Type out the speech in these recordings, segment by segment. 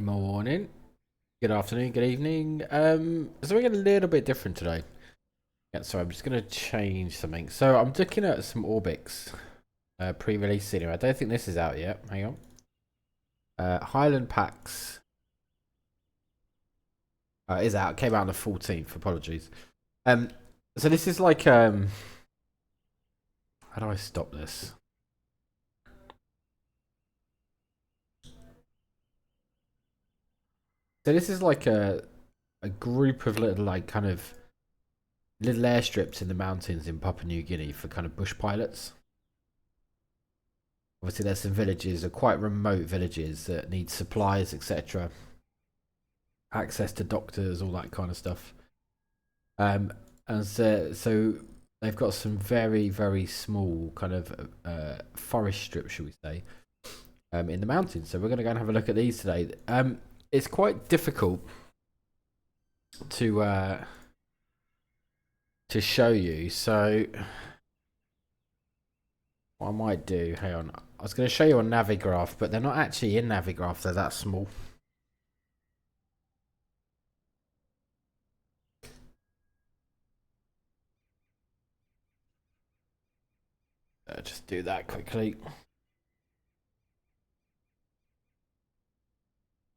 Morning, good afternoon, good evening. So we're getting a little bit different today. Yeah, sorry, I'm just gonna change something. So I'm looking at some Orbx pre-release scenery. I don't think this is out yet. Hang on. Highland packs is out. Came out on the 14th. Apologies. Um, so this is like how do I stop this? So this is like a group of little like kind of little airstrips in the mountains in Papua New Guinea for kind of bush pilots. Obviously, there's some villages, quite remote villages that need supplies, etc. Access to doctors, all that kind of stuff. Um, and so they've got some very, very small kind of forest strips, shall we say, in the mountains. So we're going to go and have a look at these today. It's quite difficult to show you. So what I might do, hang on. I was going to show you on Navigraph, but they're not actually in Navigraph. They're that small. Just do that quickly.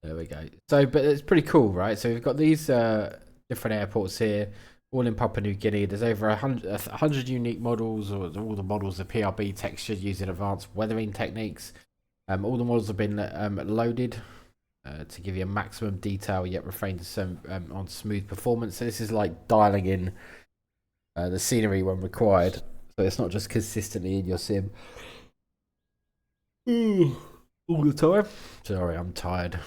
There we go. So, but it's pretty cool, right? So we've got these different airports here, all in Papua New Guinea. There's over 100 unique models, or all the models are PRB textured using advanced weathering techniques. All the models have been loaded to give you a maximum detail, yet refrain to some on smooth performance. So this is like dialing in the scenery when required, so it's not just consistently in your sim. All the time. Sorry, I'm tired.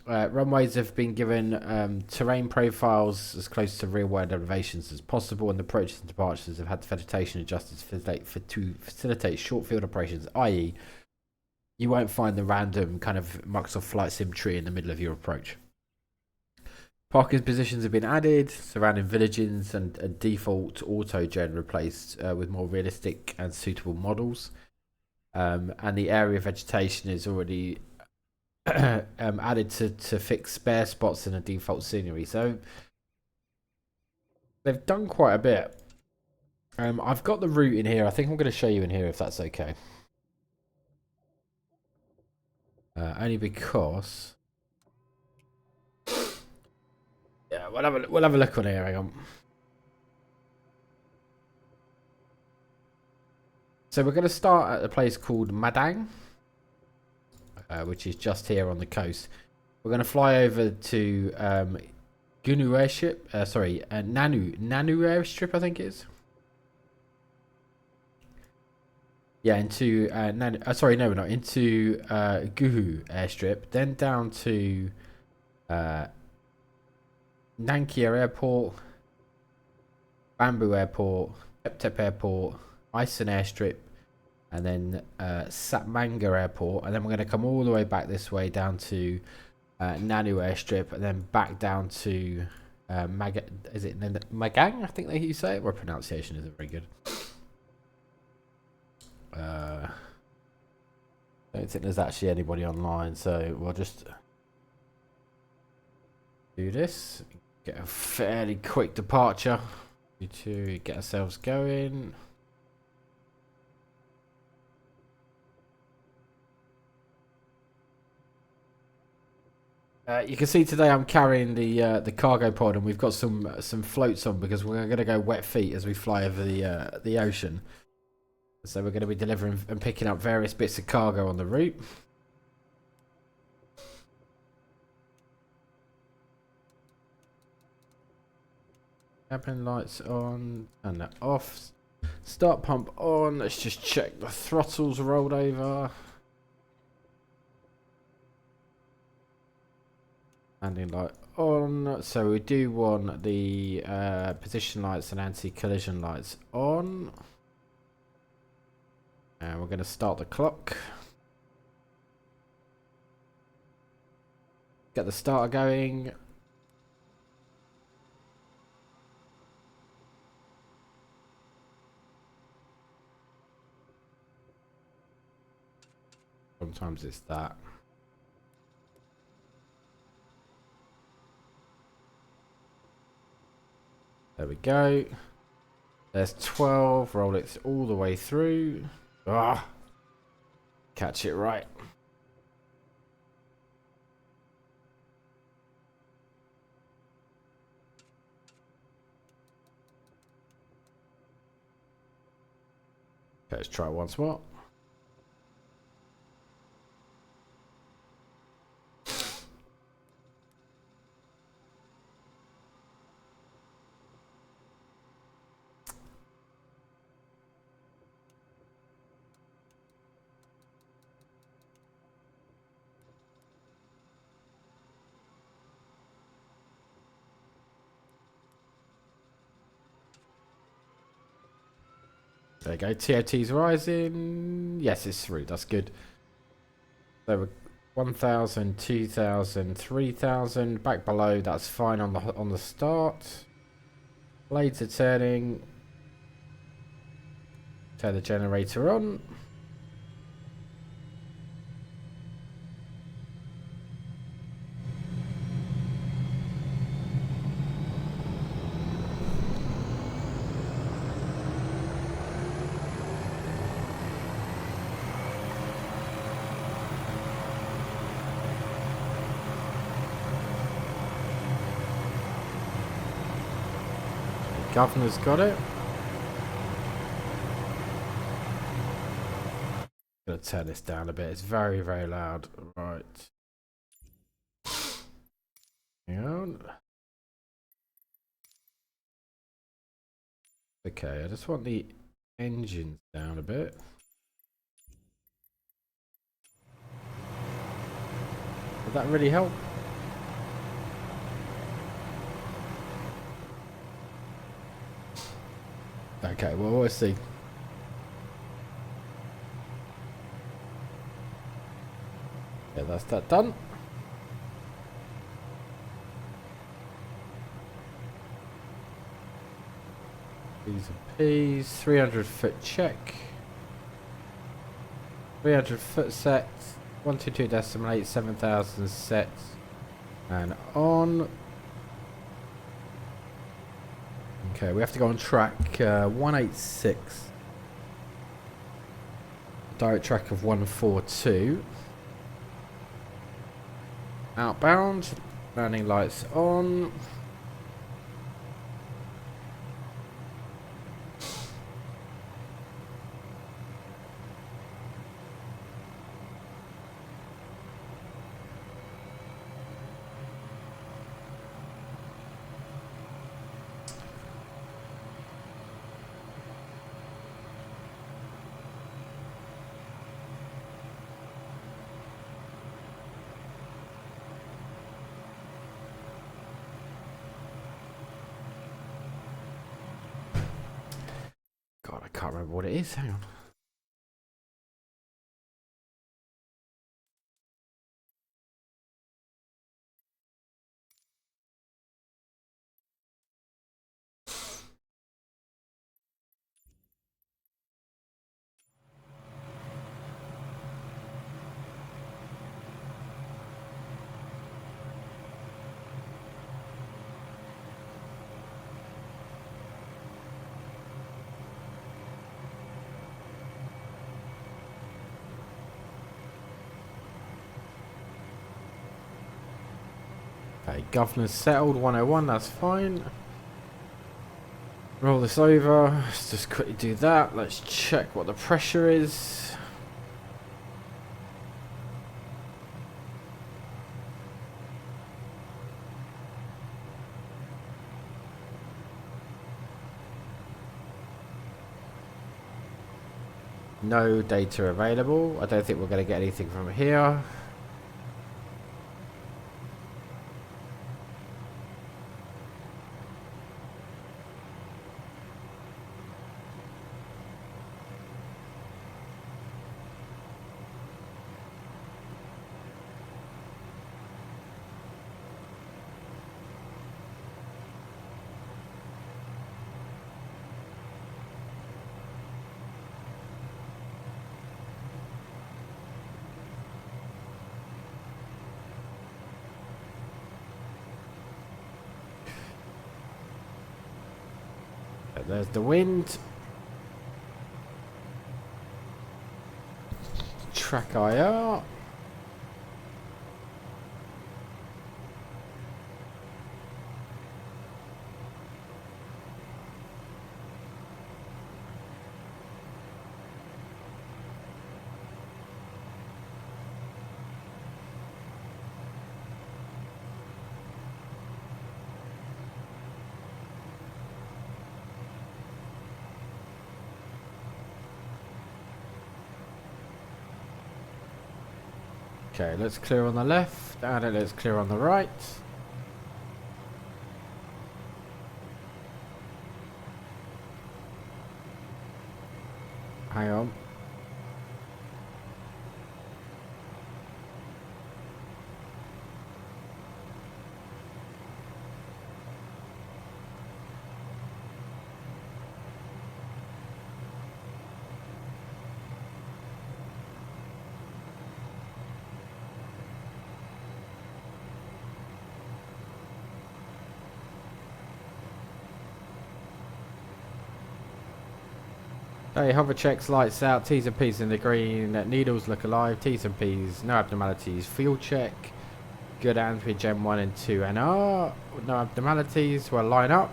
Runways have been given terrain profiles as close to real-world elevations as possible, and approaches and departures have had the vegetation adjusted to facilitate short-field operations, i.e., you won't find the random kind of Microsoft Flight Sim tree in the middle of your approach. Parking positions have been added, surrounding villages, and default auto-gen replaced with more realistic and suitable models. And the area vegetation is already added to fix spare spots in the default scenery. So they've done quite a bit. I've got the route in here. I think I'm going to show you in here if that's okay. Only because yeah, we'll have a look on here. Hang on. So we're going to start at a place called Madang, which is just here on the coast. We're going to fly over to Gunu airship. Nanu airstrip, I think it is. Yeah, into sorry, no, we're not into Guhu airstrip. Then down to Nankia Airport, Bamboo Airport, Tep Airport, Ison Airstrip, and then Satmanga Airport. And then we're going to come all the way back this way down to Nanu Airstrip, and then back down to is it Magang? I think you say it. My pronunciation isn't very good. Don't think there's actually anybody online, so we'll just do this. Get a fairly quick departure to get ourselves going. You can see today I'm carrying the cargo pod, and we've got some floats on because we're going to go wet feet as we fly over the ocean. So we're going to be delivering and picking up various bits of cargo on the route. Cabin lights on, and they're off. Start pump on. Let's just check the throttles rolled over. Landing light on. So we do want the position lights and anti-collision lights on. And we're going to start the clock. Get the starter going. Sometimes it's that. There we go. There's 12. Roll it all the way through. Ah, catch it right. Okay, let's try it once more. There you go. TOT's rising. Yes, it's through. That's good. So we're 1,000, 2,000, 3,000. Back below. That's fine on the start. Blades are turning. Turn the generator on. Governor's got it. Gonna turn this down a bit. It's very, very loud. Right. Hang on. Okay, I just want the engines down a bit. Would that really help? Okay, well, we'll see. Yeah, that's that done. P's and P's. 300-foot check. 300-foot set. 122.8, 7,000 sets. And on. Okay, we have to go on track 186. Direct track of 142. Outbound. Landing lights on. God, I can't remember what it is. Hang on. Okay, governor's settled 101, that's fine. Roll this over. Let's just quickly do that. Let's check what the pressure is. No data available. I don't think we're going to get anything from here. There's the wind. Track IR. Okay, let's clear on the left, and let's clear on the right. Hang on. Hey, hover checks, lights out, T's and P's in the green, needles look alive, T's and P's, no abnormalities, fuel check, good Antwi Gen 1 and 2 NR, no abnormalities, we'll line up.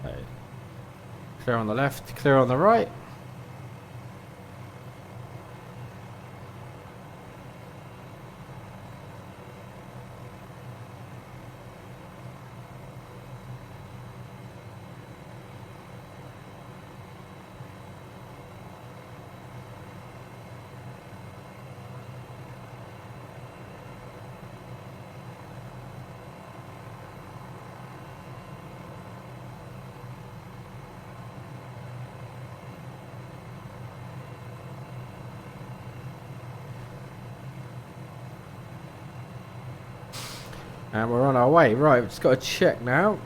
Okay. Clear on the left, clear on the right. And we're on our way. Right, we've just got to check now.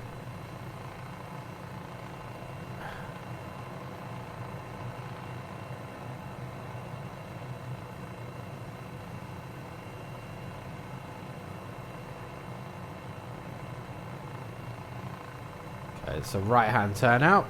Okay, it's a right-hand turn out.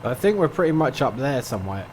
I think we're pretty much up there somewhere.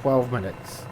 "12 minutes."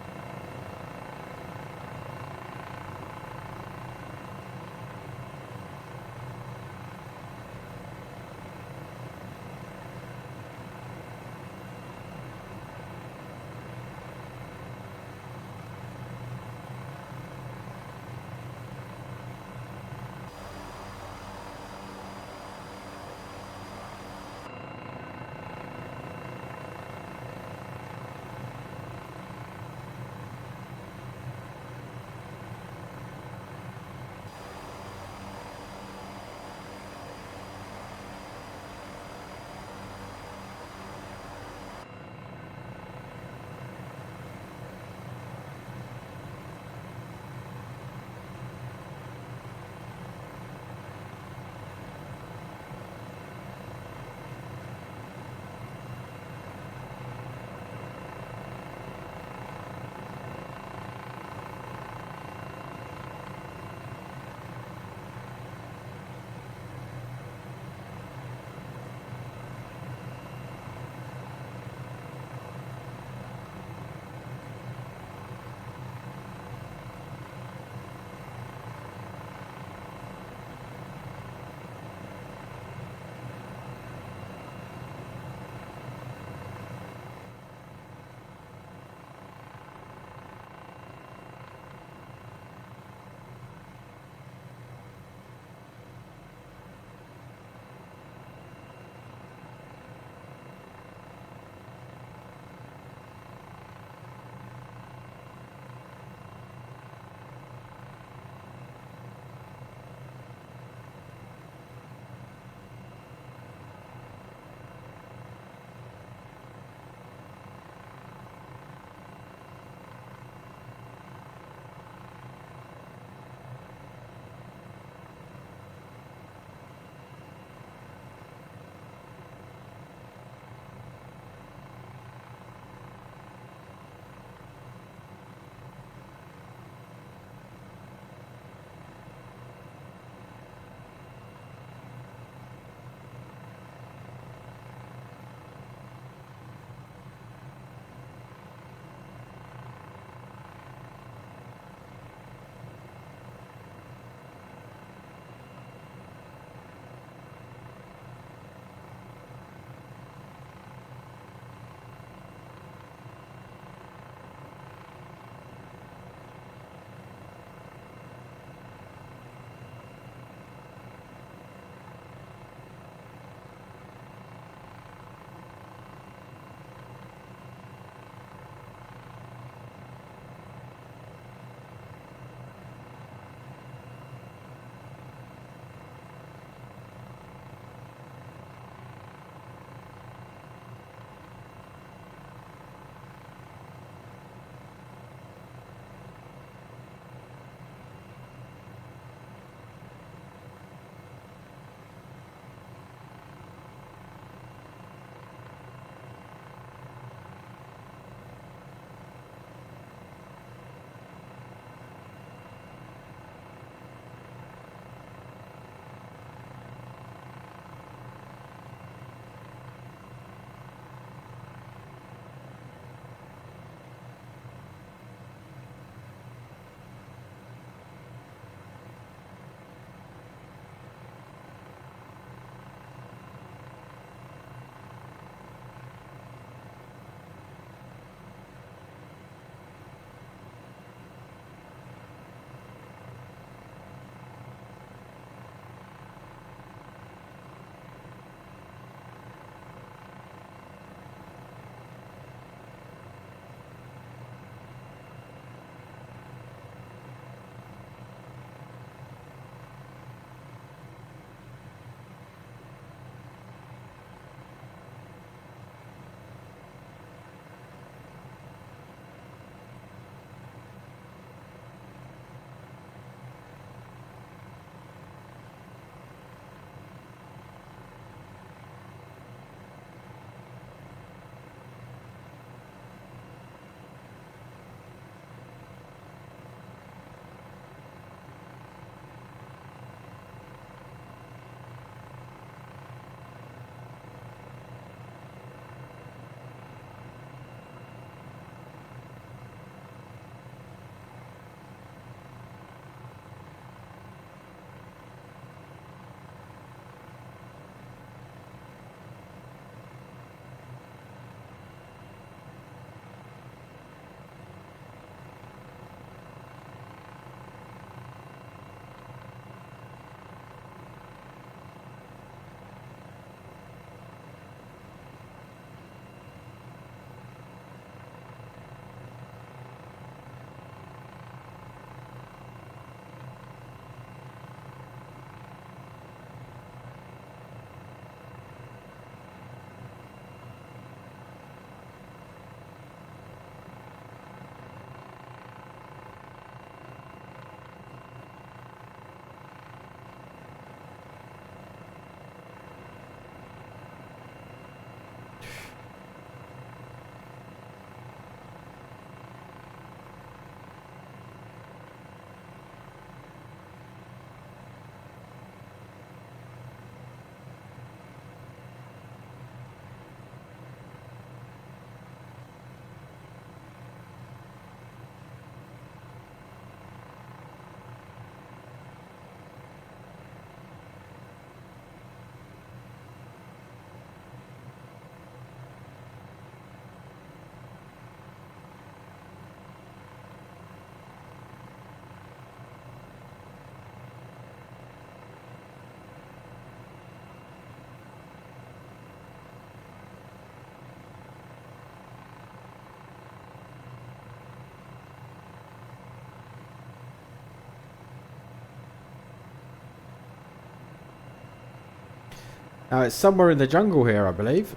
Now it's somewhere in the jungle here, I believe.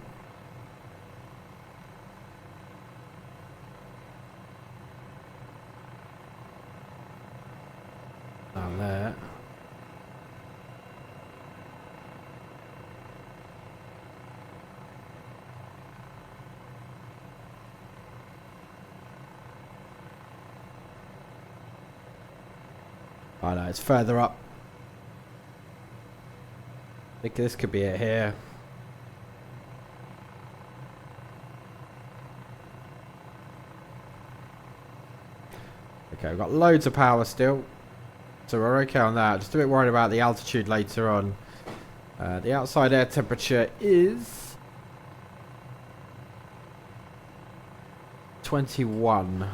Down there. I know, it's further up. I think this could be it here. Okay, we've got loads of power still. So we're okay on that. Just a bit worried about the altitude later on. The outside air temperature is 21.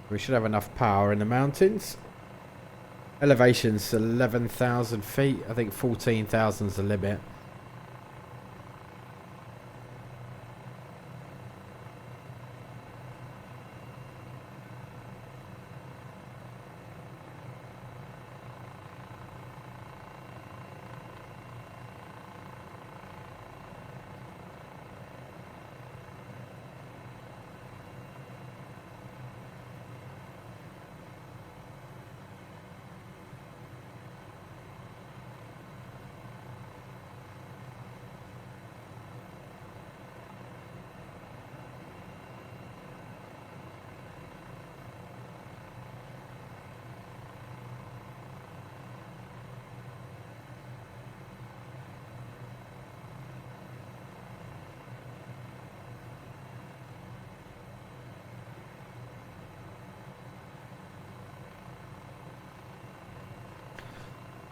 We should have enough power in the mountains. Elevation's 11,000 feet. I think 14,000 is the limit.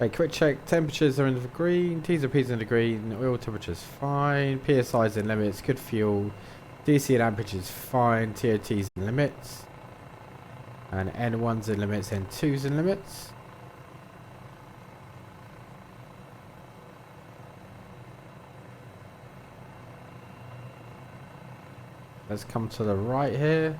Okay, quick check. Temperatures are in the green. T's and P's in the green. Oil temperature's fine. PSI's in limits. Good fuel. DC and amperage is fine. TOT's in limits. And N1's in limits. N2's in limits. Let's come to the right here.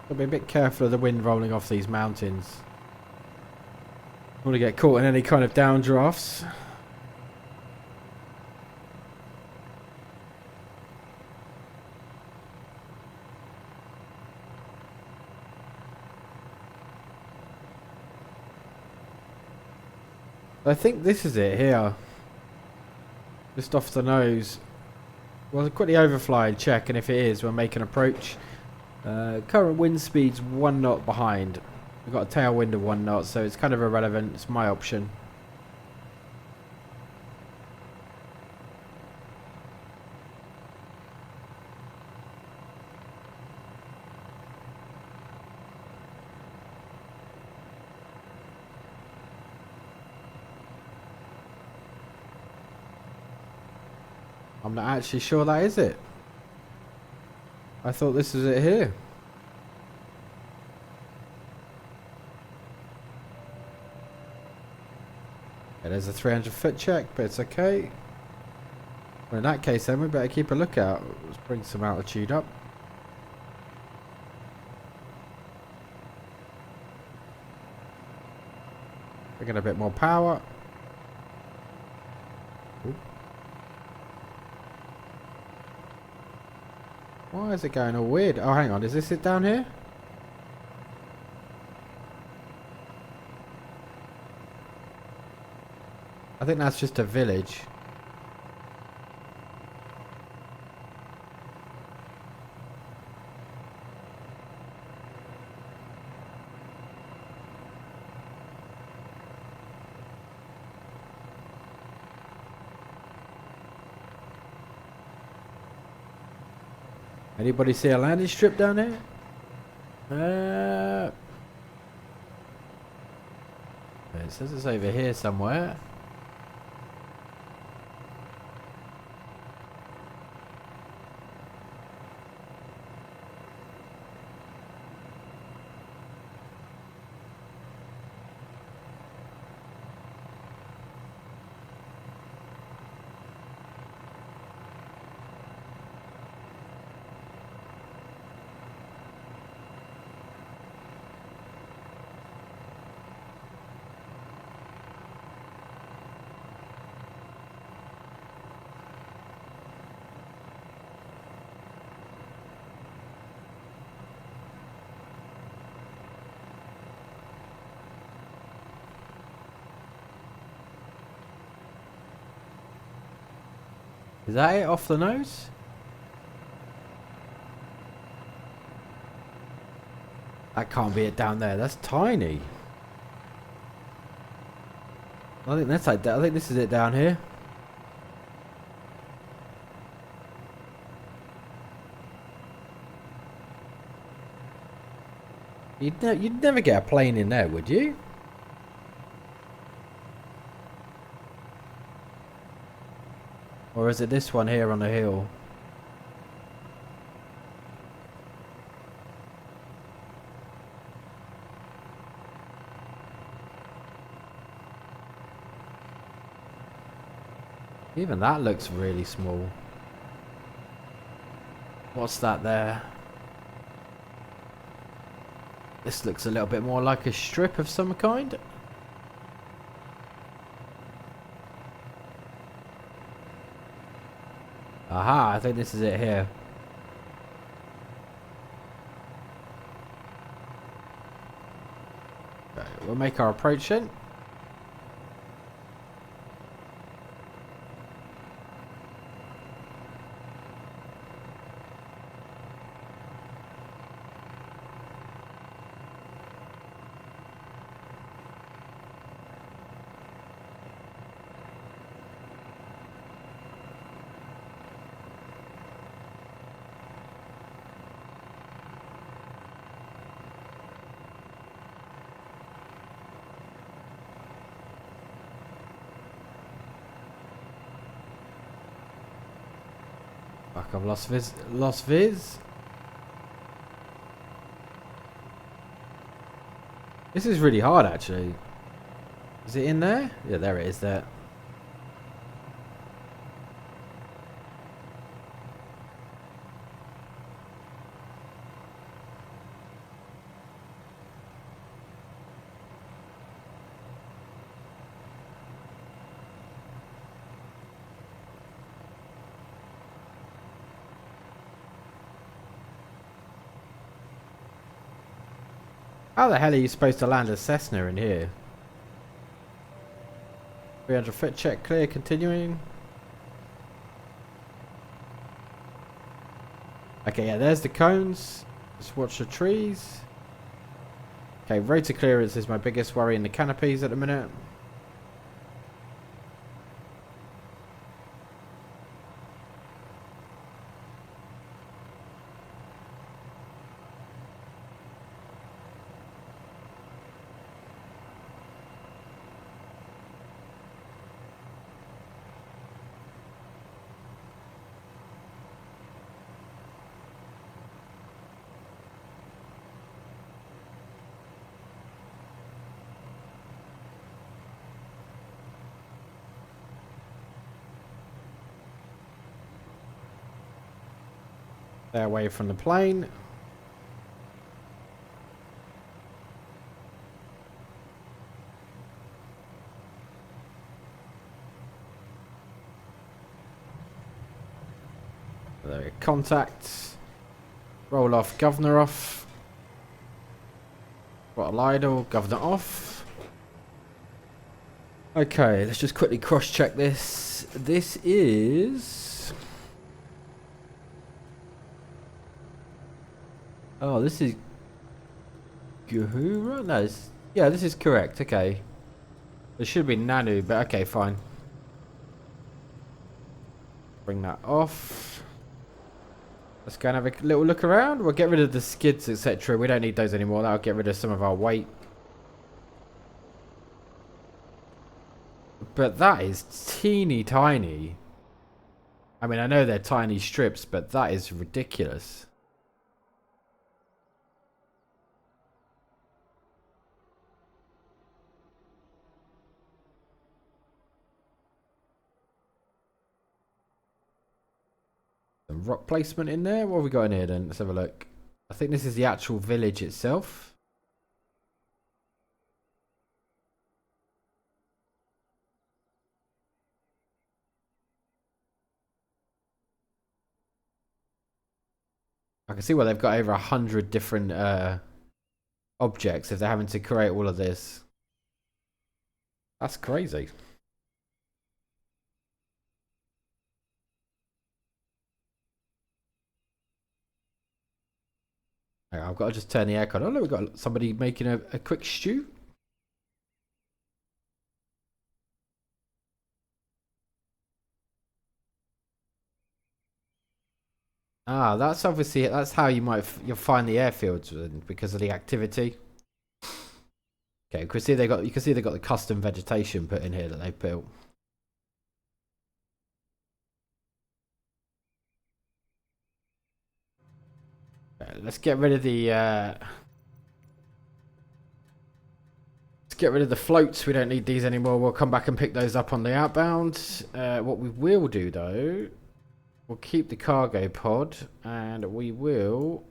Got to be a bit careful of the wind rolling off these mountains. Don't want to get caught in any kind of downdrafts. I think this is it here. Just off the nose. We'll quickly overfly and check, and if it is, we'll make an approach. Current wind speed's 1 knot behind. We've got a tailwind of 1 knot, so it's kind of irrelevant. It's my option. I'm not actually sure that is it. I thought this was it here. Yeah, there's a 300-foot check, but it's okay. Well, in that case then, we better keep a lookout. Let's bring some altitude up. Bring a bit more power. Ooh. Why is it going all weird? Oh, hang on. Is this it down here? I think that's just a village. Anybody see a landing strip down here? It says it's over here somewhere. Is that it off the nose? That can't be it down there. That's tiny. I think that's like that. I think this is it down here. You'd never get a plane in there, would you? Or is it this one here on the hill? Even that looks really small. What's that there? This looks a little bit more like a strip of some kind. Aha, I think this is it here. Okay, we'll make our approach then. Fuck, I've lost Viz. This is really hard actually. Is it in there? Yeah, there it is there. How the hell are you supposed to land a Cessna in here? 300 foot check clear, continuing. Okay, yeah, there's the cones. Just watch the trees. Okay, rotor clearance is my biggest worry in the canopies at the minute. Stay away from the plane. There, contact. Roll off, governor off. Throttle idle, governor off. Okay, let's just quickly cross check this. This is... Oh, this is Gahura? No, yeah, this is correct. Okay. It should be Nanu, but okay, fine. Bring that off. Let's go and have a little look around. We'll get rid of the skids, etc. We don't need those anymore. That'll get rid of some of our weight. But that is teeny tiny. I mean, I know they're tiny strips, but that is ridiculous. Some rock placement in there. What have we got in here then? Let's have a look. I think this is the actual village itself. I can see why they've got over 100 different objects if they're having to create all of this. That's crazy. I've got to just turn the aircon on. Oh, look, we've got somebody making a quick stew. Ah, that's obviously that's how you'll find the airfields because of the activity. Okay, you can see they got the custom vegetation put in here that they've built. Okay, let's get rid of the floats. We don't need these anymore. We'll come back and pick those up on the outbound. What we will do though, we'll keep the cargo pod and we will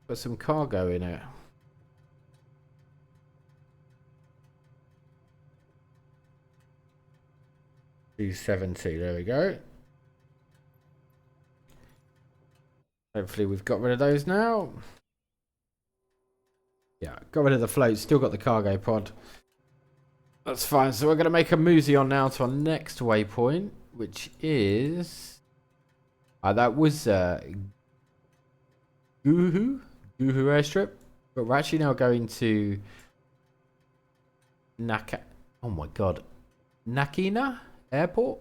put some cargo in it. $270. There we go. Hopefully we've got rid of those now. Yeah, got rid of the floats. Still got the cargo pod. That's fine. So we're going to make a mosey on now to our next waypoint, which is... that was Guhu airstrip. But we're actually now going to oh my god. Nakina Airport.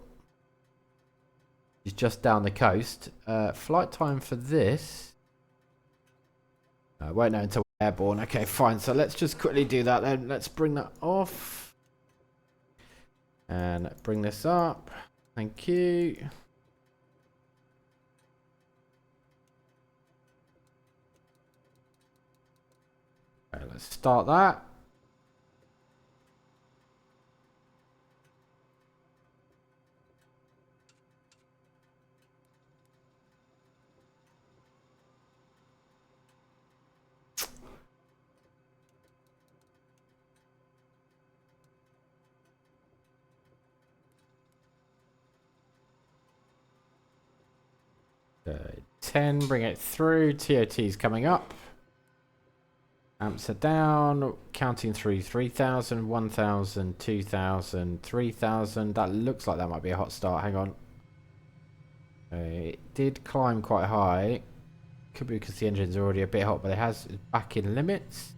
It's just down the coast. Flight time for this. I won't know until we're airborne. Okay, fine. So let's just quickly do that then. Let's bring that off. And bring this up. Thank you. Okay, let's start that. Okay, 10, bring it through. TOT's coming up. Amps are down, counting through 3,000, 1,000, 2,000, 3,000. That looks like that might be a hot start. Hang on. It did climb quite high. Could be because the engine's already a bit hot, but it has back in limits.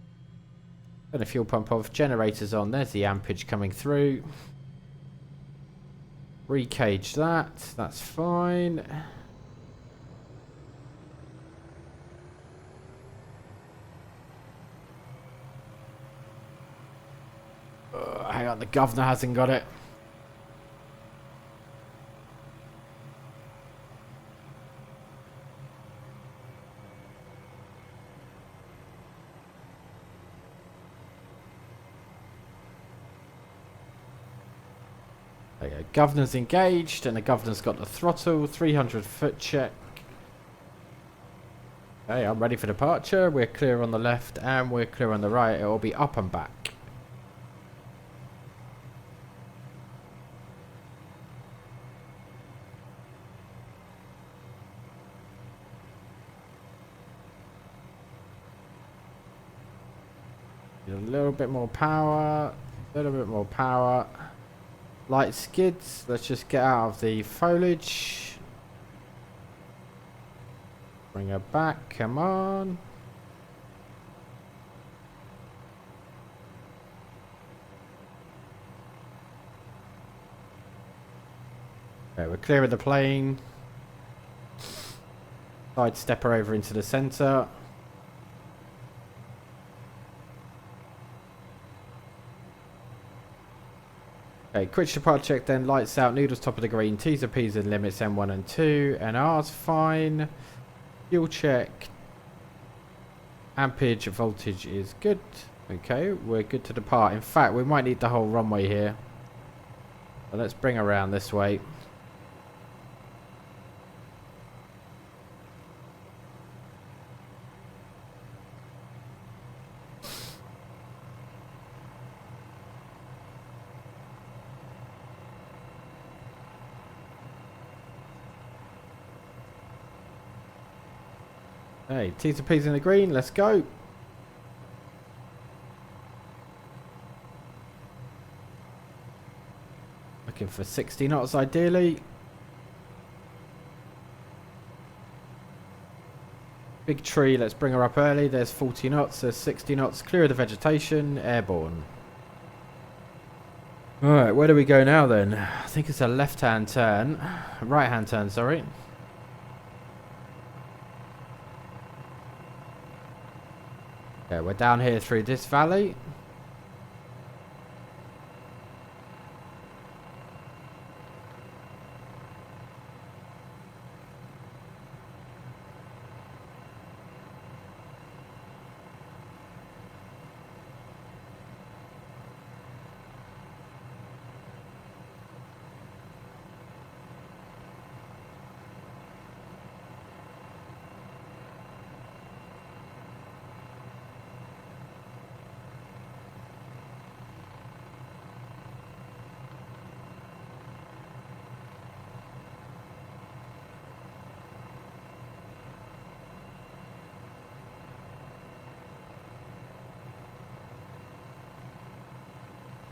Turn the fuel pump off. Generators on. There's the ampage coming through. Recage that. That's fine. Hang on, the governor hasn't got it. There you go. Governor's engaged, and the governor's got the throttle. 300-foot check. Okay, I'm ready for departure. We're clear on the left, and we're clear on the right. It will be up and back. A little bit more power, a little bit more power. Light skids, let's just get out of the foliage. Bring her back, come on. Okay, we're clear of the plane. Side stepper over into the centre. Okay, quick departure check then. Lights out, noodles top of the green, T's and P's and limits M1 and 2. NR's fine. Fuel check. Ampage, voltage is good. Okay, we're good to depart. In fact, we might need the whole runway here. So let's bring around this way. Hey, T's and P's in the green, let's go. Looking for 60 knots ideally. Big tree, let's bring her up early. There's 40 knots, there's 60 knots. Clear of the vegetation, airborne. Alright, where do we go now then? I think it's a left-hand turn. Right-hand turn, sorry. Okay, we're down here through this valley.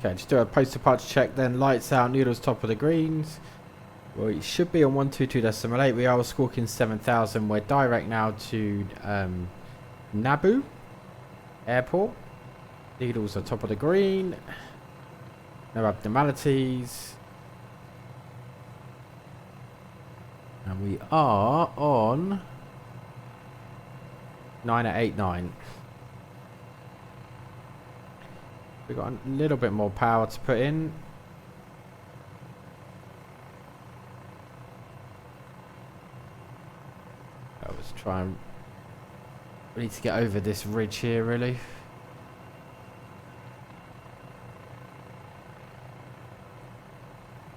Okay, just do a post-departure check then. Lights out, noodles top of the greens. Well, it should be on 122.8. We are squawking 7,000. We're direct now to Naboo Airport. Needles are top of the green. No abnormalities. And we are on 9 at 8-9. We've got a little bit more power to put in. Let's try and... We need to get over this ridge here, really.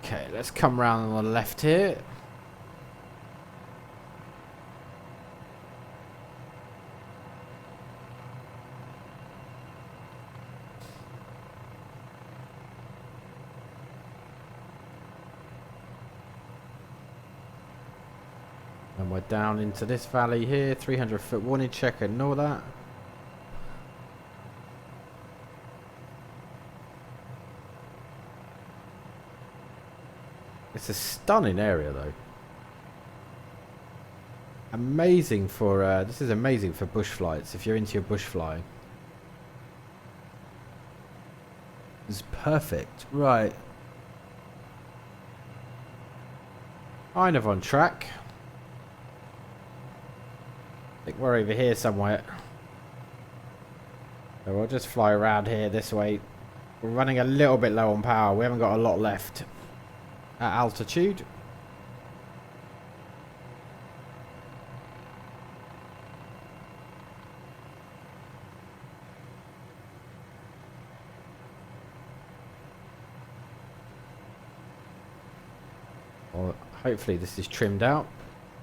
Okay, let's come round on the left here. And we're down into this valley here. 300-foot warning check, ignore that. It's a stunning area though. Amazing for, this is amazing for bush flights, if you're into your bush flying. It's perfect. Right. Kind of on track. I think we're over here somewhere. So we'll just fly around here this way. We're running a little bit low on power. We haven't got a lot left at altitude. Well, hopefully this is trimmed out.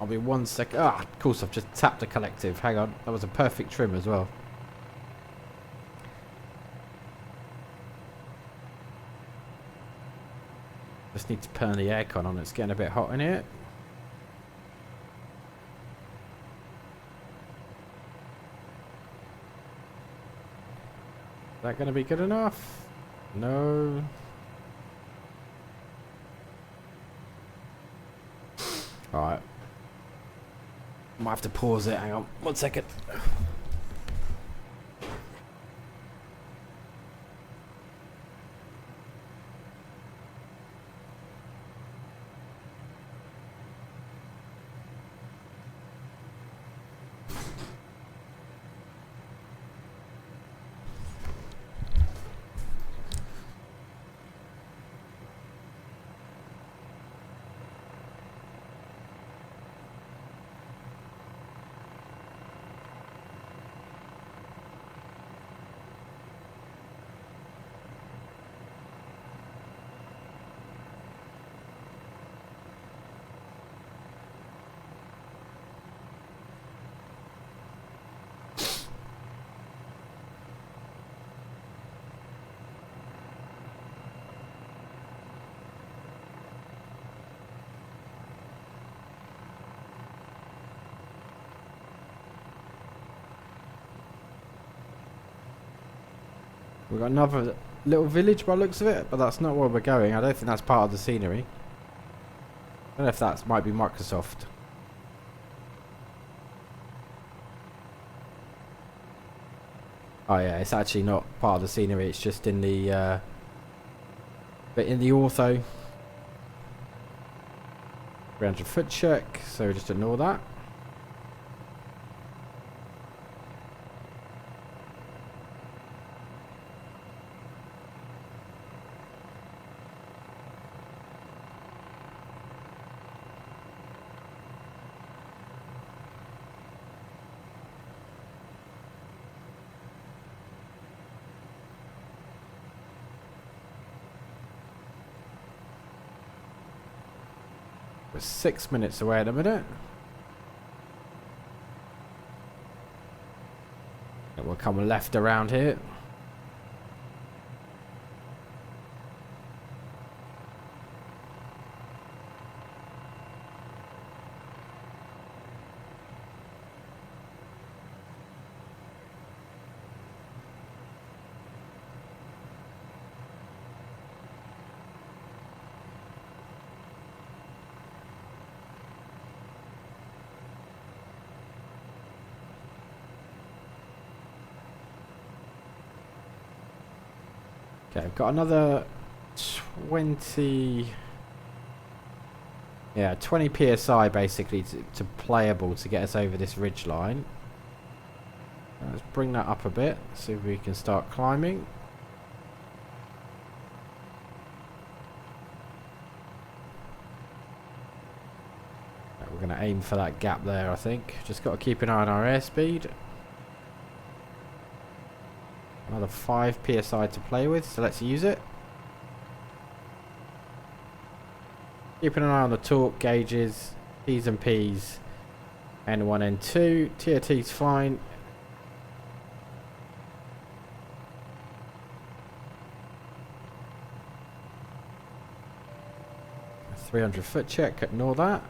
I'll be 1 second. Ah, of course, I've just tapped the collective. Hang on. That was a perfect trim as well. Just need to turn the aircon on. It's getting a bit hot in here. Is that going to be good enough? No. Alright. Might have to pause it. Hang on. 1 second. We've got another little village by the looks of it, but that's not where we're going. I don't think that's part of the scenery. I don't know if that might be Microsoft. Oh yeah, it's actually not part of the scenery. It's just in the but in the ortho. 300 foot check, so just ignore that. We're 6 minutes away at a minute. And we'll come left around here. Okay, I've got another 20... Yeah, 20 PSI basically to playable to get us over this ridge line. Let's bring that up a bit, see if we can start climbing. We're going to aim for that gap there, I think. Just got to keep an eye on our airspeed. Another 5 PSI to play with, so let's use it. Keeping an eye on the torque gauges, P's and P's, N1, N2, TOT's fine. A 300 foot check, ignore that.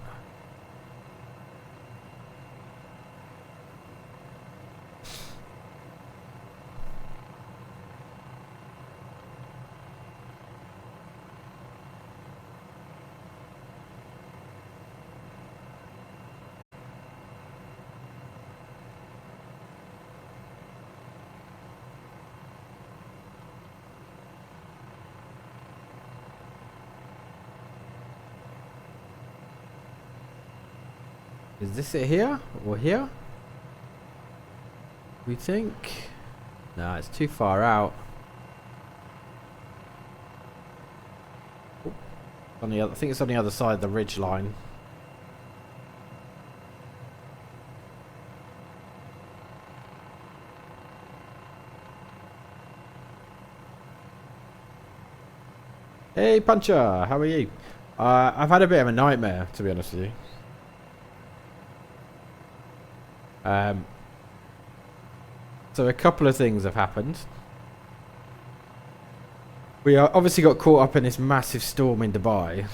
Is this it here? Or here? We think? No, it's too far out. On the other, I think it's on the other side of the ridge line. Hey Puncher, how are you? I've had a bit of a nightmare, to be honest with you. So a couple of things have happened. We obviously got caught up in this massive storm in Dubai.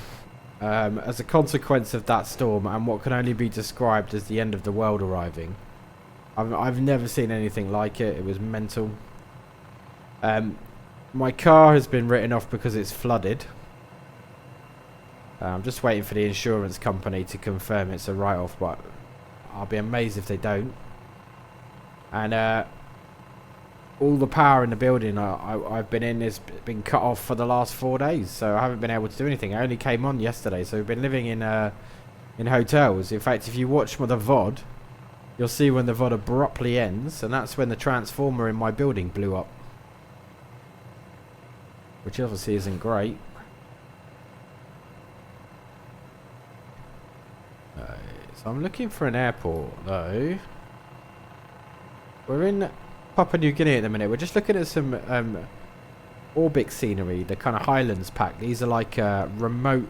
As a consequence of that storm and what can only be described as the end of the world arriving. I've never seen anything like it. It was mental. My car has been written off because it's flooded. I'm just waiting for the insurance company to confirm it's a write-off, but I'll be amazed if they don't. And all the power in the building I've been in has been cut off for the last 4 days, so I haven't been able to do anything. I only came on yesterday, so we've been living in hotels. In fact, if you watch the VOD, you'll see when the VOD abruptly ends, and that's when the transformer in my building blew up, which obviously isn't great. So I'm looking for an airport though. We're in Papua New Guinea at the minute. We're just looking at some Orbx scenery, the kind of Highlands pack. These are like remote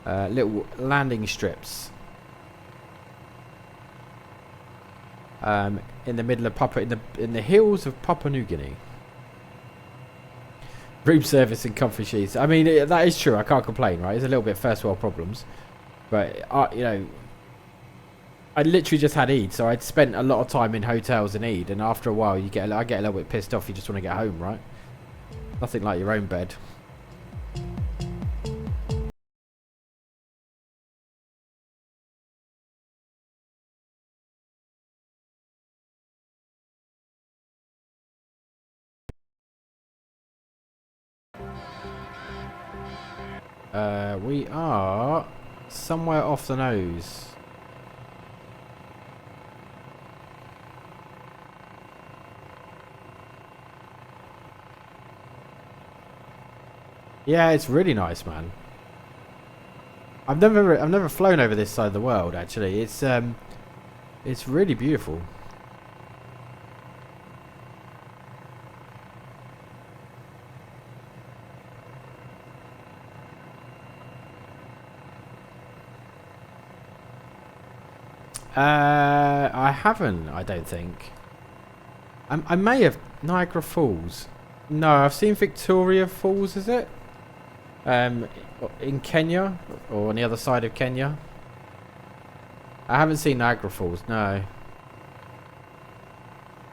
little landing strips in the middle of in the hills of Papua New Guinea. Room service and comfy sheets. I mean, that is true. I can't complain, right? It's a little bit first world problems, but you know, I literally just had Eid, so I'd spent a lot of time in hotels in Eid, and after a while, I get a little bit pissed off. You just want to get home, right? Nothing like your own bed. We are somewhere off the nose. Yeah, it's really nice, man. I've never flown over this side of the world. Actually, it's really beautiful. I haven't. I don't think. I may have Niagara Falls. No, I've seen Victoria Falls. Is it? In Kenya or on the other side of Kenya. I haven't seen Niagara Falls. No.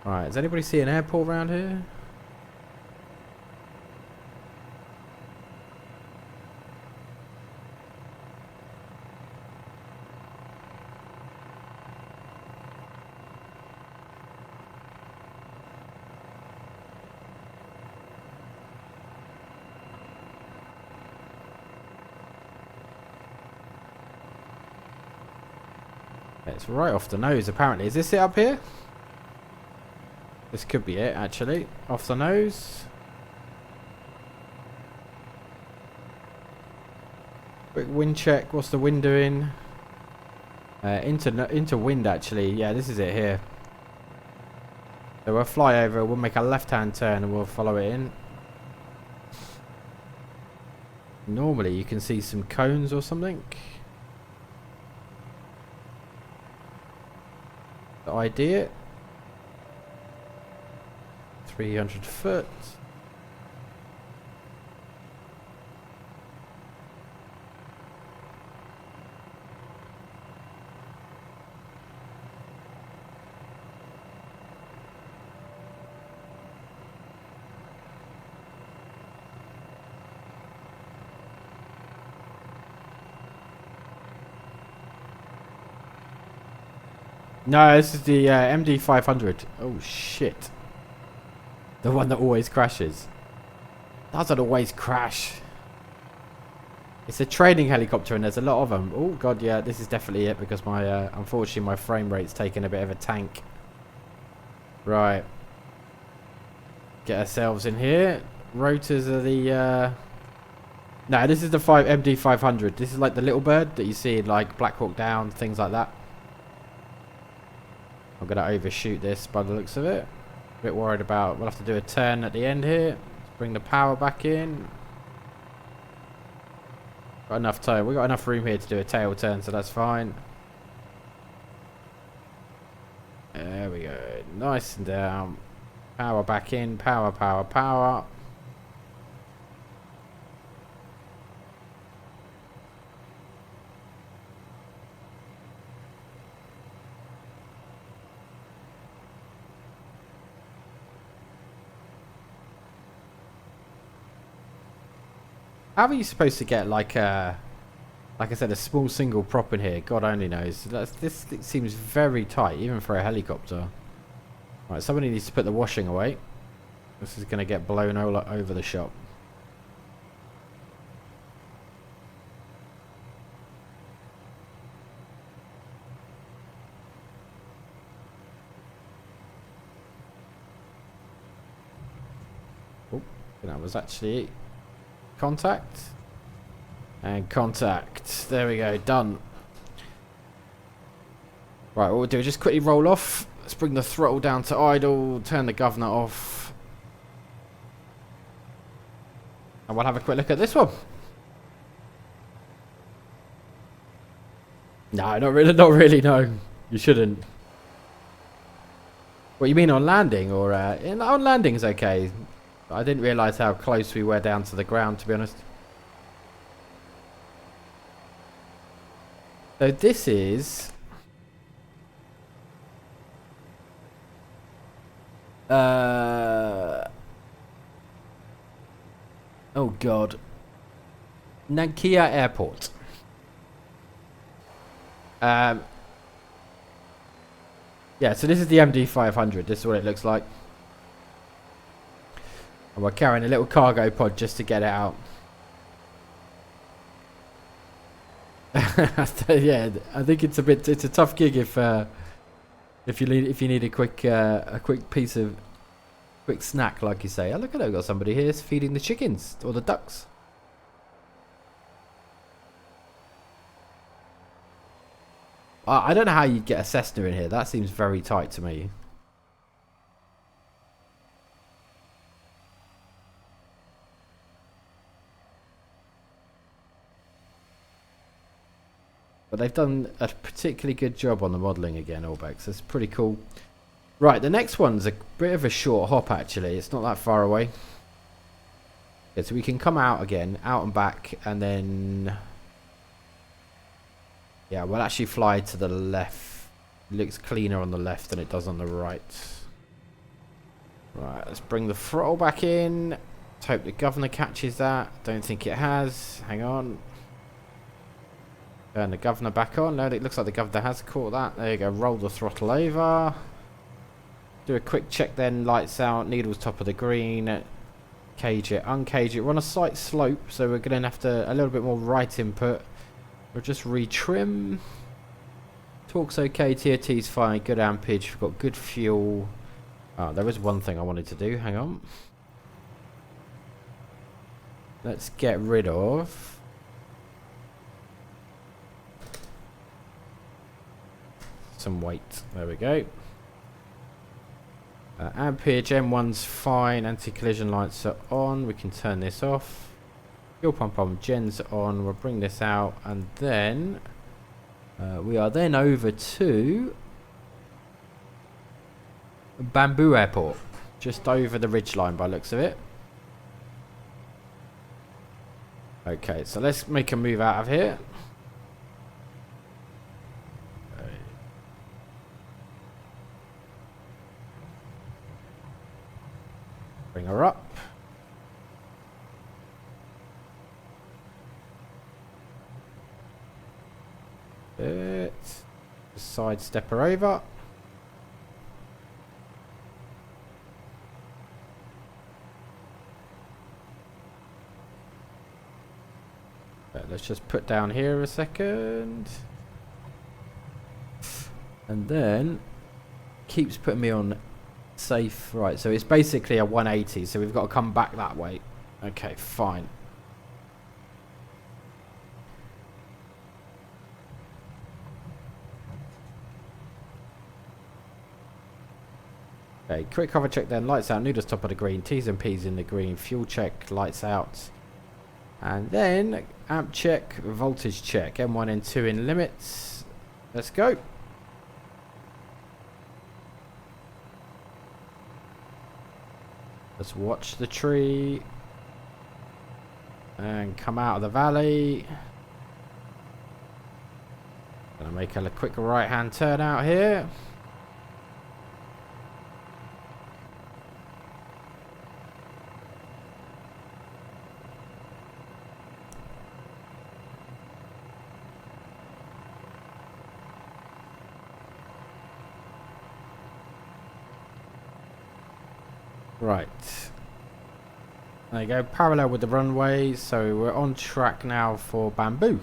Right. Does anybody see an airport around here? It's right off the nose, apparently. Is this it up here? This could be it, actually. Off the nose. Quick wind check. What's the wind doing? Into wind, actually. Yeah, this is it here. So we'll fly over. We'll make a left-hand turn and we'll follow it in. Normally, you can see some cones or something. The idea. 300 foot. No, this is the MD500. Oh shit. The one that always crashes. Doesn't always crash. It's a training helicopter and there's a lot of them. Oh god, yeah, this is definitely it because my unfortunately my frame rate's taken a bit of a tank. Right. Get ourselves in here. Rotors are the no, this is the MD500. This is like the little bird that you see in like Black Hawk Down, things like that. I'm gonna overshoot this by the looks of it. A bit worried about. We'll have to do a turn at the end here. Let's bring the power back in. Got enough time. We got enough room here to do a tail turn, so that's fine. There we go. Nice and down. Power back in. Power, power, power. How are you supposed to get like I said, a small single prop in here? God only knows. This seems very tight, even for a helicopter. Right, somebody needs to put the washing away. This is going to get blown all over the shop. Oh, that was actually contact. And contact. There we go. Done. Right, what we'll do is just quickly roll off. Let's bring the throttle down to idle. Turn the governor off. And we'll have a quick look at this one. No, not really, no. You shouldn't. What you mean on landing? Or on landing is okay. I didn't realise how close we were down to the ground, to be honest. So this is Oh god. Nankia Airport. Yeah, so this is the MD500. This is what it looks like. And we're carrying a little cargo pod just to get it out. Yeah, I think it's a tough gig if you need a quick snack, like you say. Oh, look at that, we've got somebody here feeding the chickens or the ducks. I don't know how you'd get a Cessna in here. That seems very tight to me. But they've done a particularly good job on the modelling again, Orbex. That's pretty cool. Right, the next one's a bit of a short hop, actually. It's not that far away. Yeah, so we can come out again, out and back, and then... Yeah, we'll actually fly to the left. It looks cleaner on the left than it does on the right. Right, let's bring the throttle back in. Let's hope the governor catches that. Don't think it has. Hang on. Turn the governor back on. No, it looks like the governor has caught that. There you go. Roll the throttle over. Do a quick check then. Lights out. Needles top of the green. Cage it. Uncage it. We're on a slight slope, so we're going to have to a little bit more right input. We'll just retrim. Torque's okay. TOT's fine. Good ampage. We've got good fuel. Oh, there was one thing I wanted to do. Hang on. Let's get rid of... some weight. There we go. Ampage M1's fine. Anti-collision lights are on. We can turn this off. Fuel pump on. Gen's on. We'll bring this out, and then we are then over to Bamboo Airport, just over the ridgeline by looks of it. Okay, so let's make a move out of here. Bring her up. Just sidestep her over. Let's just put down here a second. And then keeps putting me on safe. Right, so it's basically a 180, so we've got to come back that way. Okay, fine. Okay, quick cover check then. Lights out. Noodles top of the green. T's and P's in the green. Fuel check. Lights out. And then amp check. Voltage check. M1 and 2 in limits. Let's go. Let's watch the tree. And come out of the valley. Gonna make a quick right hand turn out here. Right. There you go, parallel with the runway, so we're on track now for Bamboo.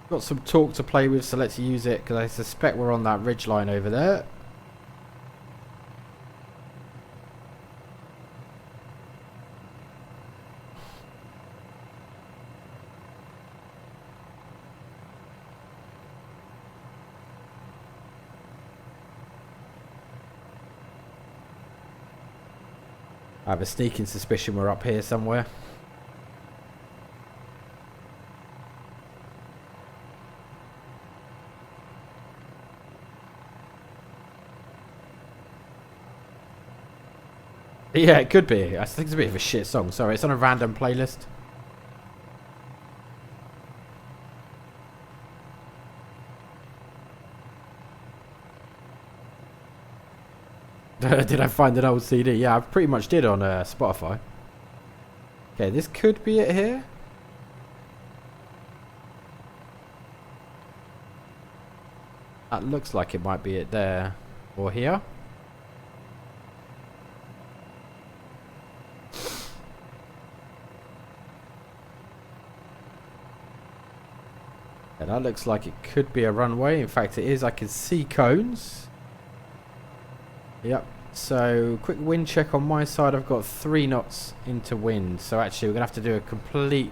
Got some torque to play with, so let's use it, because I suspect we're on that ridgeline over there. I have a sneaking suspicion we're up here somewhere. Yeah, it could be. I think it's a bit of a shit song. Sorry, it's on a random playlist. Did I find an old CD? Yeah, I pretty much did on Spotify. Okay, this could be it here. That looks like it might be it there. Or here. Yeah, that looks like it could be a runway. In fact, it is. I can see cones. Yep. So, quick wind check on my side. I've got 3 knots into wind. So, actually, we're going to have to do a complete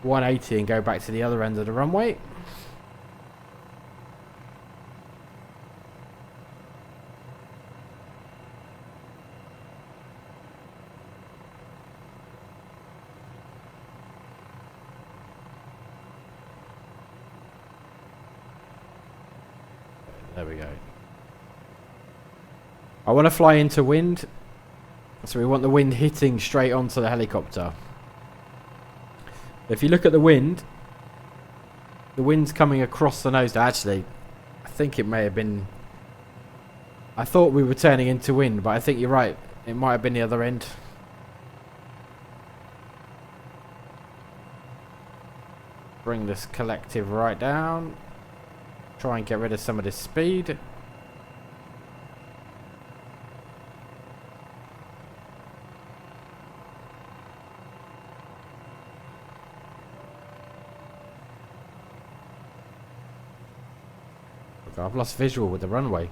180 and go back to the other end of the runway. There we go. I want to fly into wind. So we want the wind hitting straight onto the helicopter. If you look at the wind's coming across the nose. Actually, I think it may have been... I thought we were turning into wind, but I think you're right. It might have been the other end. Bring this collective right down. Try and get rid of some of this speed. Look, I've lost visual with the runway.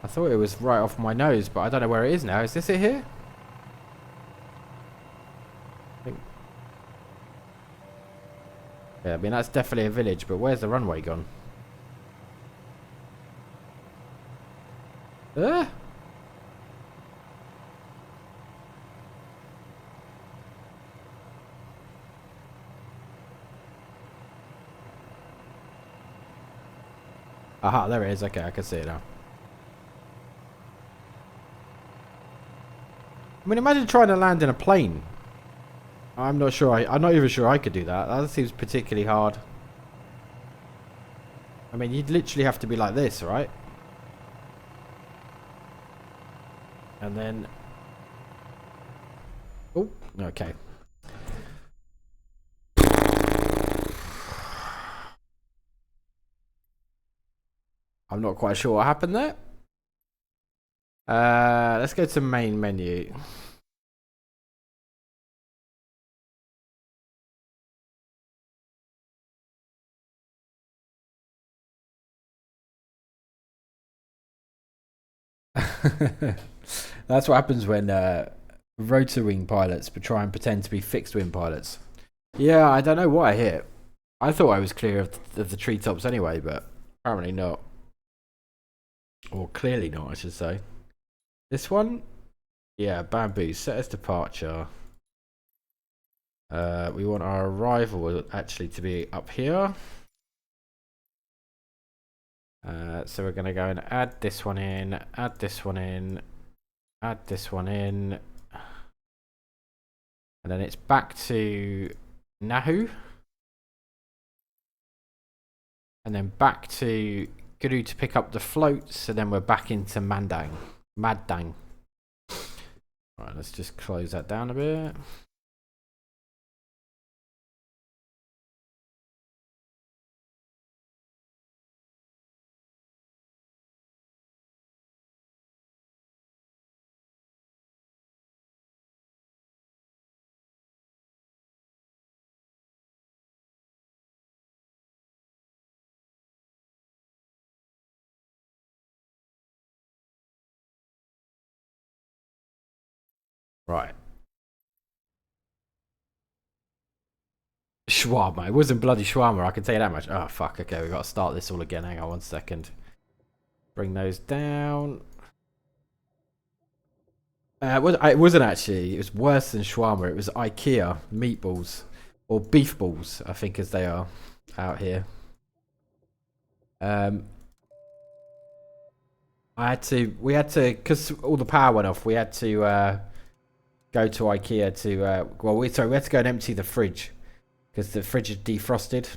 I thought it was right off my nose, but I don't know where it is now. Is this it here? Yeah, I mean, that's definitely a village, but where's the runway gone? Ah! Aha, there it is. Okay, I can see it now. I mean, imagine trying to land in a plane. I'm not sure. I'm not even sure I could do that. That seems particularly hard. I mean, you'd literally have to be like this, right? And then... Oh, okay. I'm not quite sure what happened there. Let's go to main menu. That's what happens when rotor wing pilots try and pretend to be fixed wing pilots. Yeah, I don't know what I hit. I thought I was clear of the treetops anyway, but apparently not. Or clearly not, I should say. This one? Yeah, bamboo. Set as departure. We want our arrival actually to be up here. So we're going to go and add this one in, add this one in, add this one in. And then it's back to Nahu. And then back to Guru to pick up the floats. And then we're back into Maddang. Right, let's just close that down a bit. Right. Shawarma. It wasn't bloody shawarma, I can tell you that much. Oh, fuck. Okay, we've got to start this all again. Hang on 1 second. Bring those down. It wasn't actually. It was worse than shawarma. It was IKEA meatballs. Or beef balls, I think as they are out here. We had to, because all the power went off, we had to go to IKEA to, we had to go and empty the fridge. Because the fridge is defrosted.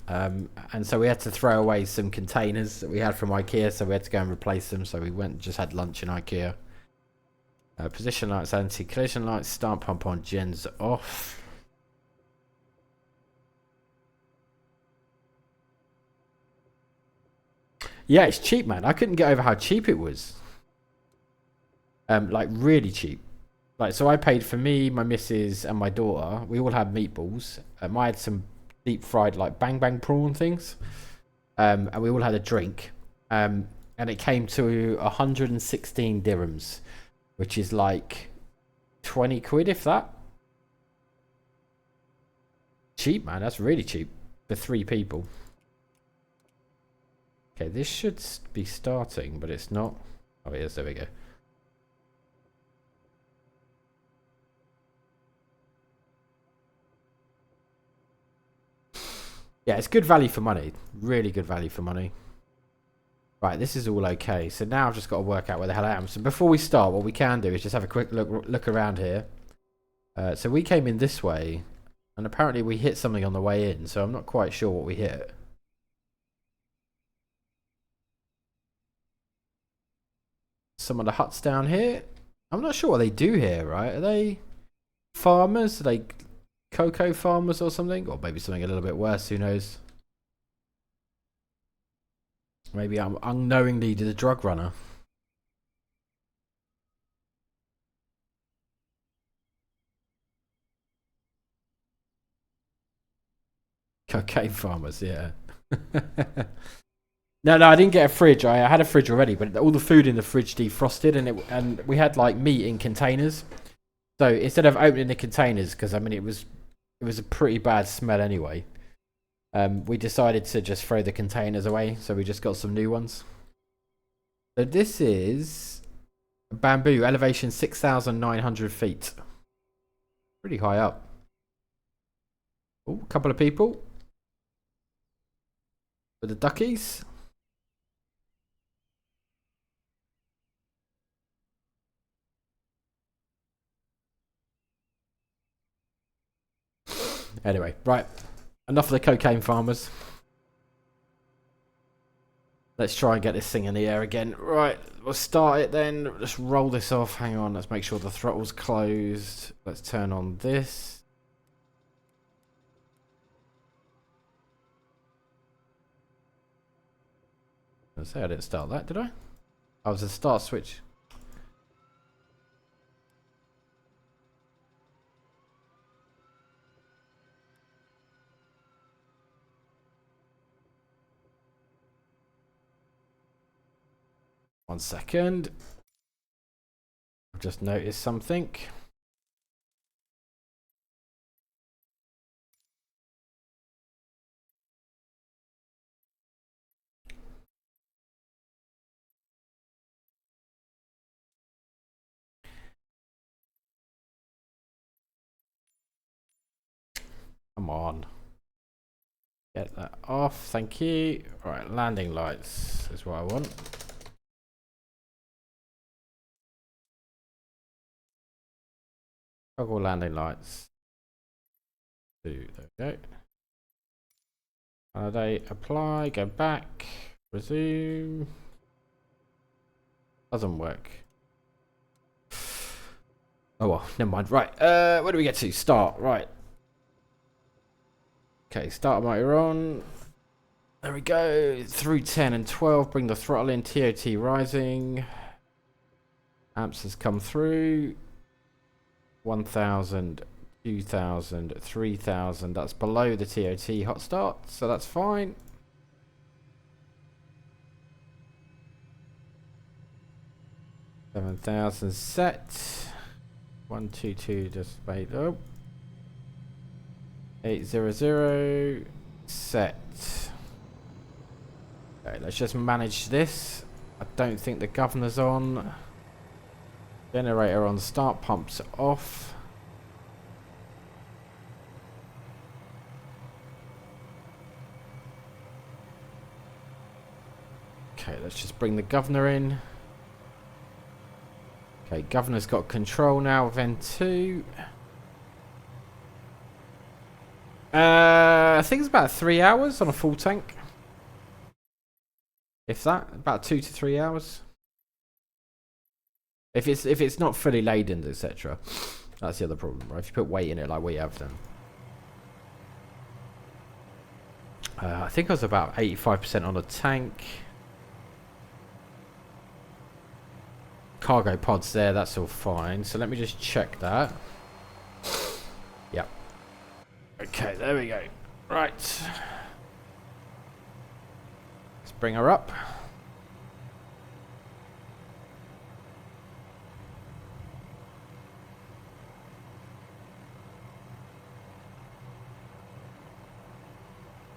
And so we had to throw away some containers that we had from IKEA, so we had to go and replace them. So we went and just had lunch in IKEA. Position lights, anti-collision lights, start pump on, gens off. Yeah, it's cheap, man. I couldn't get over how cheap it was. Like really cheap. Like, so I paid for me, my missus, and my daughter. We all had meatballs. I had some deep fried like bang bang prawn things. And we all had a drink. And it came to 116 dirhams, which is like 20 quid, if that. Cheap, man. That's really cheap for 3 people. Okay, this should be starting, but it's not. Oh, it is. There we go. Yeah, it's good value for money. Really good value for money. Right, this is all okay. So now I've just got to work out where the hell I am. So before we start, what we can do is just have a quick look around here. So we came in this way, and apparently we hit something on the way in. So I'm not quite sure what we hit. Some of the huts down here. I'm not sure what they do here, right? Are they farmers? Are they cocoa farmers or something? Or maybe something a little bit worse, who knows? Maybe I'm unknowingly the drug runner. Cocaine farmers, yeah. No, I didn't get a fridge. I had a fridge already, but all the food in the fridge defrosted, and we had like meat in containers. So instead of opening the containers, because I mean it was a pretty bad smell anyway, we decided to just throw the containers away. So we just got some new ones. So this is bamboo, elevation 6,900 feet. Pretty high up. Oh, a couple of people with the duckies. Anyway, right. Enough of the cocaine farmers. Let's try and get this thing in the air again. Right, we'll start it then. Let's roll this off. Hang on, let's make sure the throttle's closed. Let's turn on this. I say I didn't start that, did I? I was a start switch. One second. I've just noticed something. Come on. Get that off, thank you. Right, landing lights is what I want. Toggle landing lights. There we go. Validate, apply, go back, resume. Doesn't work. Oh well, never mind. Right, where do we get to? Start, right. Okay, start motor on. There we go. Through 10 and 12, bring the throttle in, TOT rising. Amps has come through. 1,000, 2,000, 3,000. That's below the TOT hot start, so that's fine. $7,000 set. 122 just wait up. 800 set. Okay, let's just manage this. I don't think the governor's on. Generator on, start pumps off. Okay, let's just bring the governor in. Okay, governor's got control now of N2. I think it's about 3 hours on a full tank. If that, about 2 to 3 hours. If it's not fully laden, etc. That's the other problem, right? If you put weight in it like we have, then I think I was about 85% on a tank. Cargo pods there, that's all fine. So let me just check that. Yep. Okay, there we go. Right. Let's bring her up.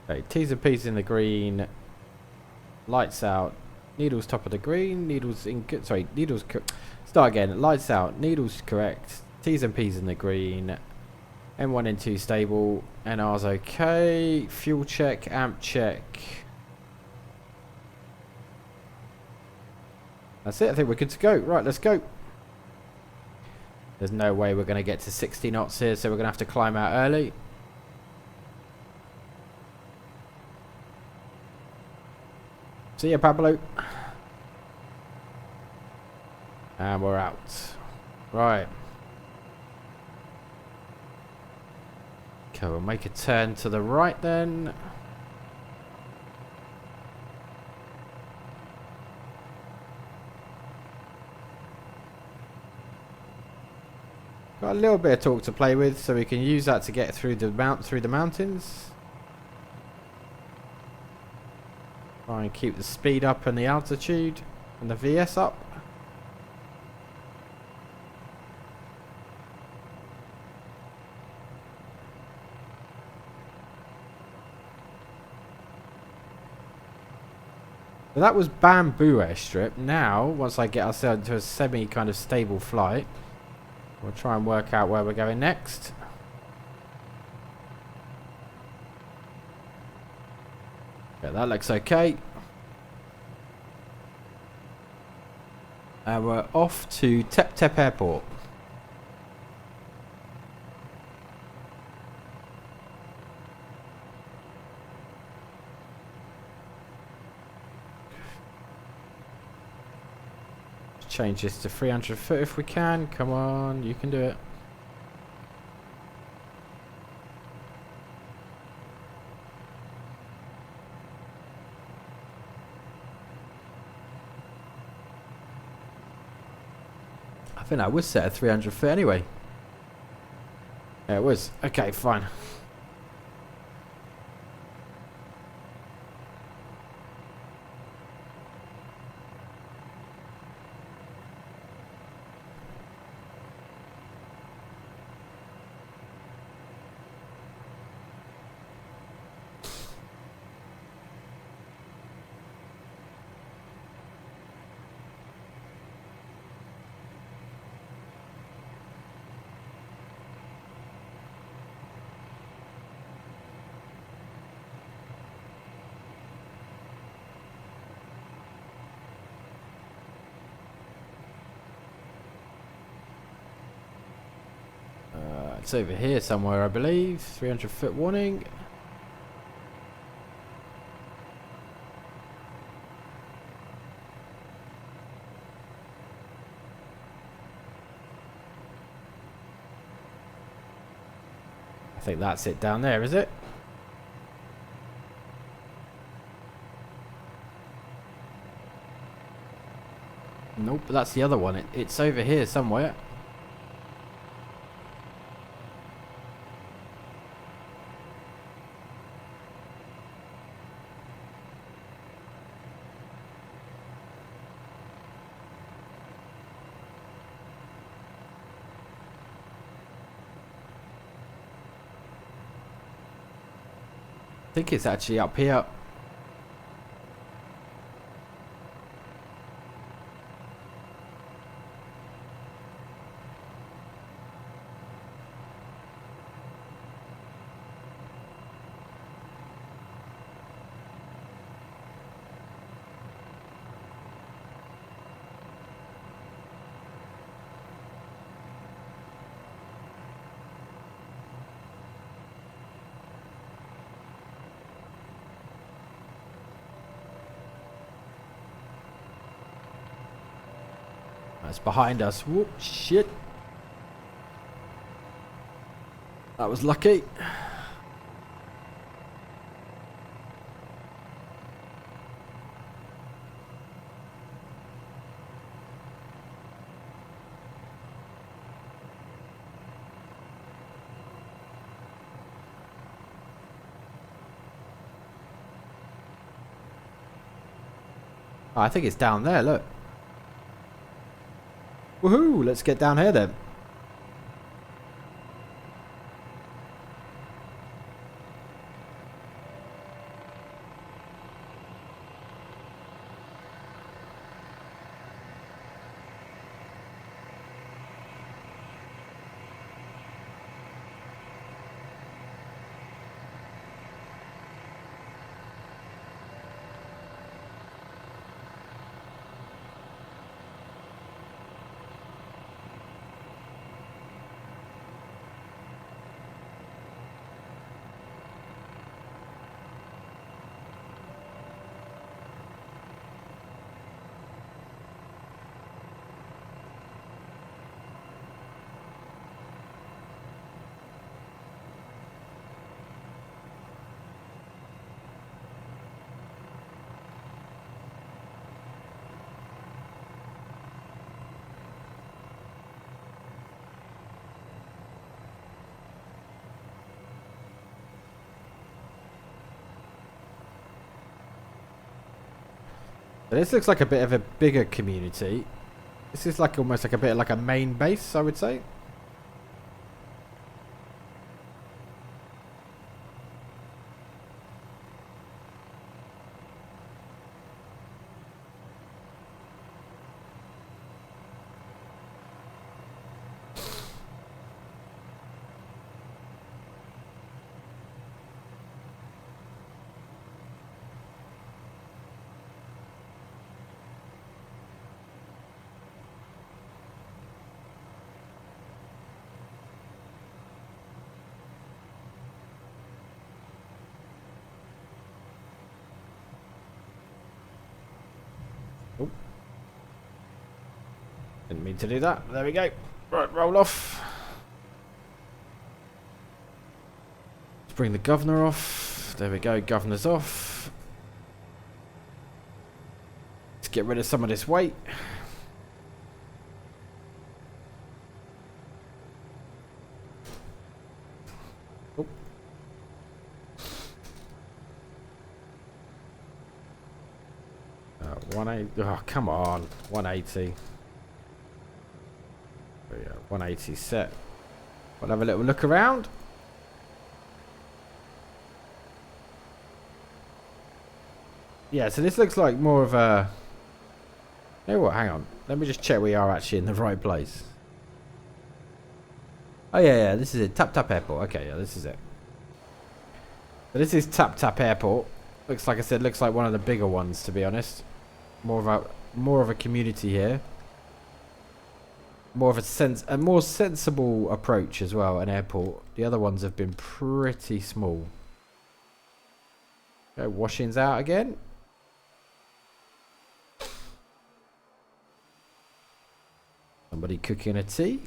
Okay, T's and P's in the green. Lights out. Needles top of the green. Needles in good. Sorry, needles. Start again. Lights out. Needles correct. T's and P's in the green. M1 and 2 stable. NR's okay. Fuel check. Amp check. That's it. I think we're good to go. Right, let's go. There's no way we're going to get to 60 knots here, so we're going to have to climb out early. See ya, Pablo. And we're out. Right. Okay, we'll make a turn to the right then. Got a little bit of torque to play with, so we can use that to get through the mountains. Try and keep the speed up and the altitude and the VS up. So that was Bamboo Airstrip. Now, once I get ourselves into a semi kind of stable flight, we'll try and work out where we're going next. Yeah, that looks okay. And we're off to Tep Tep Airport. Change this to 300 foot if we can. Come on, you can do it. I think that was set at 300 foot anyway. Yeah, it was. Okay, fine. It's over here somewhere, I believe. 300 foot warning. I think that's it down there, is it? Nope, that's the other one. It's over here somewhere. I think it's actually up here. That's behind us. Whoop, shit. That was lucky. Oh, I think it's down there, look. Woohoo! Let's get down here then. But this looks like a bit of a bigger community. This is like almost like a bit like a main base, I would say. Oh. Didn't mean to do that. There we go. Right, roll off. Let's bring the governor off. There we go, governor's off. Let's get rid of some of this weight. Oh. 180. Oh, come on. 180. There we go. 180 set. We'll have a little look around. Yeah, so this looks like more of a... You know what, hang on. Let me just check we are actually in the right place. Oh yeah, this is it. Tap Tap Airport. Okay, yeah, this is it. So this is Tap Tap Airport. Looks like I said, looks like one of the bigger ones, to be honest. More of a community here. More of a more sensible approach as well, an airport. The other ones have been pretty small. Okay, washings out again. Somebody cooking a tea.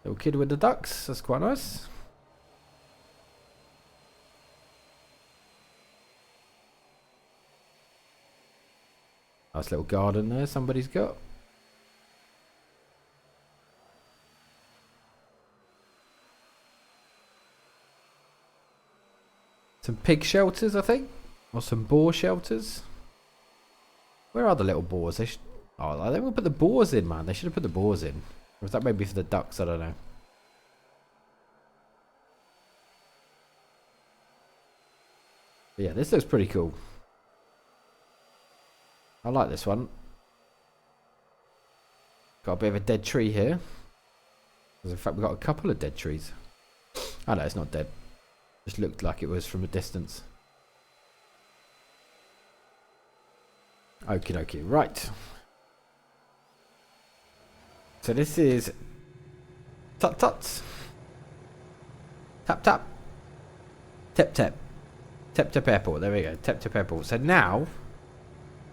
Little kid with the ducks. That's quite nice. Nice little garden there somebody's got. Some pig shelters, I think. Or some boar shelters. Where are the little boars? They should... Oh, they will put the boars in, man. They should have put the boars in. Or was that maybe for the ducks? I don't know. But yeah, this looks pretty cool. I like this one. Got a bit of a dead tree here. In fact, we've got a couple of dead trees. Oh no, it's not dead. Just looked like it was from a distance. Okie dokie, right. So this is Tut Tuts. Tap Tap. Tap Tap. Tap Tap Airport, there we go. Tap Tap Airport. So now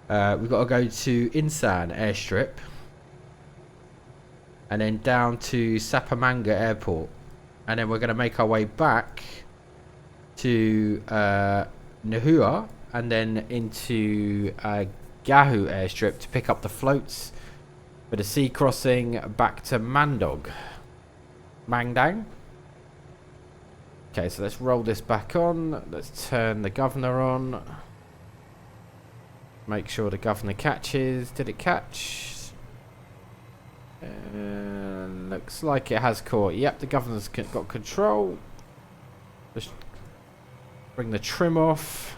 We've got to go to Insan airstrip. And then down to Sapamanga airport. And then we're going to make our way back to Nahua. And then into Gahu airstrip to pick up the floats for the sea crossing back to Mangdang. Okay, so let's roll this back on. Let's turn the governor on. Make sure the governor catches. Did it catch? Looks like it has caught. Yep, the governor's got control. Just bring the trim off.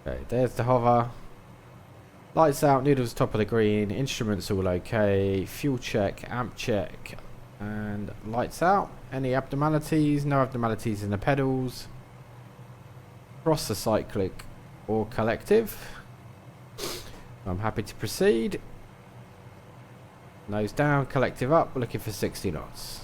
Okay, there's the hover. Lights out, noodles top of the green, instruments all okay, fuel check, amp check, and lights out. Any abnormalities? No abnormalities in the pedals. Cross the cyclic or collective. I'm happy to proceed. Nose down, collective up, we're looking for 60 knots.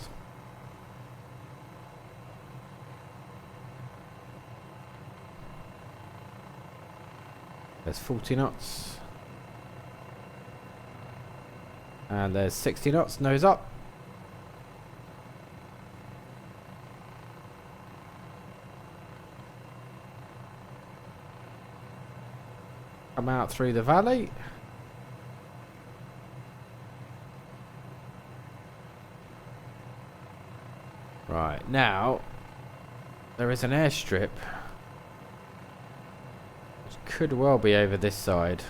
There's 40 knots. And there's 60 knots, nose up. Come out through the valley. Right, now there is an airstrip which could well be over this side.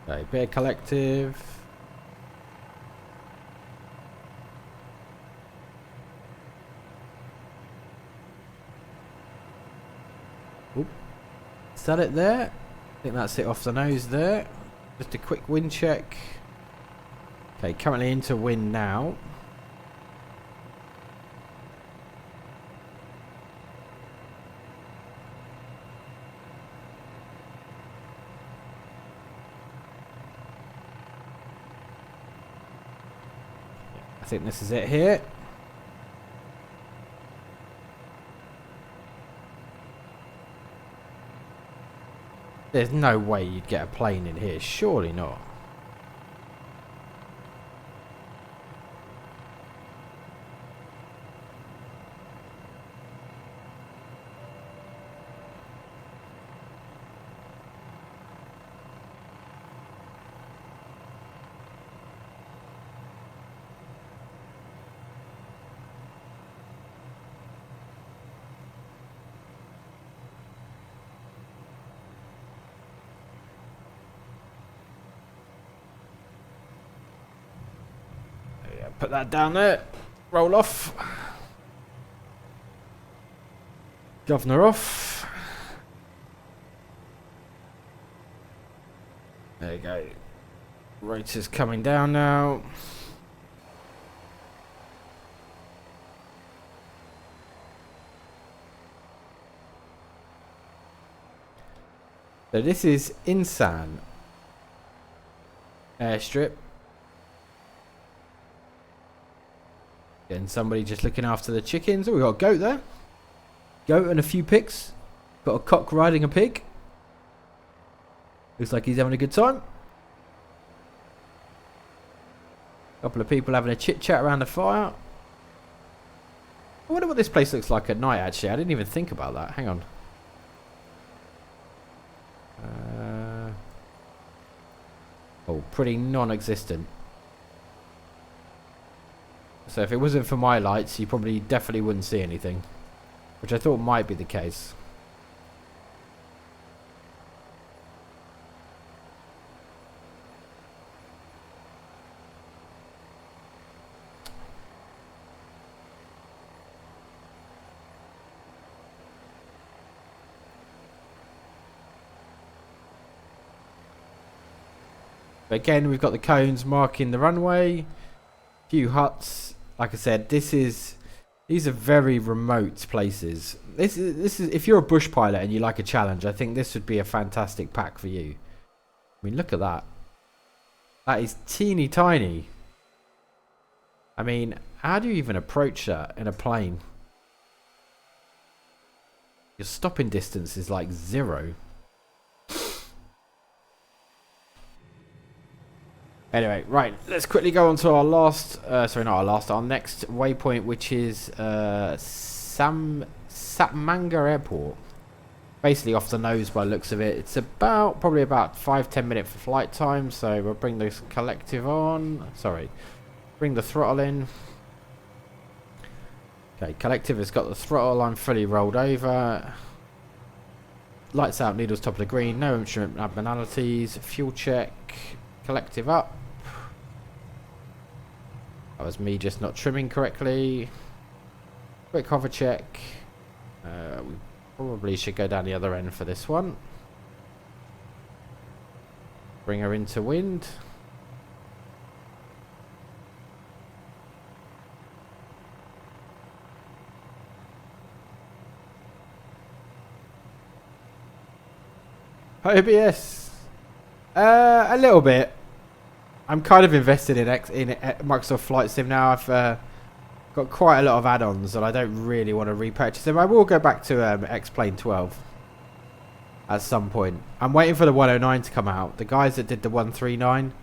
Okay, bit of collective. Oop. Is that it there? I think that's it off the nose there. Just a quick wind check. Okay, currently into wind now. I think this is it here. There's no way you'd get a plane in here, surely not. Put that down there. Roll off. Governor off. There you go. Rotor's coming down now. So this is Insan airstrip. And somebody just looking after the chickens. Oh, we got a goat there. Goat and a few pigs. Got a cock riding a pig. Looks like he's having a good time. Couple of people having a chit chat around the fire. I wonder what this place looks like at night, actually. I didn't even think about that. Hang on. Oh, pretty non-existent. So if it wasn't for my lights, you probably definitely wouldn't see anything. Which I thought might be the case. But again, we've got the cones marking the runway. Few huts. Like I said, these are very remote places. This is if you're a bush pilot and you like a challenge, I think this would be a fantastic pack for you. I mean, look at that. That is teeny tiny. I mean, how do you even approach that in a plane? Your stopping distance is like 0. Anyway, right, let's quickly go on to our last, our next waypoint, which is Satmanga Airport. Basically off the nose by the looks of it. It's probably about 5-10 minute for flight time, so we'll bring this collective on. Sorry, bring the throttle in. Okay, collective has got the throttle. I'm fully rolled over. Lights out, needles top of the green. No instrument abnormalities. Fuel check. Collective up. That was me just not trimming correctly. Quick hover check. We probably should go down the other end for this one. Bring her into wind. OBS. A little bit. I'm kind of invested in Microsoft Flight Sim now. I've got quite a lot of add-ons and I don't really want to repurchase them. I will go back to X-Plane 12 at some point. I'm waiting for the 109 to come out. The guys that did the 139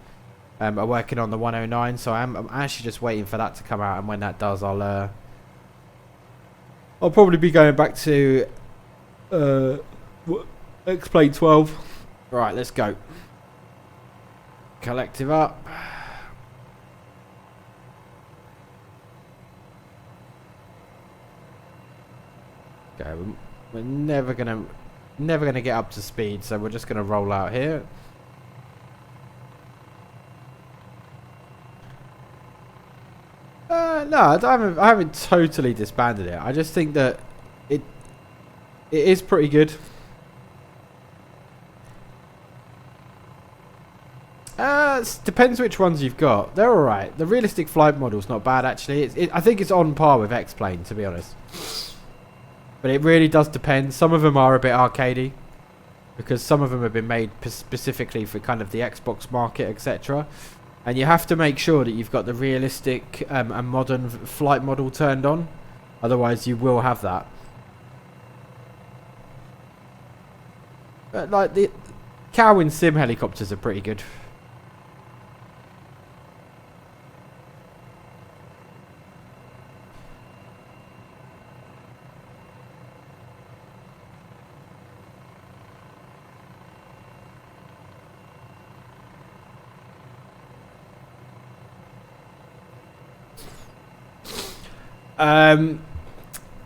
are working on the 109, so I'm actually just waiting for that to come out, and when that does, I'll probably be going back to X-Plane 12. Right, let's go. Collective up. Okay, we're never gonna get up to speed, so we're just gonna roll out here. No, I haven't totally disbanded it. I just think that it is pretty good. Depends which ones you've got. They're alright. The realistic flight model's not bad, actually. I think it's on par with X-Plane, to be honest. But it really does depend. Some of them are a bit arcadey, because some of them have been made specifically for kind of the Xbox market, etc. And you have to make sure that you've got the realistic and modern flight model turned on. Otherwise, you will have that. But, like, the Cowan Sim helicopters are pretty good.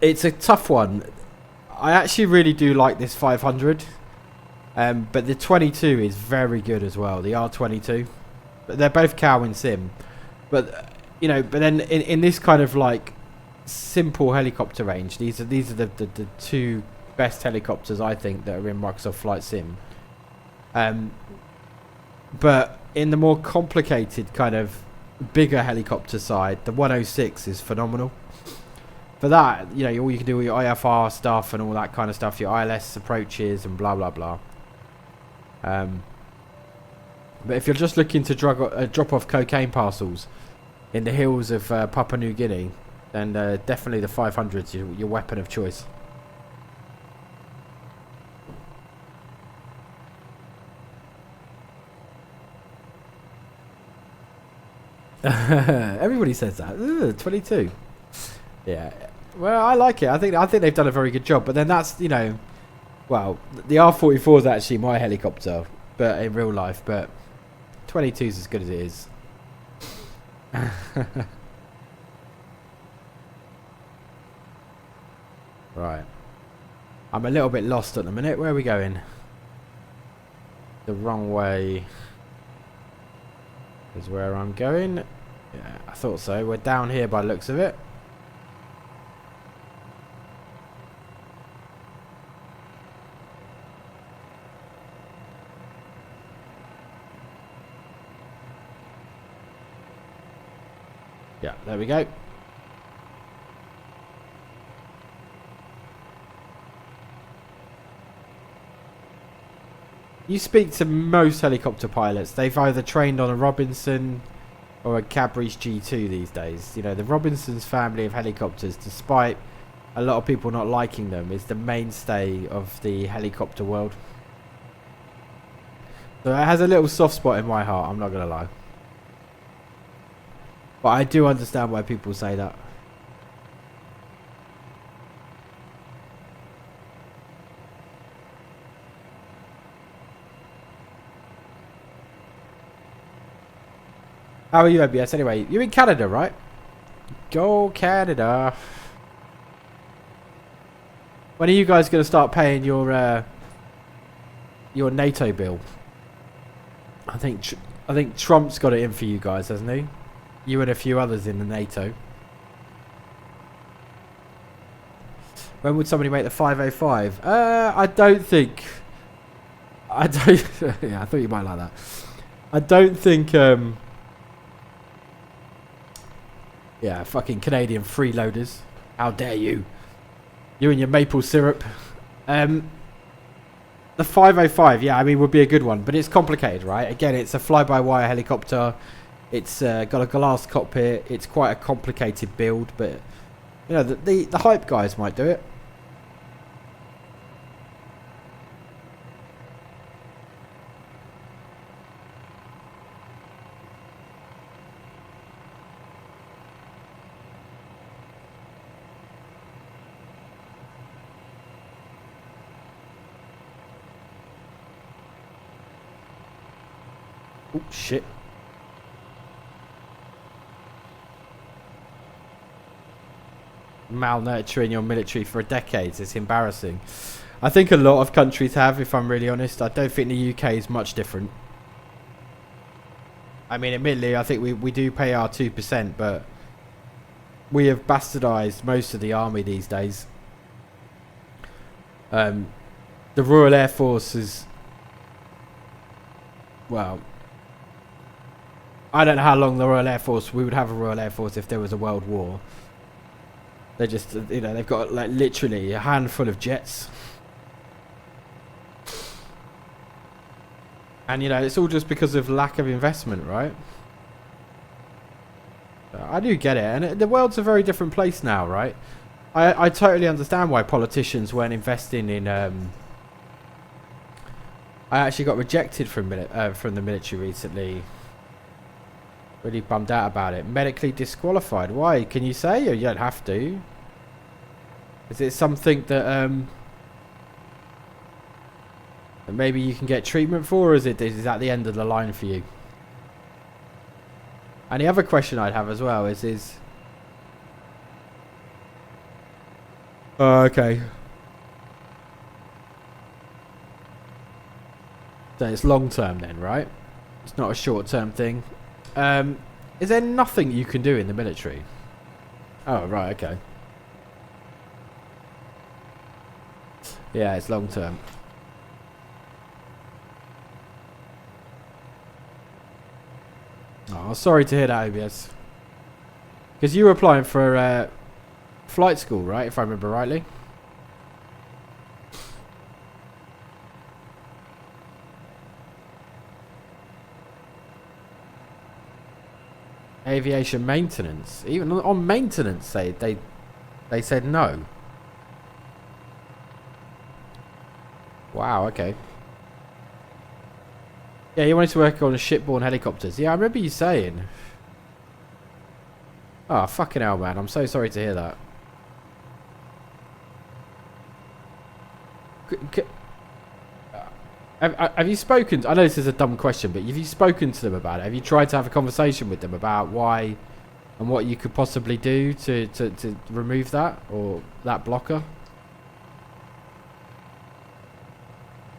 It's a tough one. I actually really do like this 500, but the 22 is very good as well. The R22, but they're both Cowan Sim. But you know, but then in this kind of like simple helicopter range, these are the two best helicopters I think that are in Microsoft Flight Sim. But in the more complicated kind of bigger helicopter side, the 106 is phenomenal. For that, you know, all you can do with your IFR stuff and all that kind of stuff, your ILS approaches and blah blah blah. But if you're just looking to drop off cocaine parcels in the hills of Papua New Guinea, then definitely the 500's your weapon of choice. Everybody says that. Ugh, 22. Yeah. Well, I like it. I think they've done a very good job. But then that's, you know, well, the R44 is actually my helicopter, but in real life. But 22 is as good as it is. Right. I'm a little bit lost at the minute. Where are we going? The wrong way is where I'm going. Yeah, I thought so. We're down here by the looks of it. Yeah, there we go. You speak to most helicopter pilots, they've either trained on a Robinson or a Cadbury's G2 these days. You know, the Robinson's family of helicopters, despite a lot of people not liking them, is the mainstay of the helicopter world. So it has a little soft spot in my heart, I'm not going to lie. But I do understand why people say that. How are you, OBS? Anyway, you're in Canada, right? Go Canada. When are you guys going to start paying your NATO bill? I think Trump's got it in for you guys, hasn't he? You and a few others in the NATO. When would somebody make the 505? I don't think. I don't. Yeah, I thought you might like that. I don't think. Yeah, fucking Canadian freeloaders. How dare you? You and your maple syrup. The 505, yeah, I mean, would be a good one, but it's complicated, right? Again, it's a fly-by-wire helicopter. It's got a glass cockpit. It's quite a complicated build, but you know, the hype guys might do it. Oh, shit. Malnurturing your military for decades. It's embarrassing. I think a lot of countries have, if I'm really honest. I don't think the UK is much different. I mean, admittedly, I think we do pay our 2%, but we have bastardized most of the army these days. The Royal Air Force is... Well... I don't know how long the Royal Air Force... We would have a Royal Air Force if there was a world war. They're just, you know, they've got like literally a handful of jets. And, you know, it's all just because of lack of investment, right? I do get it. And the world's a very different place now, right? I totally understand why politicians weren't investing in... I actually got rejected from the military recently. Really bummed out about it. Medically disqualified. Why? Can you say? Or you don't have to. Is it something that maybe you can get treatment for, or is that the end of the line for you? And the other question I'd have as well is okay. So it's long term then, right? It's not a short term thing. Is there nothing you can do in the military? Oh, right, okay. Yeah, it's long term. Oh, sorry to hear that, OBS. Because you were applying for flight school, right? If I remember rightly. Aviation maintenance. Even on maintenance, they said no. Wow, okay. Yeah, you wanted to work on shipborne helicopters. Yeah, I remember you saying. Oh, fucking hell, man. I'm so sorry to hear that. Have you spoken... I know this is a dumb question, but have you spoken to them about it? Have you tried to have a conversation with them about why and what you could possibly do to remove that or that blocker?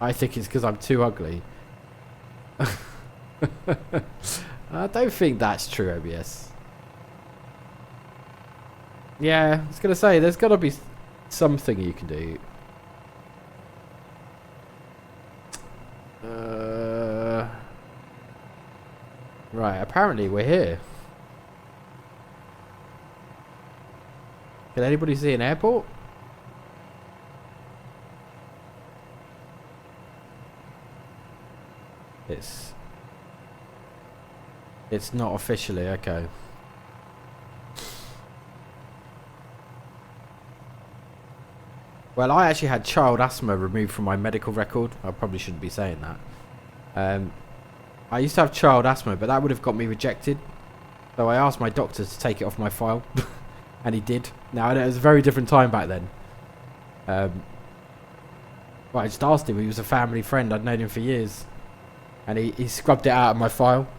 I think it's because I'm too ugly. I don't think that's true, OBS. Yeah, I was going to say, there's got to be something you can do. Right, apparently we're here. Can anybody see an airport? It's not officially, okay. Well, I actually had child asthma removed from my medical record. I probably shouldn't be saying that. I used to have child asthma, but that would have got me rejected. So I asked my doctor to take it off my file. And he did. Now, it was a very different time back then. Well, I just asked him. He was a family friend. I'd known him for years. And he scrubbed it out of my file.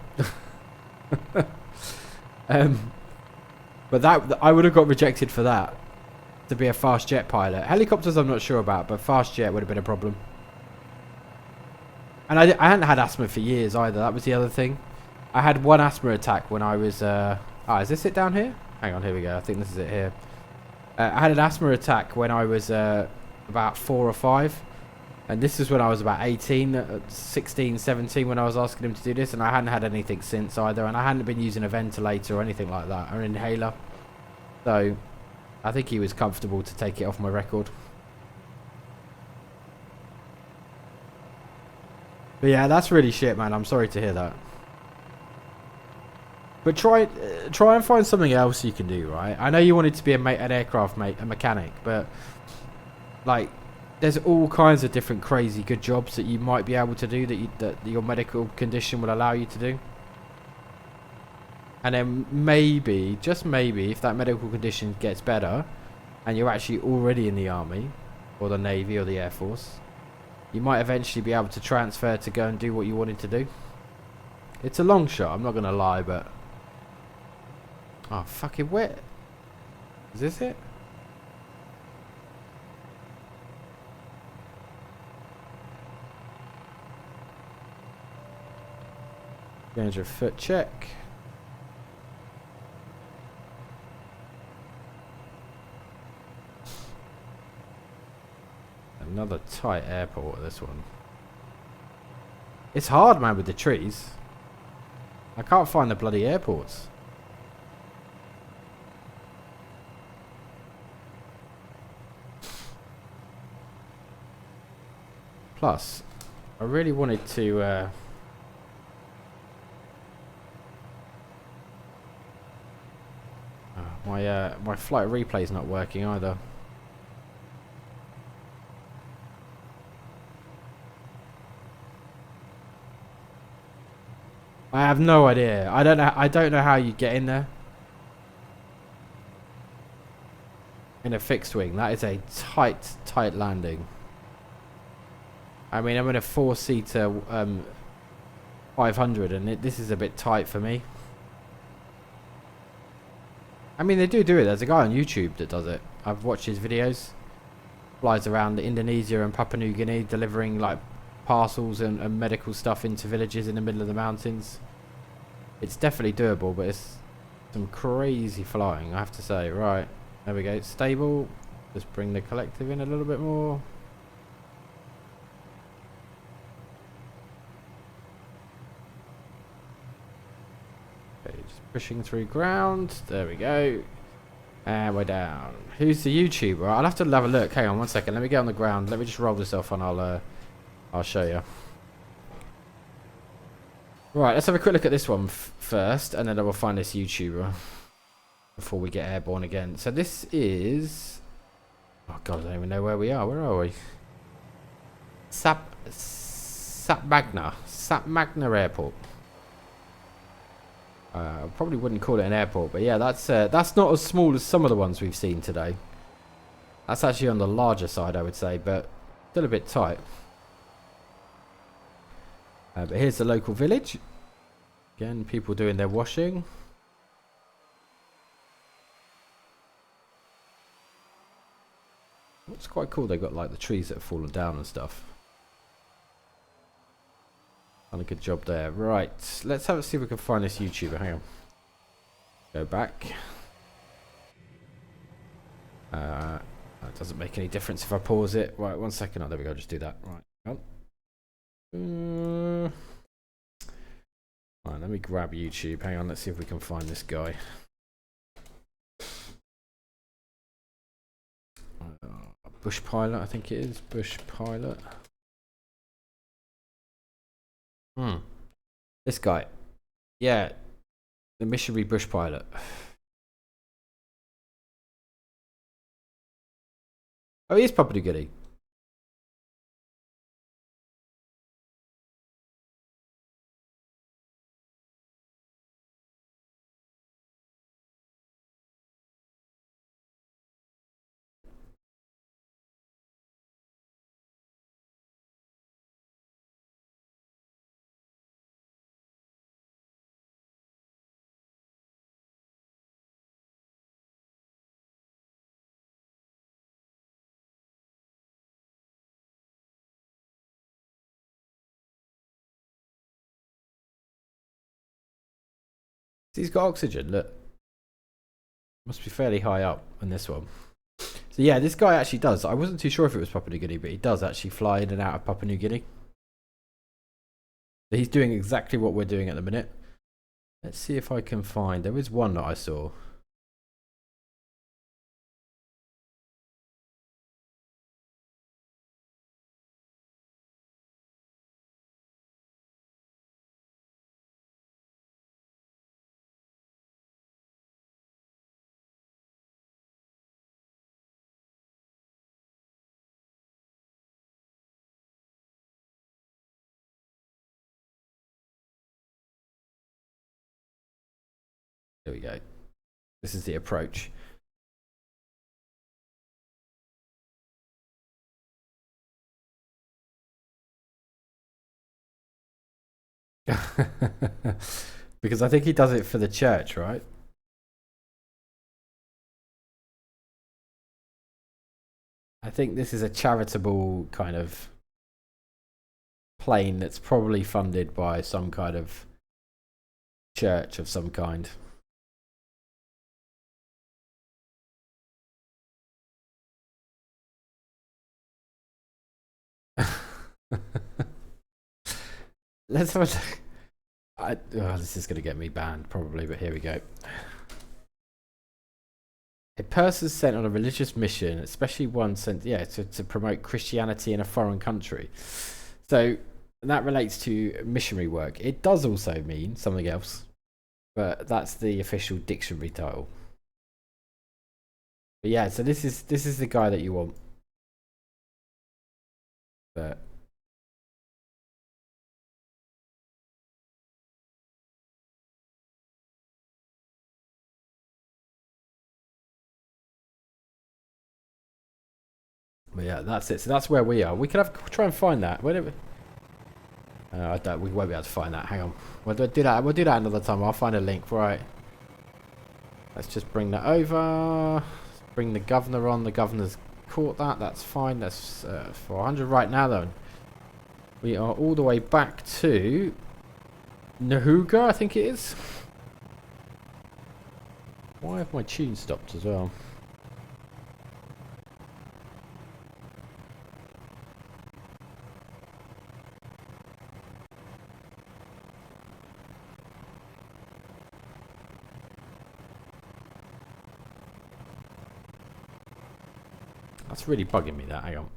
But I would have got rejected for that. To be a fast jet pilot. Helicopters I'm not sure about, but fast jet would have been a problem. And I hadn't had asthma for years either. That was the other thing. I had one asthma attack when I was... is this it down here? Hang on, here we go. I think this is it here. I had an asthma attack when I was about 4 or 5. And this is when I was about 18, 16, 17 when I was asking him to do this. And I hadn't had anything since either. And I hadn't been using a ventilator or anything like that. Or an inhaler. So... I think he was comfortable to take it off my record. But yeah, that's really shit, man. I'm sorry to hear that. But try and find something else you can do, right? I know you wanted to be an aircraft mate, a mechanic, but like, there's all kinds of different crazy good jobs that you might be able to do that your medical condition will allow you to do. And then maybe, just maybe, if that medical condition gets better and you're actually already in the army or the navy or the air force, you might eventually be able to transfer to go and do what you wanted to do. It's a long shot, I'm not going to lie, but... Oh, fucking wet. Is this it? 300-foot check. Another tight airport, this one. It's hard, man, with the trees. I can't find the bloody airports. Plus, I really wanted to... my flight replay's not working either. I have no idea. I don't know how you get in there. In a fixed wing. That is a tight landing. I mean, I'm in a 4-seater 500 and this is a bit tight for me. I mean, they do it. There's a guy on YouTube that does it. I've watched his videos. Flies around Indonesia and Papua New Guinea delivering like parcels and medical stuff into villages in the middle of the mountains. It's definitely doable, but it's some crazy flying, I have to say. Right, there we go. Stable. Just bring the collective in a little bit more. Okay, just pushing through ground. There we go. And we're down. Who's the YouTuber? I'll have to have a look. Hang on one second. Let me get on the ground. Let me just roll this off and I'll show you. Right, let's have a quick look at this one first, and then I will find this YouTuber before we get airborne again. So this is... Oh god, I don't even know where we are. Where are we? Sapmagna Airport. I probably wouldn't call it an airport, but yeah, that's not as small as some of the ones we've seen today. That's actually on the larger side, I would say, but still a bit tight. But here's the local village. Again, people doing their washing. It's quite cool. They've got like the trees that have fallen down and stuff. Done a good job there. Right, let's see if we can find this YouTuber. Hang on. Go back. That doesn't make any difference if I pause it. Right, 1 second. Oh, there we go. Just do that. Right. Right, let me grab YouTube. Hang on, let's see if we can find this guy. Bush pilot, I think it is. Bush pilot. This guy. Yeah. The missionary bush pilot. Oh, he is Papua New Guinea. He's got oxygen, look. Must be fairly high up on this one. So yeah, this guy actually does. I wasn't too sure if it was Papua New Guinea, but he does actually fly in and out of Papua New Guinea. So he's doing exactly what we're doing at the minute. Let's see if I can find. There was one that I saw. There we go. This is the approach. Because I think he does it for the church, right? I think this is a charitable kind of plane that's probably funded by some kind of church of some kind. Let's have a look. This is going to get me banned probably, but here we go. A person sent on a religious mission, especially one sent, to promote Christianity in a foreign country. So that relates to missionary work. It does also mean something else, but that's the official dictionary title. But yeah, so this is the guy that you want. But yeah, that's it. So that's where we are. We could try and find that. Whatever. I don't. We won't be able to find that. Hang on. We'll do that. We'll do that another time. I'll find a link. Right. Let's just bring that over. Bring the governor on. The governor's caught that. That's fine. That's 400 right now, though. We are all the way back to Nahuga, I think it is. Why have my tune stopped as well? That's really bugging me, that. Hang on.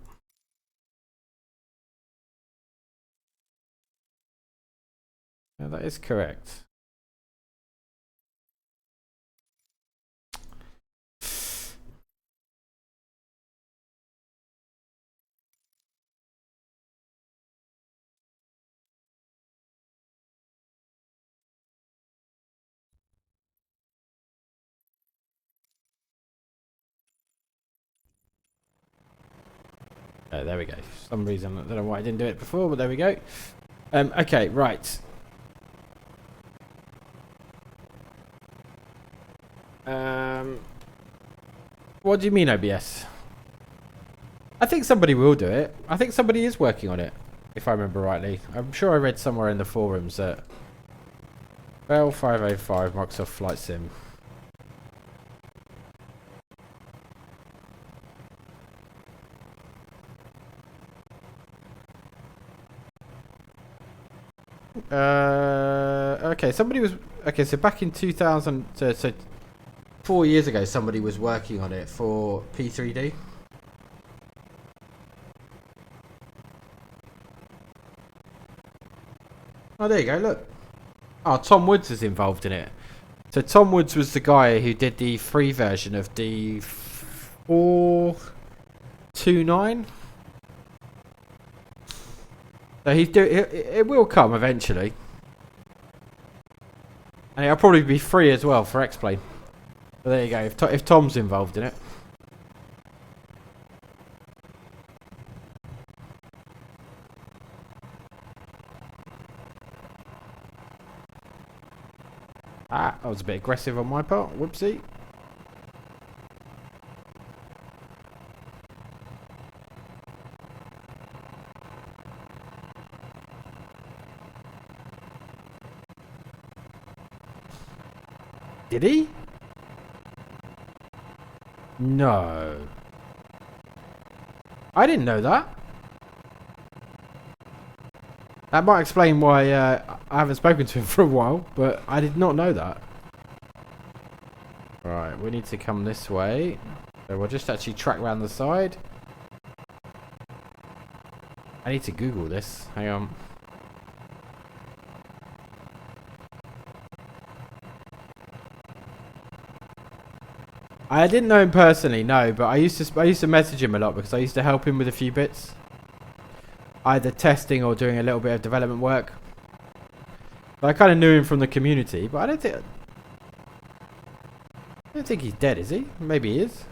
Yeah, that is correct. There we go. For some reason, I don't know why I didn't do it before, but there we go. Okay, right. What do you mean OBS? I think somebody will do it. I think somebody is working on it, if I remember rightly. I'm sure I read somewhere in the forums that Bell 505 Microsoft Flight Sim. Okay, somebody was... Okay, so back in 2000... So 4 years ago, somebody was working on it for P3D. Oh, there you go, look. Oh, Tom Woods is involved in it. So Tom Woods was the guy who did the free version of the 429. So it will come eventually. And it'll probably be free as well for X-Plane. So there you go, if Tom's involved in it. Ah, that was a bit aggressive on my part. Whoopsie. Did he? No. I didn't know that. That might explain why I haven't spoken to him for a while, but I did not know that. Right, we need to come this way. So we'll just actually track around the side. I need to Google this. Hang on. I didn't know him personally, no, but I used to message him a lot because I used to help him with a few bits. Either testing or doing a little bit of development work. But I kind of knew him from the community, but I don't think he's dead, is he? Maybe he is.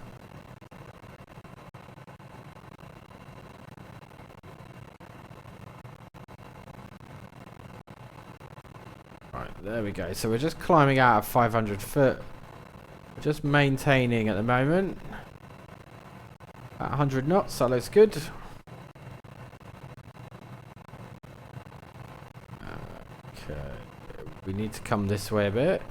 Right, there we go. So we're just climbing out of 500 foot. We're just maintaining at the moment. At 100 knots, that looks good. Okay. We need to come this way a bit.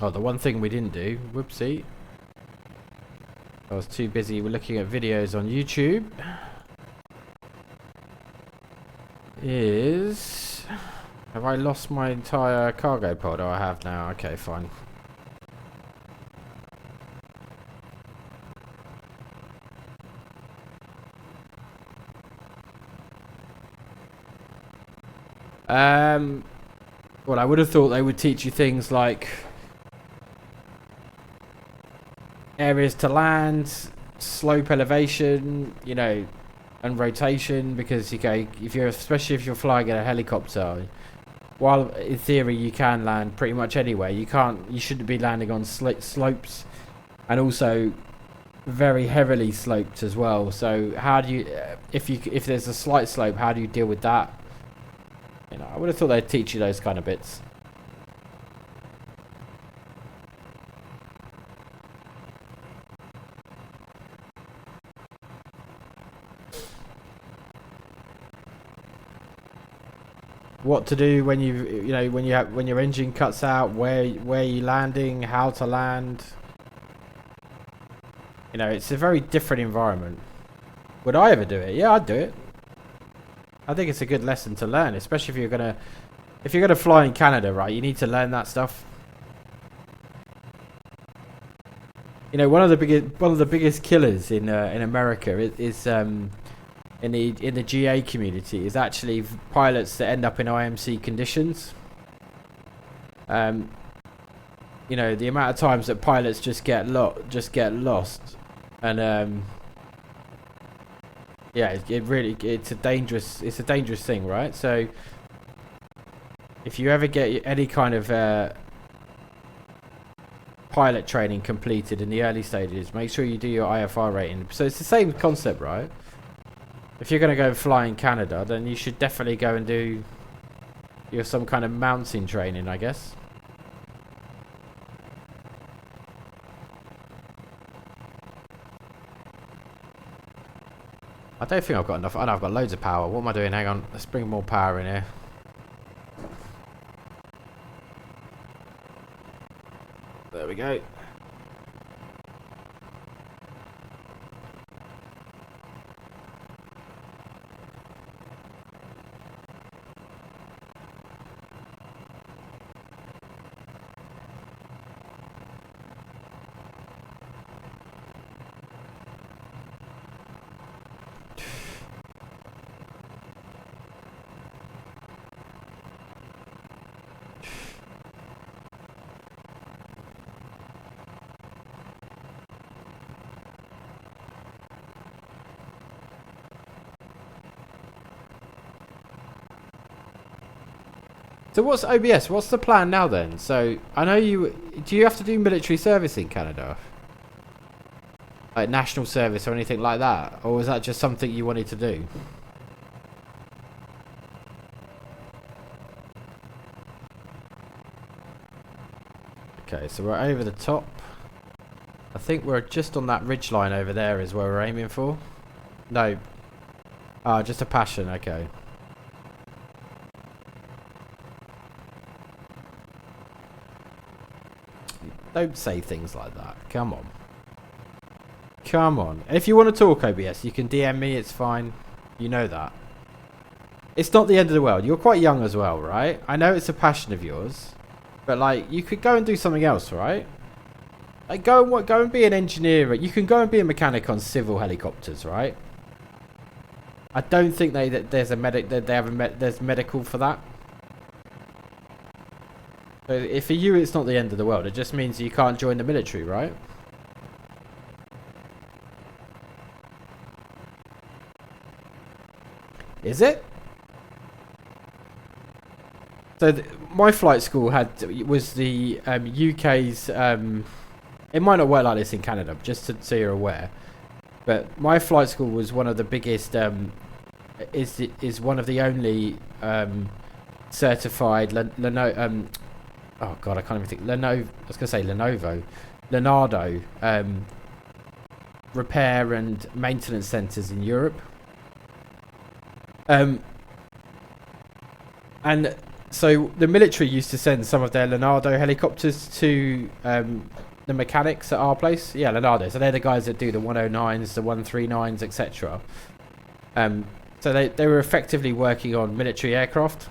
Oh, the one thing we didn't do, whoopsie. I was too busy looking at videos on YouTube. Is... Have I lost my entire cargo pod? Oh, I have now. Okay, fine. Well, I would have thought they would teach you things like areas to land, slope elevation, you know, and rotation, because especially if you're flying in a helicopter, while in theory you can land pretty much anywhere, you shouldn't be landing on slopes, and also very heavily sloped as well. So how do you, if there's a slight slope, how do you deal with that? You know, I would have thought they'd teach you those kind of bits. What to do when when your engine cuts out, where you're landing, how to land. You know, it's a very different environment. Would I ever do it? Yeah, I'd do it. I think it's a good lesson to learn, especially if you're gonna fly in Canada, right? You need to learn that stuff. You know, one of the biggest killers in America is in the GA community is actually pilots that end up in IMC conditions. You know, the amount of times that pilots just get lost, and yeah, it's a dangerous thing, right? So if you ever get any kind of pilot training completed in the early stages, make sure you do your IFR rating. So it's the same concept, right? If you're going to go fly in Canada, then you should definitely go and do some kind of mountain training, I guess. I don't think I've got enough. I know I've got loads of power. What am I doing? Hang on. Let's bring more power in here. There we go. So what's OBS? What's the plan now then? So I know do you have to do military service in Canada? Like national service or anything like that? Or was that just something you wanted to do? Okay, so we're over the top. I think we're just on that ridge line over there is where we're aiming for. No. Ah, just a passion, okay. Don't say things like that. Come on. Come on. If you want to talk OBS, you can DM me. It's fine. You know that. It's not the end of the world. You're quite young as well, right? I know it's a passion of yours. But, like, you could go and do something else, right? Like, go and be an engineer. You can go and be a mechanic on civil helicopters, right? I don't think there's medical for that. So if for you it's not the end of the world, it just means you can't join the military, right? Is it? So my flight school was the UK's. It might not work like this in Canada, just so you're aware. But my flight school was one of the biggest. Is one of the only certified oh god, I can't even think. Lenovo. I was gonna say Leonardo repair and maintenance centres in Europe. And so the military used to send some of their Leonardo helicopters to the mechanics at our place. Yeah, Leonardo. So they're the guys that do the 109s, the 139s, etc. So they were effectively working on military aircraft.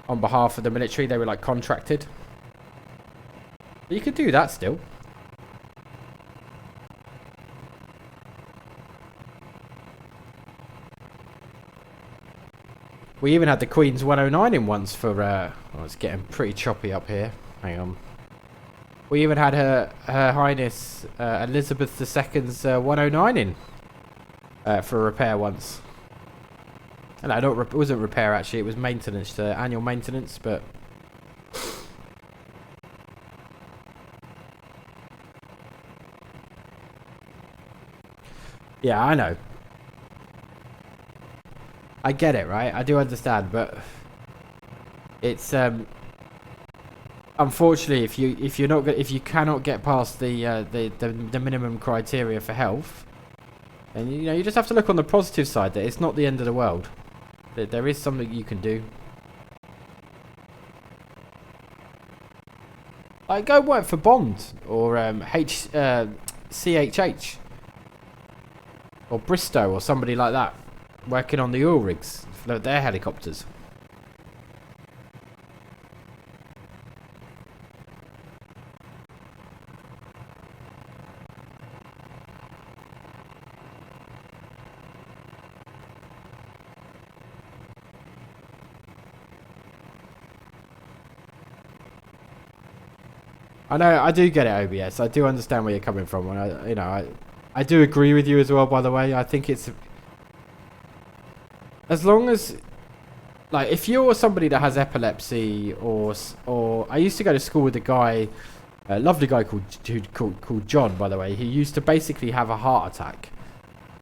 On behalf of the military, they were like contracted. You could do that still. We even had the Queen's 109 in once for, oh, it's getting pretty choppy up here. Hang on. We even had Her Highness Elizabeth II's 109 in for a repair once. No, it wasn't repair actually, it was maintenance, annual maintenance, but... Yeah, I know. I get it, right? I do understand, but it's unfortunately if you cannot get past the minimum criteria for health, then you just have to look on the positive side that it's not the end of the world. That there is something you can do. Like go work for Bond or CHH or Bristow or somebody like that. Working on the oil rigs, their helicopters. I know, I do get it, OBS. I do understand where you're coming from, and I do agree with you as well. By the way, I think it's. As long as, like, if you're somebody that has epilepsy or I used to go to school with a guy, a lovely guy called John, by the way. He used to basically have a heart attack.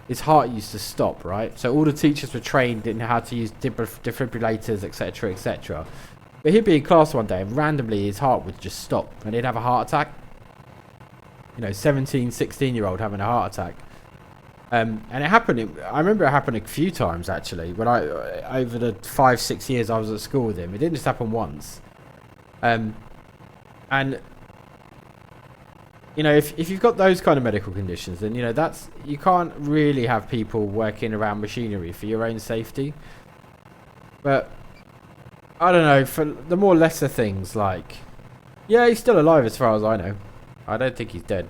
His heart used to stop, right? So all the teachers were trained in how to use defibrillators, etc., etc. But he'd be in class one day and randomly his heart would just stop and he'd have a heart attack. 17, 16-year-old having a heart attack. And it happened. I remember it happened a few times actually. When over the 5-6 years I was at school with him, it didn't just happen once. And if you've got those kind of medical conditions, then you can't really have people working around machinery for your own safety. But I don't know, for the more lesser things, like, yeah, he's still alive as far as I know. I don't think he's dead.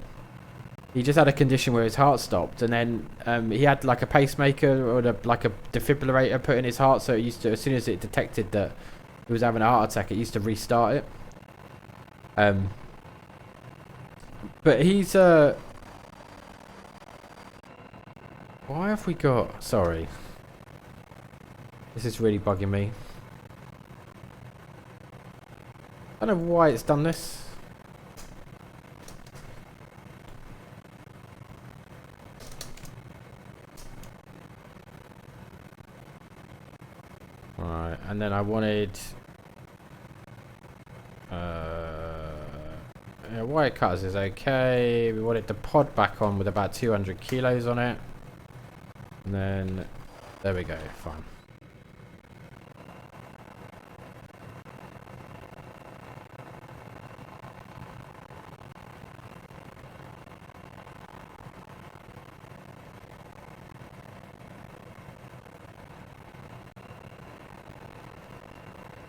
He just had a condition where his heart stopped, and then he had like a pacemaker or like a defibrillator put in his heart, so it used to, as soon as it detected that He was having a heart attack. It used to restart it. But he's why have we got... Sorry. This is really bugging me. I don't know why it's done this. Right, and then I wanted wire cutters is okay. We wanted the pod back on with about 200 kilos on it. And then there we go, fine.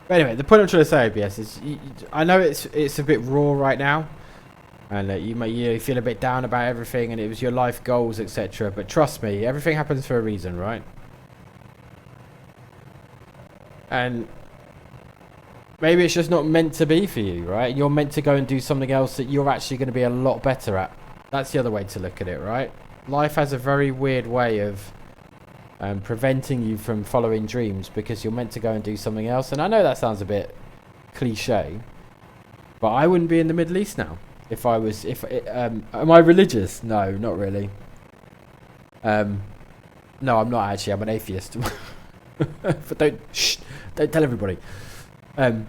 But anyway, the point I'm trying to say, OBS, is I know it's a bit raw right now, and you feel a bit down about everything, and it was your life goals, etc. But trust me, everything happens for a reason, right? And maybe it's just not meant to be for you, right? You're meant to go and do something else that you're actually going to be a lot better at. That's the other way to look at it, right? Life has a very weird way of preventing you from following dreams because you're meant to go and do something else. And I know that sounds a bit cliche, but I wouldn't be in the Middle East now if I was. Am I religious? No, not really. No, I'm not actually. I'm an atheist. But don't tell everybody. But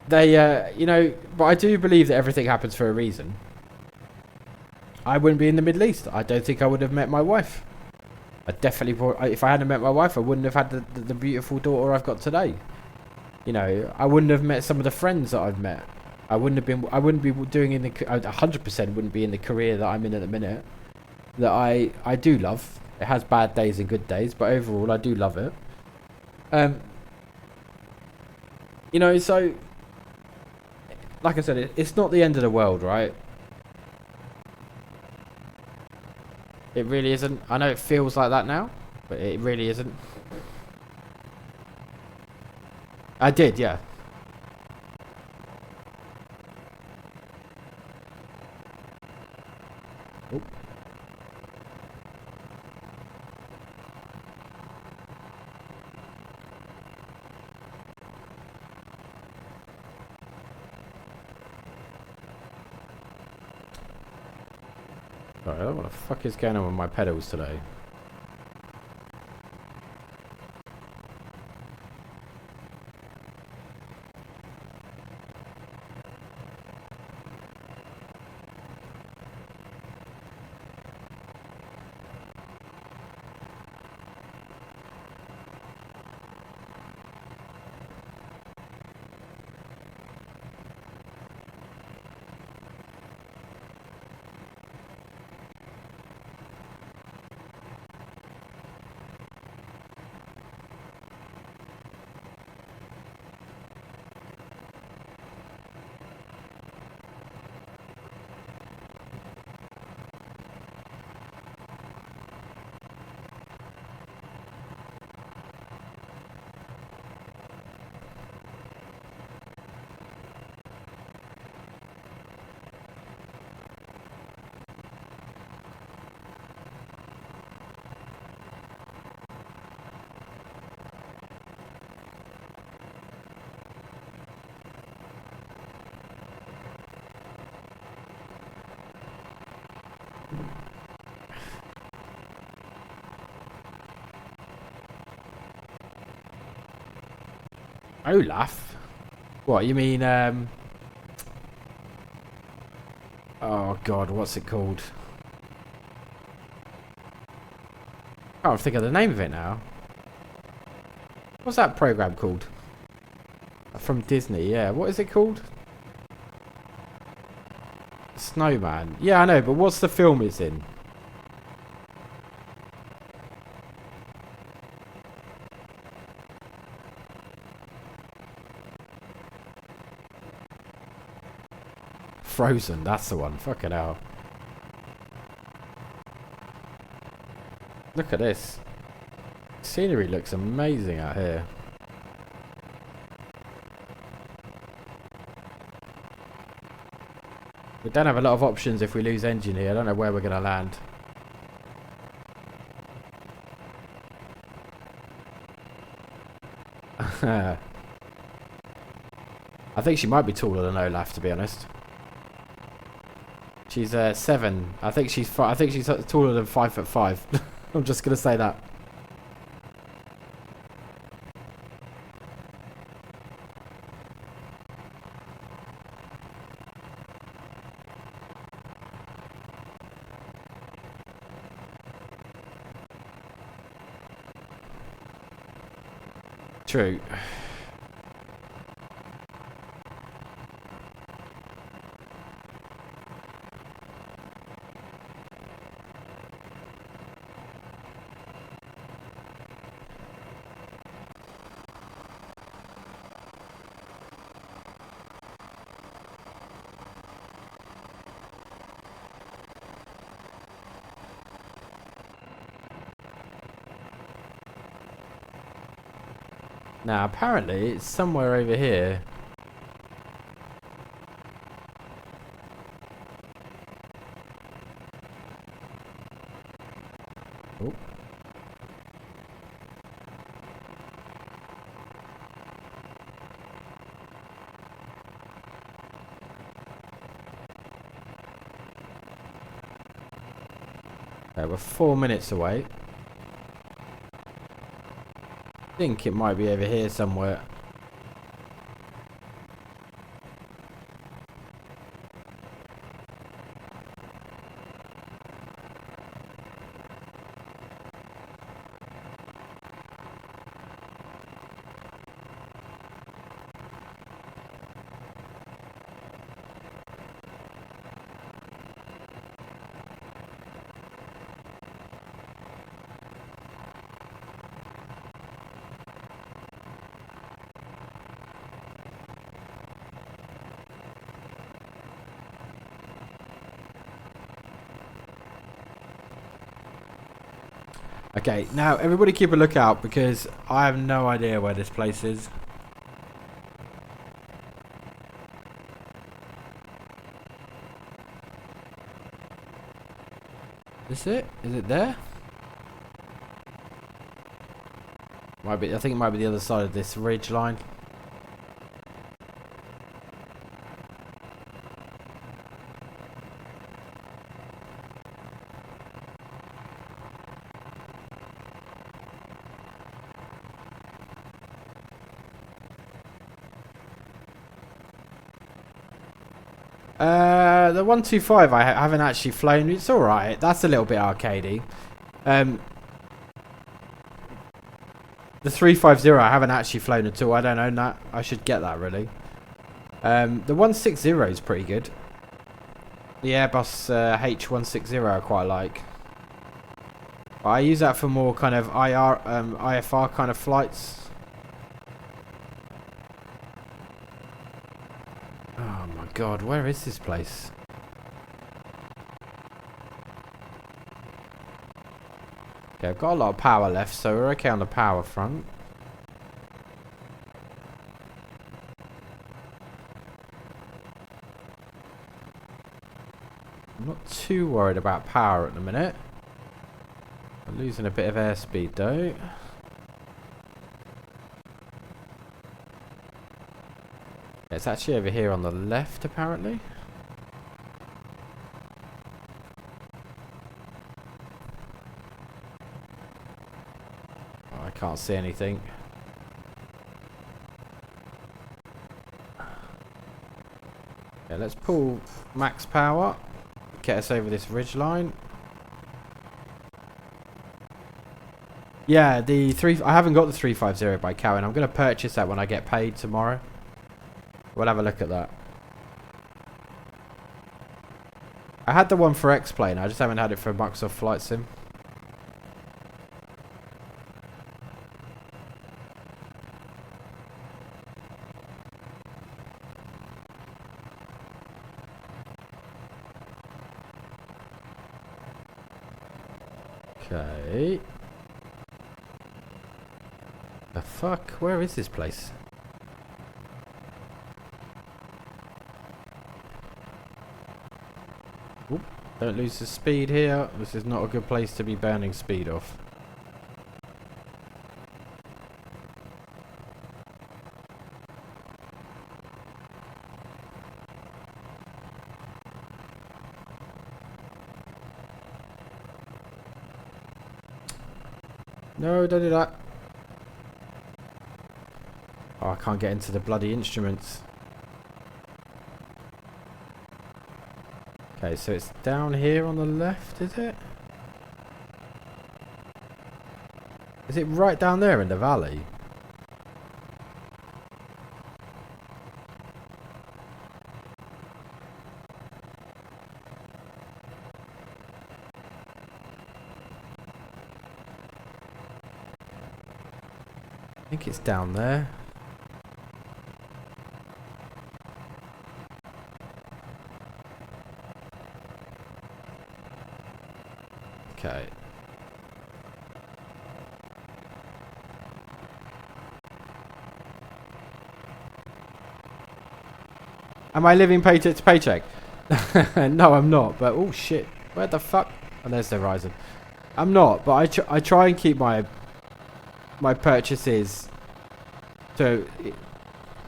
I do believe that everything happens for a reason. I wouldn't be in the Middle East. I don't think I would have met my wife. If I hadn't met my wife, I wouldn't have had the beautiful daughter I've got today. You know, I wouldn't have met some of the friends that I've met. I wouldn't be doing 100% wouldn't be in the career that I'm in at the minute. That I do love. It has bad days and good days, but overall I do love it. So like I said, it's not the end of the world, right? It really isn't. I know it feels like that now, but it really isn't. I did, yeah. Oh. Alright, what the fuck is going on with my pedals today? Olaf? What, you mean, oh god, what's it called? I can't think of the name of it now. What's that program called? From Disney, yeah. What is it called? Snowman. Yeah, I know, but what's the film it's in? Frozen, that's the one. Fucking hell. Look at this. Scenery looks amazing out here. We don't have a lot of options if we lose engine here. I don't know where we're going to land. I think she might be taller than Olaf, to be honest. She's 7. I think she's taller than 5'5". I'm just gonna say that. True. Now, apparently, it's somewhere over here. Oh. Okay, we're 4 minutes away. I think it might be over here somewhere. Okay, now everybody keep a lookout because I have no idea where this place is. Is it? Is it there? Might be. I think it might be the other side of this ridge line. The 125 I haven't actually flown. It's alright. That's a little bit arcadey. The 350 I haven't actually flown at all. I don't own that. I should get that really. The 160 is pretty good. The Airbus H160 I quite like. But I use that for more kind of IFR kind of flights. Oh my god, where is this place? Okay, I've got a lot of power left, so we're okay on the power front. I'm not too worried about power at the minute. I'm losing a bit of airspeed though. It's actually over here on the left apparently. Oh, I can't see anything. Yeah, let's pull max power. Get us over this ridge line. Yeah, I haven't got the 350 by Cowan. I'm going to purchase that when I get paid tomorrow. We'll have a look at that. I had the one for X-Plane. I just haven't had it for Microsoft Flight Sim. Okay. The fuck? Where is this place? Oop, don't lose the speed here. This is not a good place to be burning speed off. No, don't do that. Oh, I can't get into the bloody instruments. Okay, so it's down here on the left, is it? Is it right down there in the valley? I think it's down there. Okay. Am I living paycheck to paycheck? No, I'm not. But oh shit, where the fuck? Oh, there's the horizon. I'm not, but I try and keep my purchases to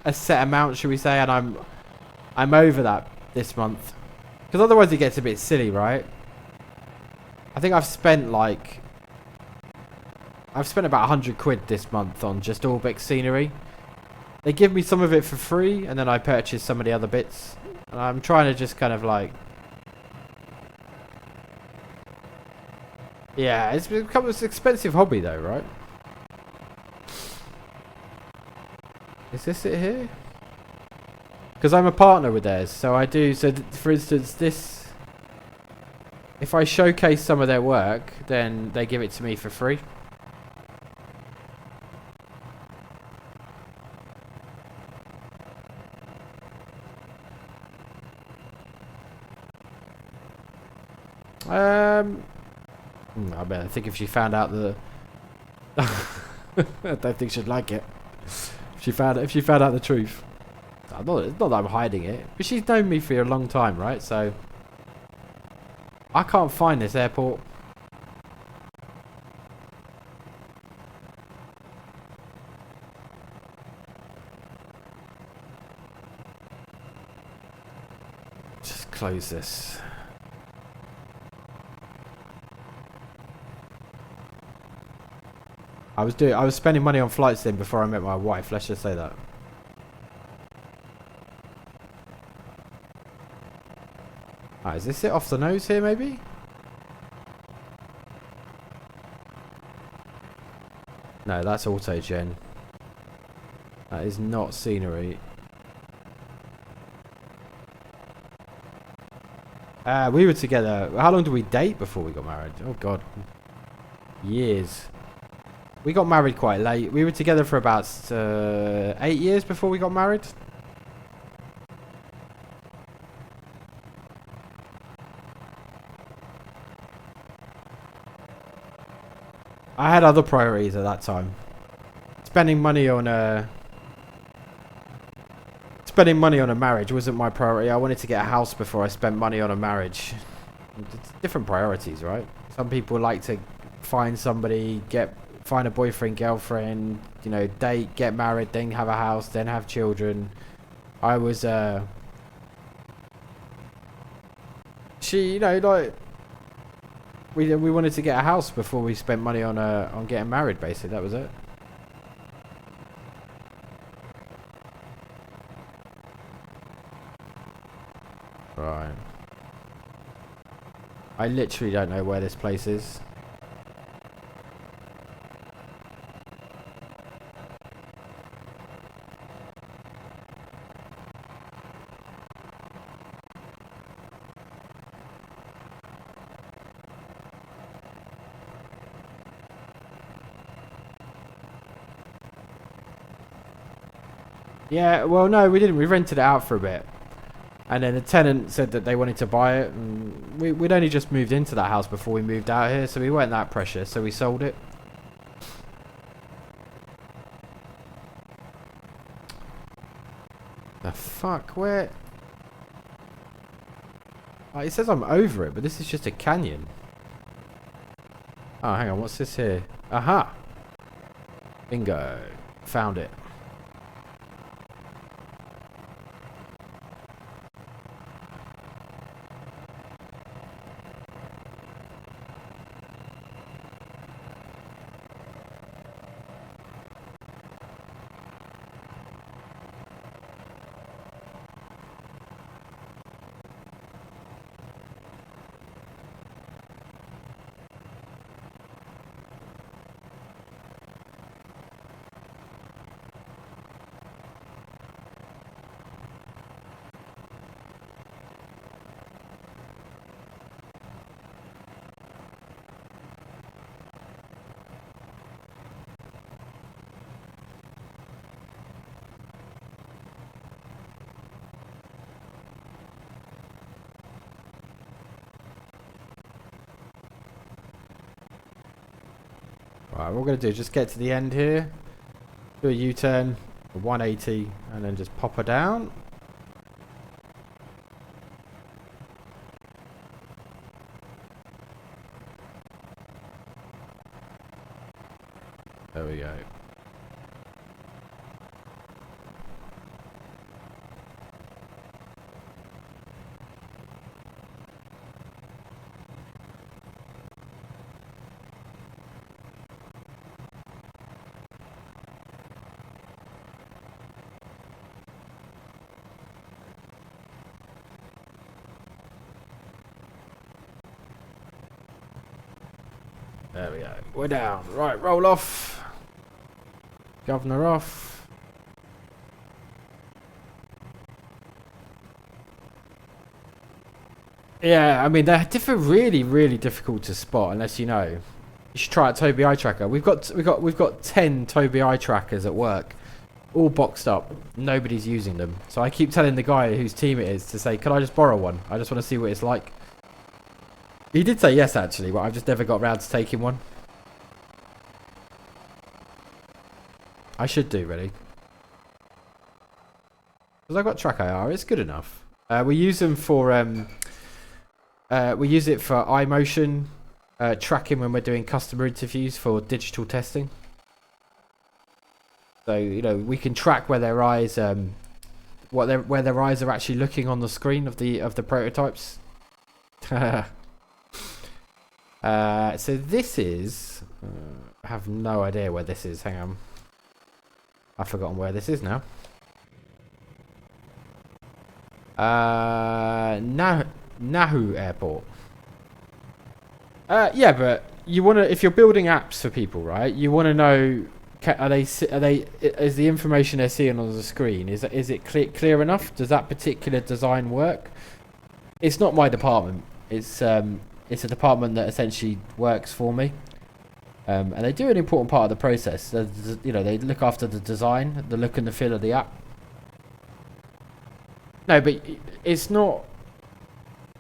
a set amount, should we say? And I'm over that this month, because otherwise it gets a bit silly, right? I think I've spent about 100 quid this month on just Orbex scenery. They give me some of it for free, and then I purchase some of the other bits. And I'm trying to just kind of like... Yeah, it's become an expensive hobby though, right? Is this it here? Because I'm a partner with theirs, so I do... So for instance, this... If I showcase some of their work, then they give it to me for free. I think if she found out the... I don't think she'd like it. If she found out the truth. It's not that I'm hiding it, but she's known me for a long time, right? So... I can't find this airport. Just close this. I was spending money on flights then before I met my wife, let's just say that. Is this it off the nose here, maybe? No, that's auto-gen. That is not scenery. We were together... How long did we date before we got married? Oh, God. Years. We got married quite late. We were together for about 8 years before we got married. I had other priorities at that time. Spending money on a marriage wasn't my priority. I wanted to get a house before I spent money on a marriage. It's different priorities, right? Some people like to find somebody, find a boyfriend, girlfriend, you know, date, get married, then have a house, then have children. I was you know, like, we wanted to get a house before we spent money on getting married, basically. That was it. Right. I literally don't know where this place is. Yeah, well, no, we didn't. We rented it out for a bit. And then the tenant said that they wanted to buy it. And we'd only just moved into that house before we moved out here, so we weren't that precious, so we sold it. The fuck? Where? It says I'm over it, but this is just a canyon. Oh, hang on. What's this here? Aha! Bingo. Found it. Right, what we're going to do is just get to the end here, do a U-turn, a 180, and then just pop her down. There we go. There we go. We're down. Right, roll off. Governor off. Yeah, I mean they're really difficult to spot unless you know. You should try out Tobii eye tracker. We've got 10 Tobii eye trackers at work, all boxed up. Nobody's using them. So I keep telling the guy whose team it is to say, "Can I just borrow one? I just want to see what it's like." He did say yes, actually, but I've just never got around to taking one. I should do, really. Because I've got Track IR, it's good enough. We use them for, we use it for eye motion tracking when we're doing customer interviews for digital testing. So, you know, we can track where their eyes, where their eyes are actually looking on the screen of the prototypes. So this is... I have no idea where this is. Hang on. I've forgotten where this is now. Nahu Airport. Yeah, but you want to... If you're building apps for people, right? You want to know... Is the information they're seeing on the screen, is it clear enough? Does that particular design work? It's not my department. It's a department that essentially works for me, and they do an important part of the process. You know, they look after the design, the look and the feel of the app. No, but it's not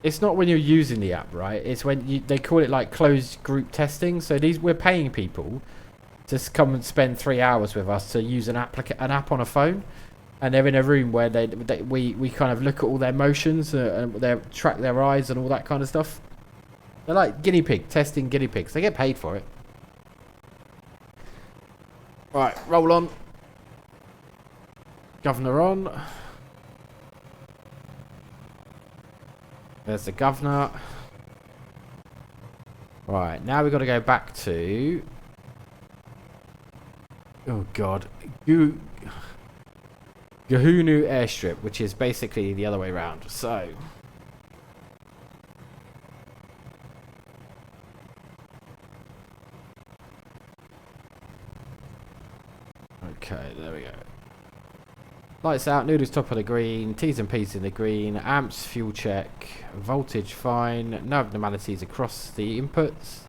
when you're using the app, right? It's when they call it like closed group testing. So we're paying people to come and spend 3 hours with us to use an app on a phone, and they're in a room where we kind of look at all their motions and they track their eyes and all that kind of stuff. They're like testing guinea pigs. They get paid for it. Right, roll on. Governor on. There's the governor. Right, now we've got to go back to... Oh god. Gahunu Airstrip, which is basically the other way around. So... Okay, there we go. Lights out, noodles top of the green, T's and P's in the green, amps, fuel check, voltage fine, no abnormalities across the inputs.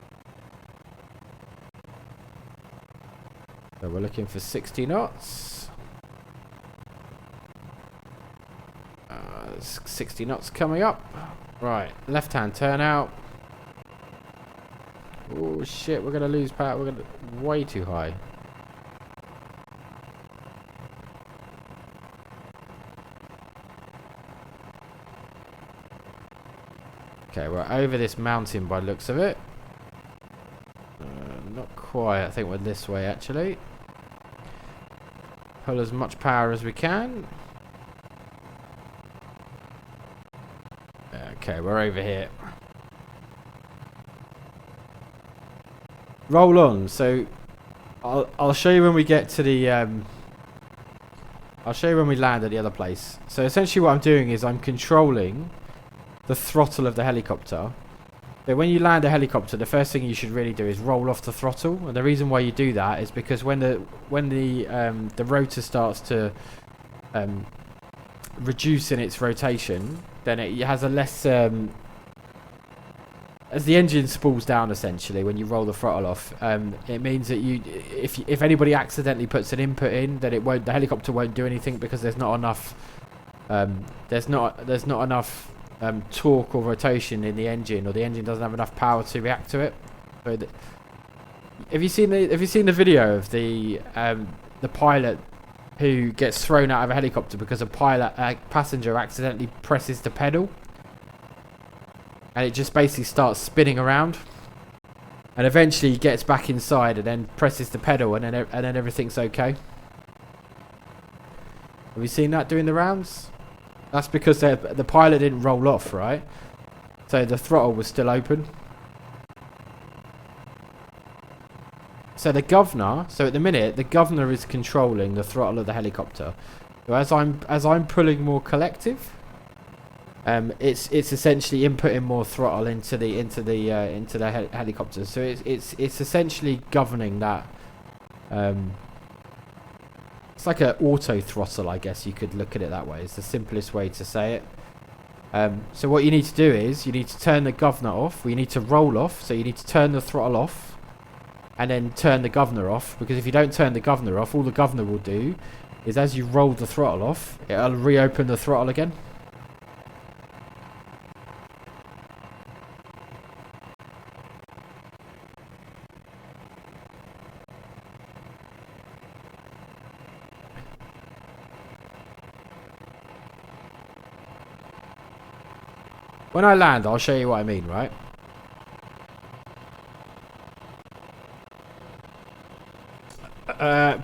So we're looking for 60 knots. 60 knots coming up. Right, left hand turn out. Oh shit, we're going to lose power. We're going to way too high. Okay, we're over this mountain by the looks of it. Not quite. I think we're this way, actually. Pull as much power as we can. Okay, we're over here. Roll on. So, I'll show you when we get to the... I'll show you when we land at the other place. So, essentially what I'm doing is I'm controlling the throttle of the helicopter. So when you land a helicopter, the first thing you should really do is roll off the throttle. And the reason why you do that is because when the rotor starts to reduce in its rotation, then it has a less as the engine spools down essentially when you roll the throttle off. It means that if anybody accidentally puts an input in, then the helicopter won't do anything because there's not enough torque or rotation in the engine, or the engine doesn't have enough power to react to it. So have you seen the video of the pilot who gets thrown out of a helicopter because a passenger accidentally presses the pedal, and it just basically starts spinning around, and eventually he gets back inside and then presses the pedal, and then everything's okay? Have you seen that doing the rounds? That's because the pilot didn't roll off, right? So the throttle was still open. So at the minute, the governor is controlling the throttle of the helicopter. So as I'm pulling more collective, it's essentially inputting more throttle into the helicopter. So it's essentially governing that. It's like an auto throttle, I guess you could look at it that way. It's the simplest way to say it. So what you need to do is you need to turn the governor off. You need to roll off. So you need to turn the throttle off and then turn the governor off. Because if you don't turn the governor off, all the governor will do is as you roll the throttle off, it'll reopen the throttle again. When I land, I'll show you what I mean, right?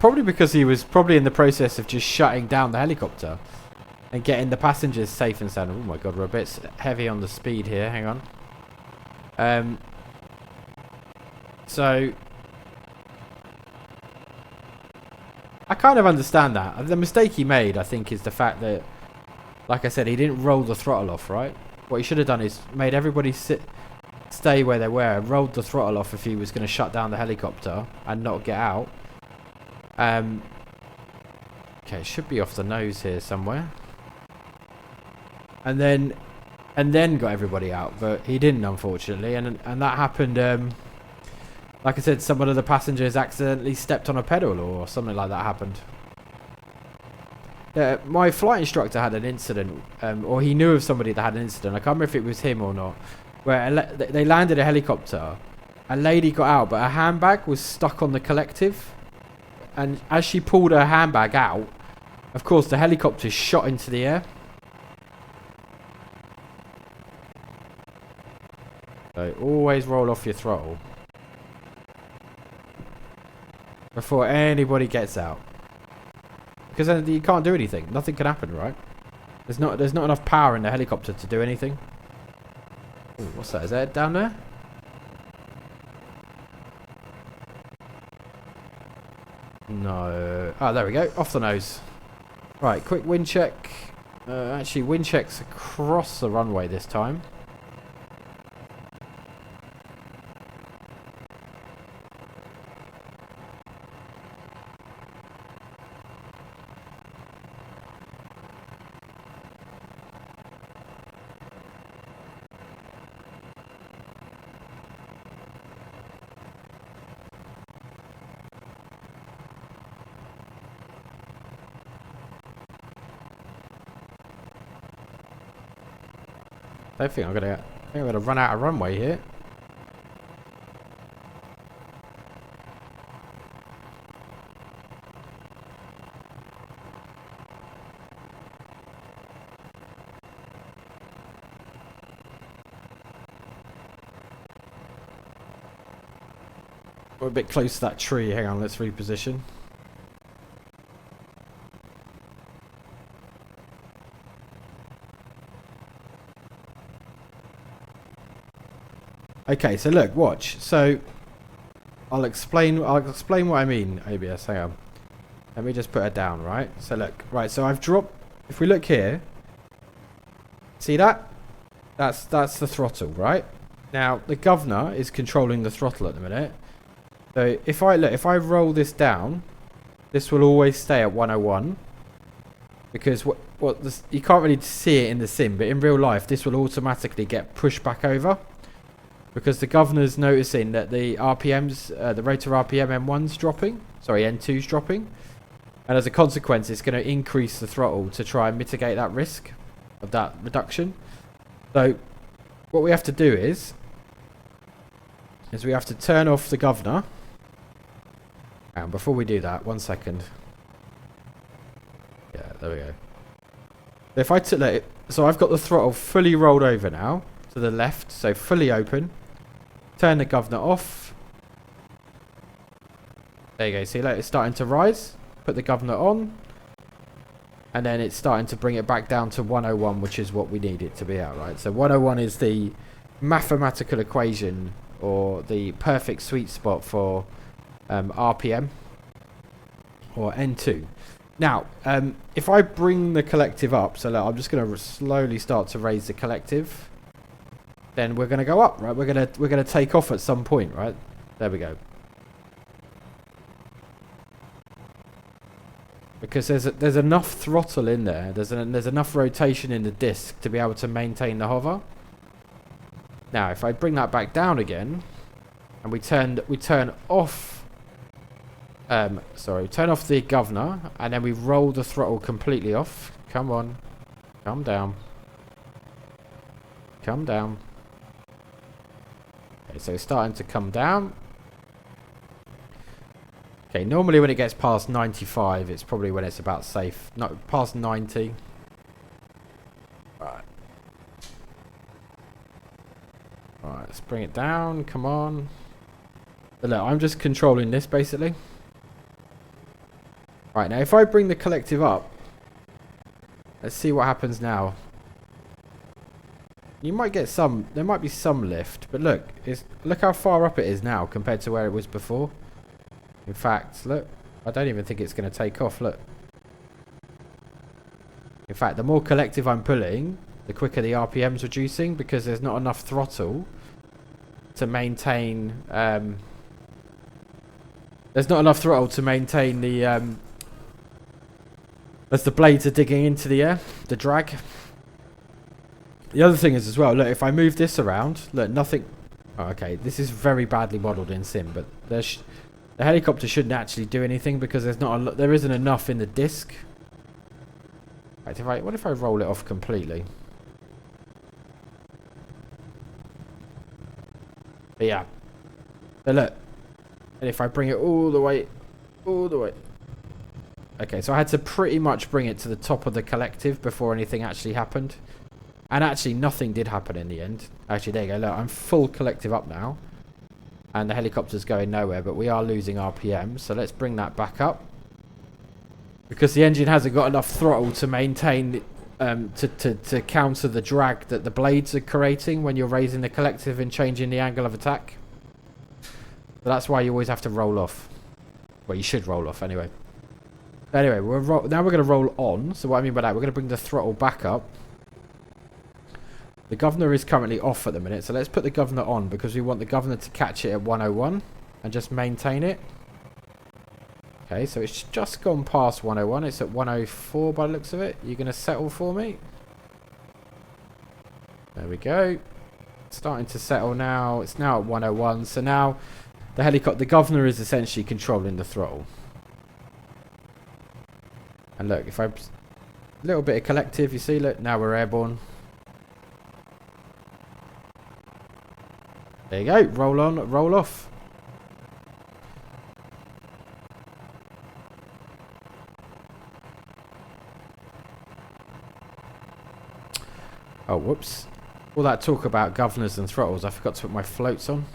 Probably because he was probably in the process of just shutting down the helicopter and getting the passengers safe and sound. Oh my god, we're a bit heavy on the speed here. Hang on. So I kind of understand that. The mistake he made, I think, is the fact that, like I said, he didn't roll the throttle off, right? What he should have done is made everybody stay where they were, rolled the throttle off if he was going to shut down the helicopter and not get out. Okay, it should be off the nose here somewhere. And then got everybody out, but he didn't, unfortunately, and that happened. Like I said, some of the passengers accidentally stepped on a pedal or something like that happened. My flight instructor had an incident, or he knew of somebody that had an incident. I can't remember if it was him or not. Where they landed a helicopter, a lady got out, but her handbag was stuck on the collective. And as she pulled her handbag out, of course, the helicopter shot into the air. So always roll off your throttle before anybody gets out. Because then you can't do anything. Nothing can happen, right? There's not enough power in the helicopter to do anything. Ooh, what's that? Is that down there? No. Oh, there we go. Off the nose. Right, quick wind check. Actually, wind check's across the runway this time. I think I'm gonna run out of runway here. We're a bit close to that tree. Hang on, let's reposition. Okay, so look, watch. So I'll explain what I mean, ABS. Hang on. Let me just put her down, right? So look, right, so I've dropped, if we look here, see that? That's the throttle, right? Now, the governor is controlling the throttle at the minute. So if I roll this down, this will always stay at 101. Because you can't really see it in the sim, but in real life, this will automatically get pushed back over. Because the governor's noticing that the RPMs, the rotor RPM M1's dropping. Sorry, N2's dropping. And as a consequence, it's going to increase the throttle to try and mitigate that risk of that reduction. So what we have to do is we have to turn off the governor. And before we do that, 1 second. Yeah, there we go. If I took that, so I've got the throttle fully rolled over now to the left, so fully open. Turn the governor off. There you go. See, like, it's starting to rise. Put the governor on. And then it's starting to bring it back down to 101, which is what we need it to be at, right? So 101 is the mathematical equation or the perfect sweet spot for RPM or N2. Now, if I bring the collective up, so look, I'm just going to slowly start to raise the collective. Then we're going to go up, right? We're going to take off at some point, right? There we go. Because there's enough throttle in there. There's enough rotation in the disc to be able to maintain the hover. Now, if I bring that back down again, and we turn off. Turn off the governor, and then we roll the throttle completely off. Come on, calm down. Come down. Okay, so it's starting to come down. Okay, normally when it gets past 95, it's probably when it's about safe. Not past 90. Right. Alright, let's bring it down. Come on. But look, I'm just controlling this basically. Right, now if I bring the collective up, let's see what happens now. You might get some, there might be some lift, but look how far up it is now compared to where it was before. In fact, look, I don't even think it's going to take off, look. In fact, the more collective I'm pulling, the quicker the RPM's reducing because there's not enough throttle to maintain, there's not enough throttle to maintain the, as the blades are digging into the air, the drag. The other thing is as well, look, if I move this around, look, nothing. Oh, okay, this is very badly modelled in sim, but the helicopter shouldn't actually do anything because there isn't enough in the disc. Right, what if I roll it off completely? But yeah. So look, and if I bring it all the way. Okay, so I had to pretty much bring it to the top of the collective before anything actually happened. And actually, nothing did happen in the end. Actually, there you go. Look, I'm full collective up now. And the helicopter's going nowhere, but we are losing RPM. So let's bring that back up. Because the engine hasn't got enough throttle to maintain, to counter the drag that the blades are creating when you're raising the collective and changing the angle of attack. So that's why you always have to roll off. Well, you should roll off anyway. Anyway, now we're going to roll on. So what I mean by that, we're going to bring the throttle back up. The governor is currently off at the minute, so let's put the governor on because we want the governor to catch it at 101 and just maintain it. Okay, so it's just gone past 101. It's at 104 by the looks of it. You're going to settle for me? There we go. It's starting to settle now. It's now at 101. So now the governor is essentially controlling the throttle. And look, if I... A little bit of collective, you see, look, now we're airborne. There you go. Roll on, roll off. Oh, whoops. All that talk about governors and throttles, I forgot to put my floats on.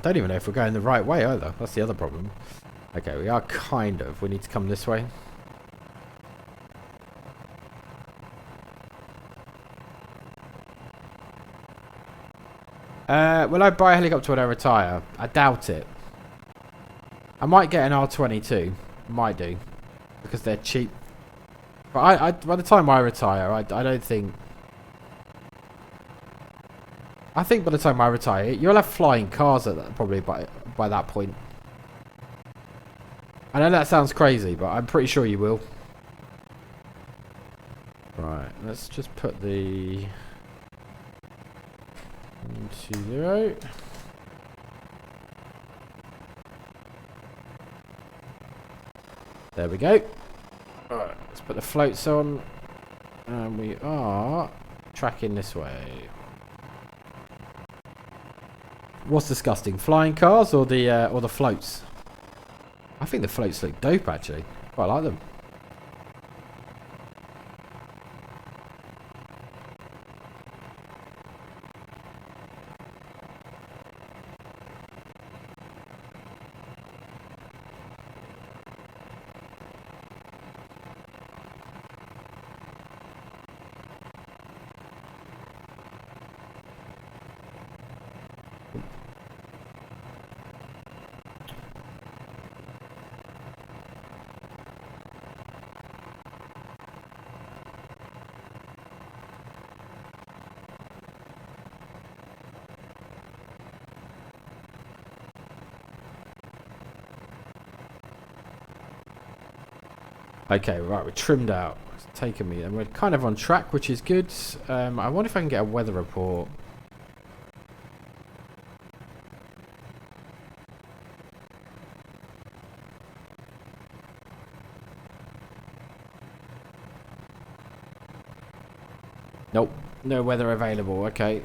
don't even know if we're going the right way either. That's the other problem. Okay, we are kind of. We need to come this way. Will I buy a helicopter when I retire? I doubt it. I might get an R22. Might do. Because they're cheap. But by the time I retire, I don't think... I think by the time I retire, you'll have flying cars at that, probably by that point. I know that sounds crazy, but I'm pretty sure you will. Right, let's just put the... 120. There we go. Alright, let's put the floats on. And we are tracking this way. What's disgusting? Flying cars or the floats? I think the floats look dope actually. Quite like them. Okay, right, we're trimmed out. It's taken me, and we're kind of on track, which is good. I wonder if I can get a weather report. Nope, no weather available. Okay.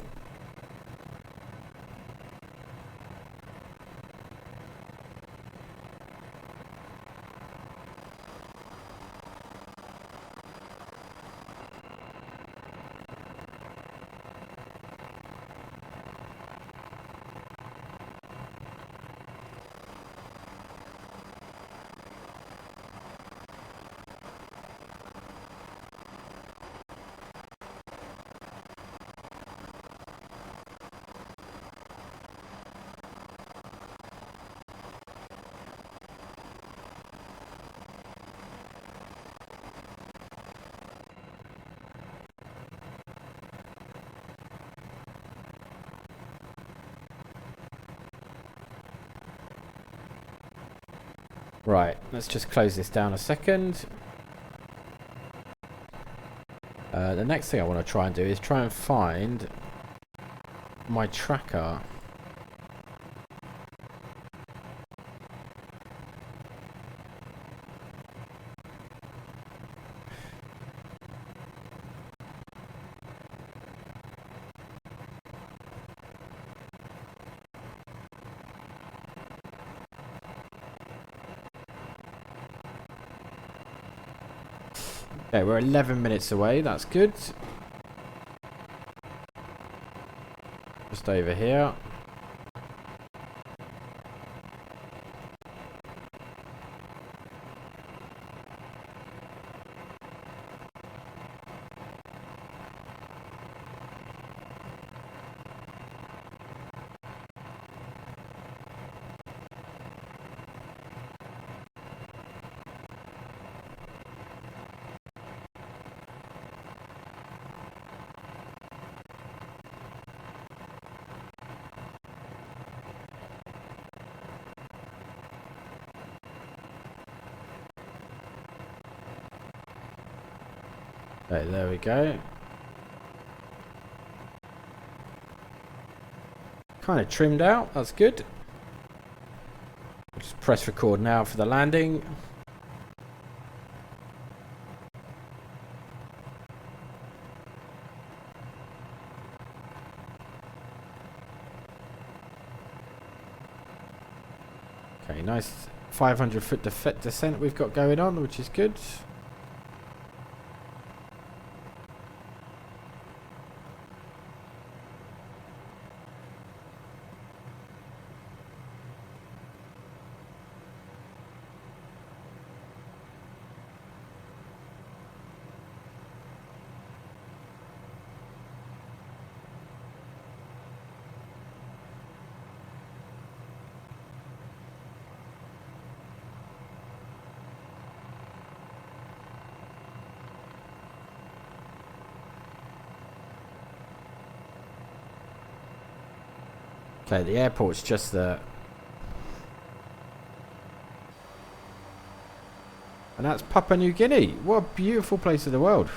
Right, let's just close this down a second. The next thing I want to try and do is try and find my tracker. Okay, we're 11 minutes away. That's good. Just over here. Okay, there we go. Kind of trimmed out. That's good. Just press record now for the landing. Okay, nice 500-foot descent we've got going on, which is good. So the airport's just there. And that's Papua New Guinea. What a beautiful place of the world.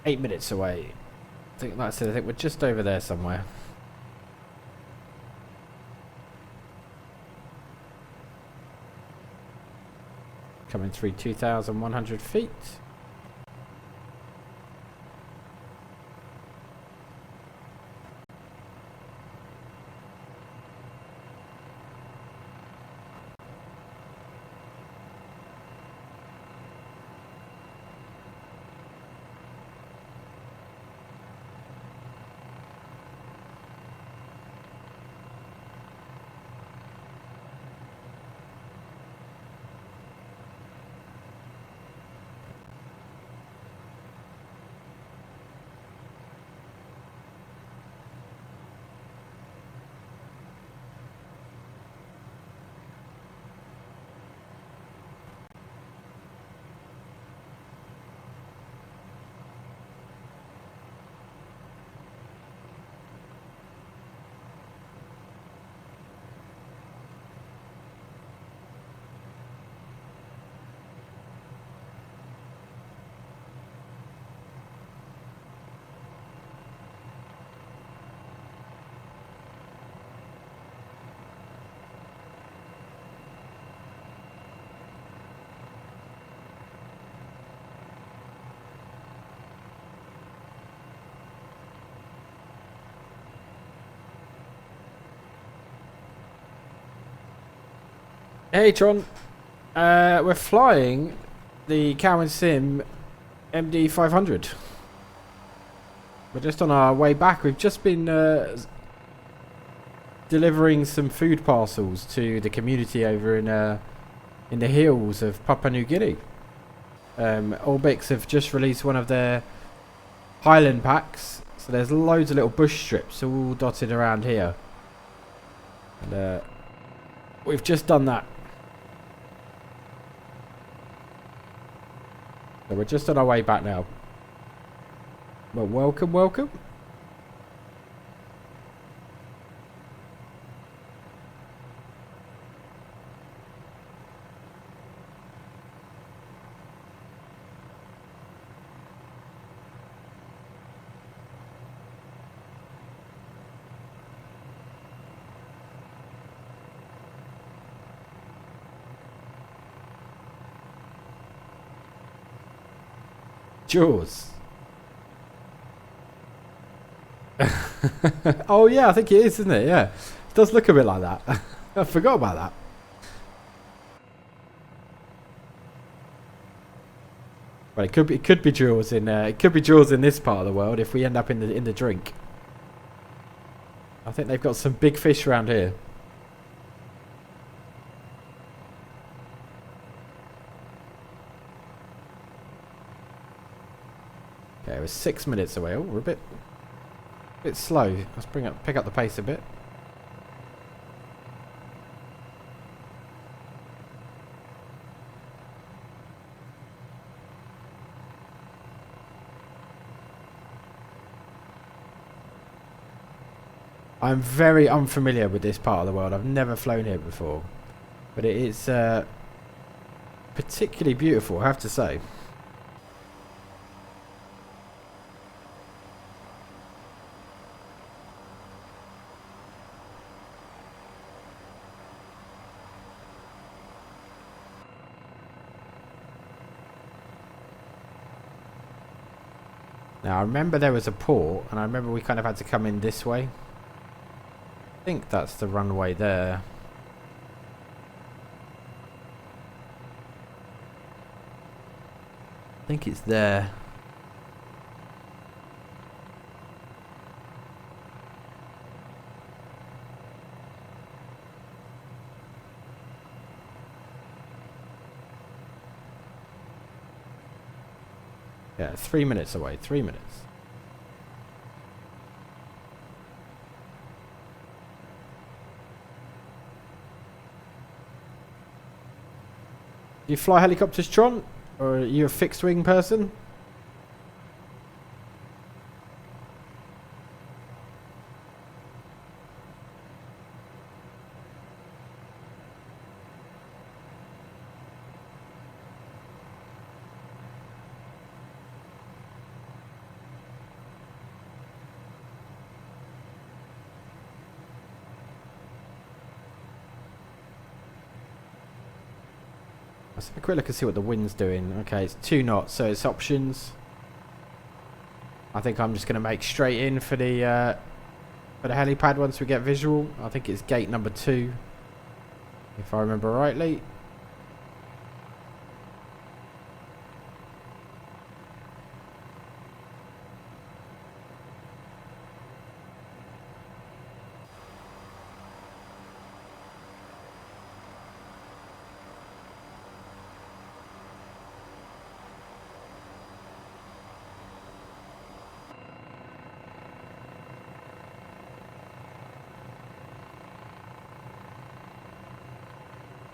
Eight minutes away. I think that's it. I think we're just over there somewhere. Coming through 2,100 feet. Hey Tron, we're flying the Cow and Sim MD500. We're just on our way back. We've just been delivering some food parcels to the community over in the hills of Papua New Guinea. Orbx have just released one of their Highland packs, so there's loads of little bush strips all dotted around here. And we've just done that. So we're just on our way back now. Well, welcome, welcome. Jaws. Oh yeah, I think it is, isn't it? Yeah, it does look a bit like that. I forgot about that. Well, it could be Jaws in this part of the world if we end up in the drink. I think they've got some big fish around here. Okay, we're 6 minutes away. Oh, we're a bit slow. Let's pick up the pace a bit. I'm very unfamiliar with this part of the world. I've never flown here before, but it is particularly beautiful, I have to say. Now I remember there was a port, and I remember we kind of had to come in this way. I think that's the runway there. I think it's there. Yeah, 3 minutes away. 3 minutes. Do you fly helicopters, Tron? Or are you a fixed wing person? Let's have a quick look and see what the wind's doing. Okay, it's 2 knots, so it's options. I think I'm just going to make straight in for the helipad once we get visual. I think it's gate number 2, if I remember rightly.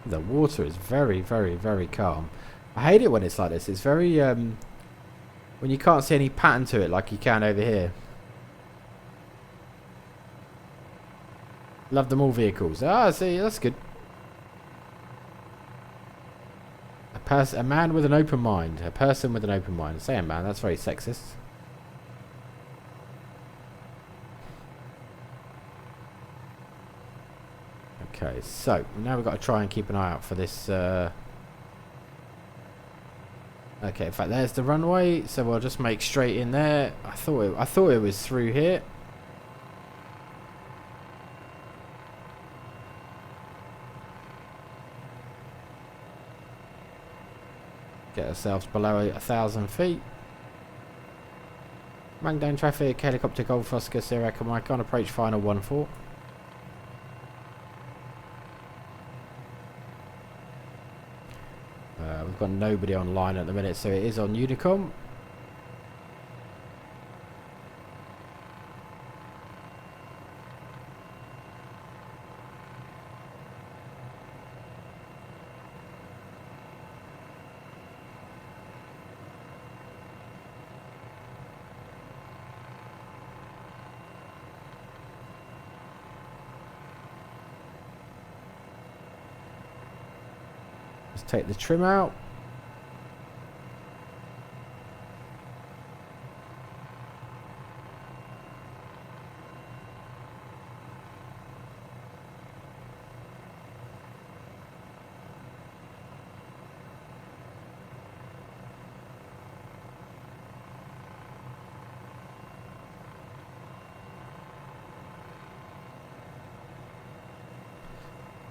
The water is very, very, very calm. I hate it when it's like this. It's very, when you can't see any pattern to it like you can over here. Love them all vehicles. Ah, see, that's good. A man with an open mind. A person with an open mind. Say a man, that's very sexist. Okay, so now we've got to try and keep an eye out for this. Okay, in fact, there's the runway, so we'll just make straight in there. I thought it was through here. Get ourselves below 1,000 feet. Mangdown traffic, helicopter Golf Oscar Sierra Mike on approach final 1-4. We've got nobody online at the minute, so it is on Unicom. Let's take the trim out.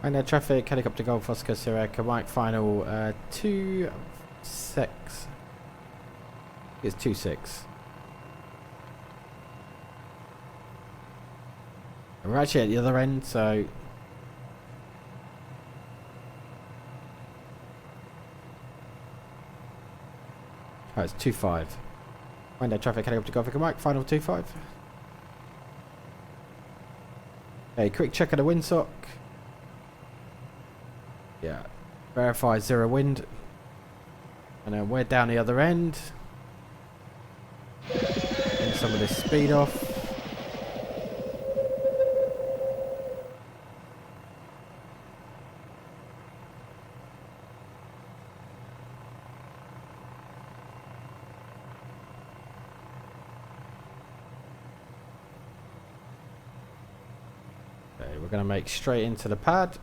And traffic, helicopter Golf Oscar Sierra Mike final 2-6. It's 2-6. We're actually at the other end, so oh, it's 2-5. Find traffic, helicopter Golf Mike final 2-5. Okay, quick check of the windsock. Yeah, verify 0 wind, and then we're down the other end. Getting some of this speed off. Okay, we're going to make straight into the pad.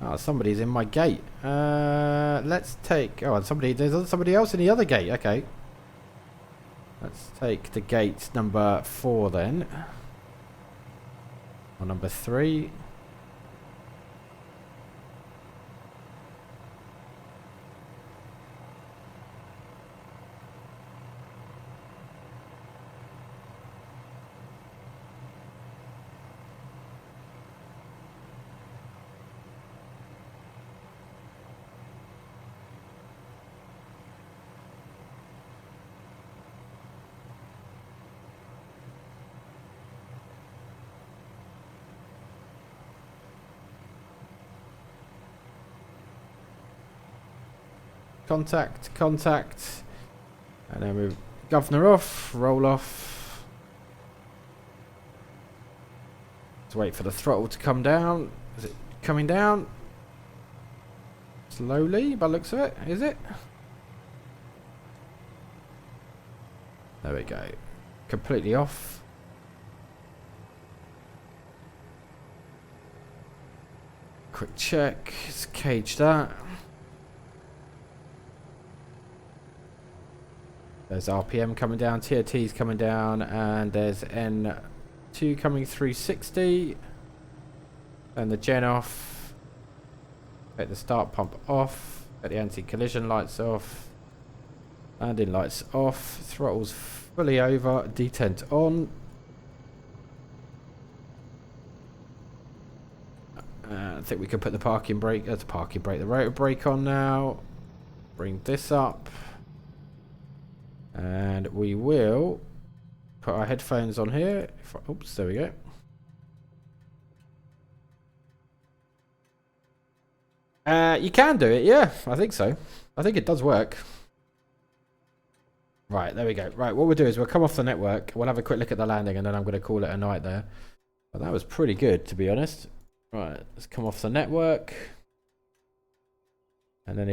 Oh, somebody's in my gate. Let's take... Oh, there's somebody else in the other gate. Okay. Let's take the gate number 4 then. Or number 3. Contact. And then move governor off, roll off. Let's wait for the throttle to come down. Is it coming down? Slowly, by the looks of it. Is it? There we go. Completely off. Quick check. Let's cage that. There's RPM coming down, TOT's coming down, and there's N2 coming through 60. And the gen off. Take the start pump off. Get the anti-collision lights off. Landing lights off. Throttle's fully over. Detent on. I think we can put the parking brake, the rotor brake on now. Bring this up. And we will put our headphones on here. Oops, there we go. You can do it, yeah. I think so. I think it does work. Right, there we go. Right, what we'll do is we'll come off the network. We'll have a quick look at the landing, and then I'm going to call it a night there. But that was pretty good, to be honest. Right, let's come off the network. And then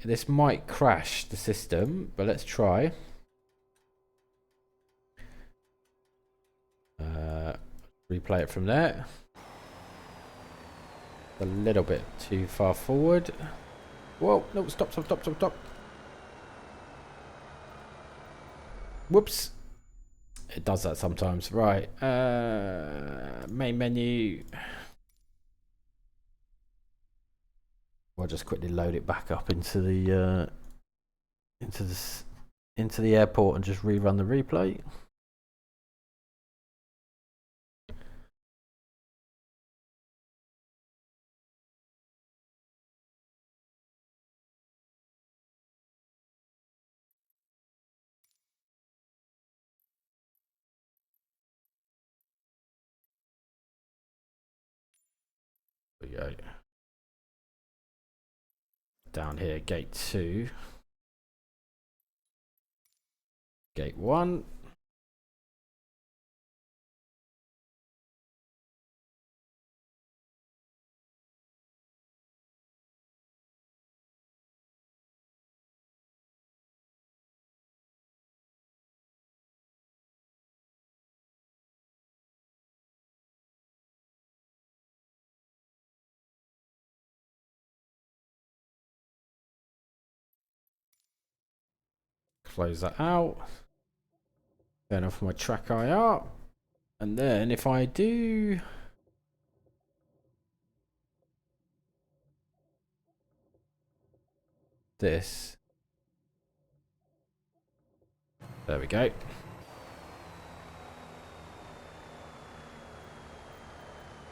this might crash the system, but let's try. Replay it from there. A little bit too far forward. Whoa, no, stop. Whoops. It does that sometimes. Right, main menu. I'll just quickly load it back up into the airport and just rerun the replay. There we go. Down here, gate 2. Gate 1. Close that out. Turn off my track IR. And then if I do this, there we go.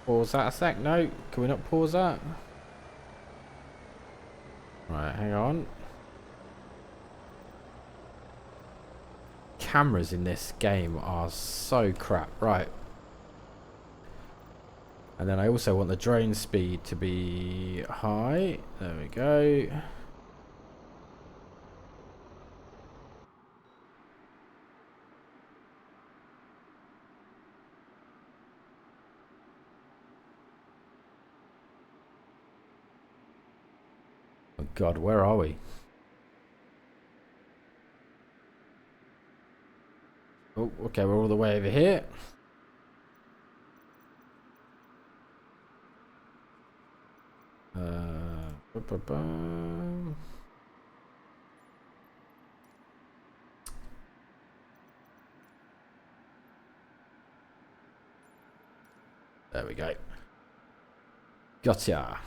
Pause that a sec. No, can we not pause that? Right, hang on. Cameras in this game are so crap. Right. And then I also want the drone speed to be high. There we go. Oh God, where are we? Oh, okay, we're all the way over here. There we go. Gotcha.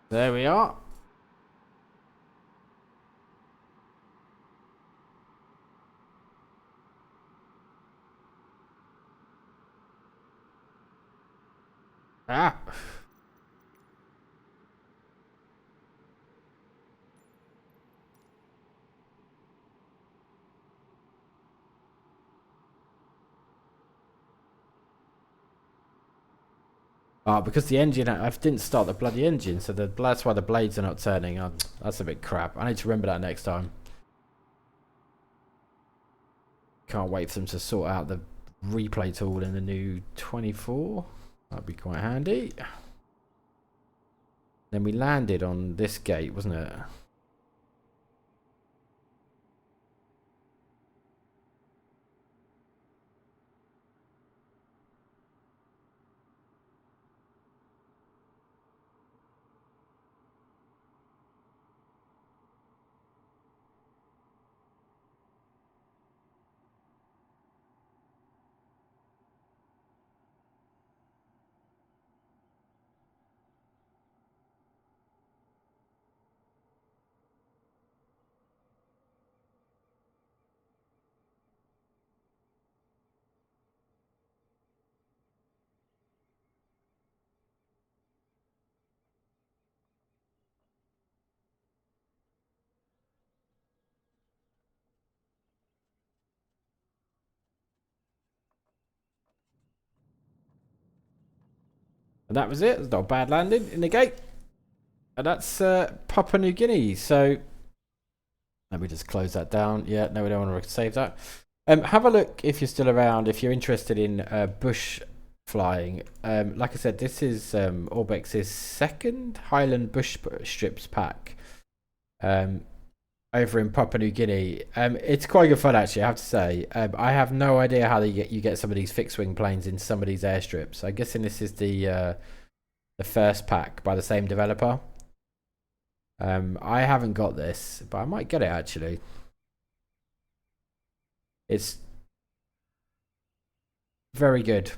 There we are. Ah. Oh, because the engine, I didn't start the bloody engine, so that's why the blades are not turning. Oh, that's a bit crap. I need to remember that next time. Can't wait for them to sort out the replay tool in the new 24. That'd be quite handy. Then we landed on this gate, wasn't it? And that was it. It's not a bad landing in the gate. And that's Papua New Guinea. So let me just close that down. Yeah, no, we don't want to save that. Have a look if you're still around, if you're interested in bush flying. Like I said, this is Orbx's second Highland bush strips pack. I over in Papua New Guinea. It's quite good fun actually, I have to say. I have no idea how you get some of these fixed wing planes in some of these airstrips. I'm guessing this is the first pack by the same developer. I haven't got this, but I might get it actually. It's very good.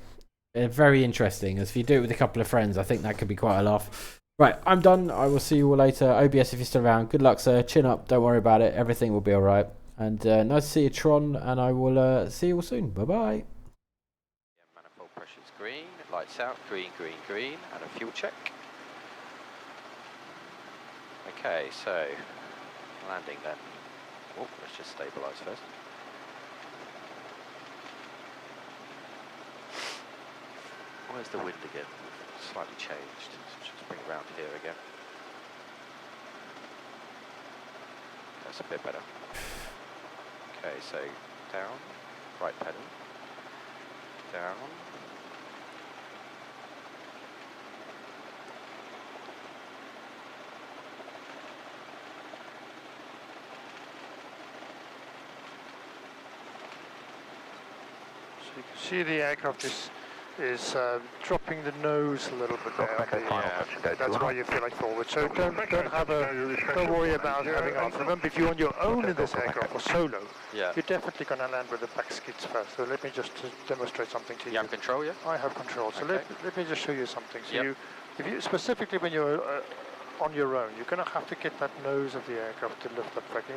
Very interesting. As if you do it with a couple of friends, I think that could be quite a laugh. Right, I'm done. I will see you all later. OBS, if you're still around, good luck, sir. Chin up. Don't worry about it. Everything will be all right. And nice to see you, Tron. And I will see you all soon. Bye-bye. Manifold pressure's green. Lights out. Green, green, green. And a fuel check. Okay, so landing then. Oh, let's just stabilise first. Where's the wind again? Slightly changed. So just bring it round here again. That's a bit better. Okay, so down, right pedal, down. So you can see the aircraft is dropping the nose a little bit there. Yeah. That's why you feel like forward. So don't worry about having off. Remember, if you're on your own in this aircraft or solo, Yeah. you're definitely going to land with the back skids first. So let me just demonstrate something to you. You have control, yeah? I have control. So Okay. let me just show you something. So Yep. if you specifically when you're on your own, you're going to have to get that nose of the aircraft to lift up correctly.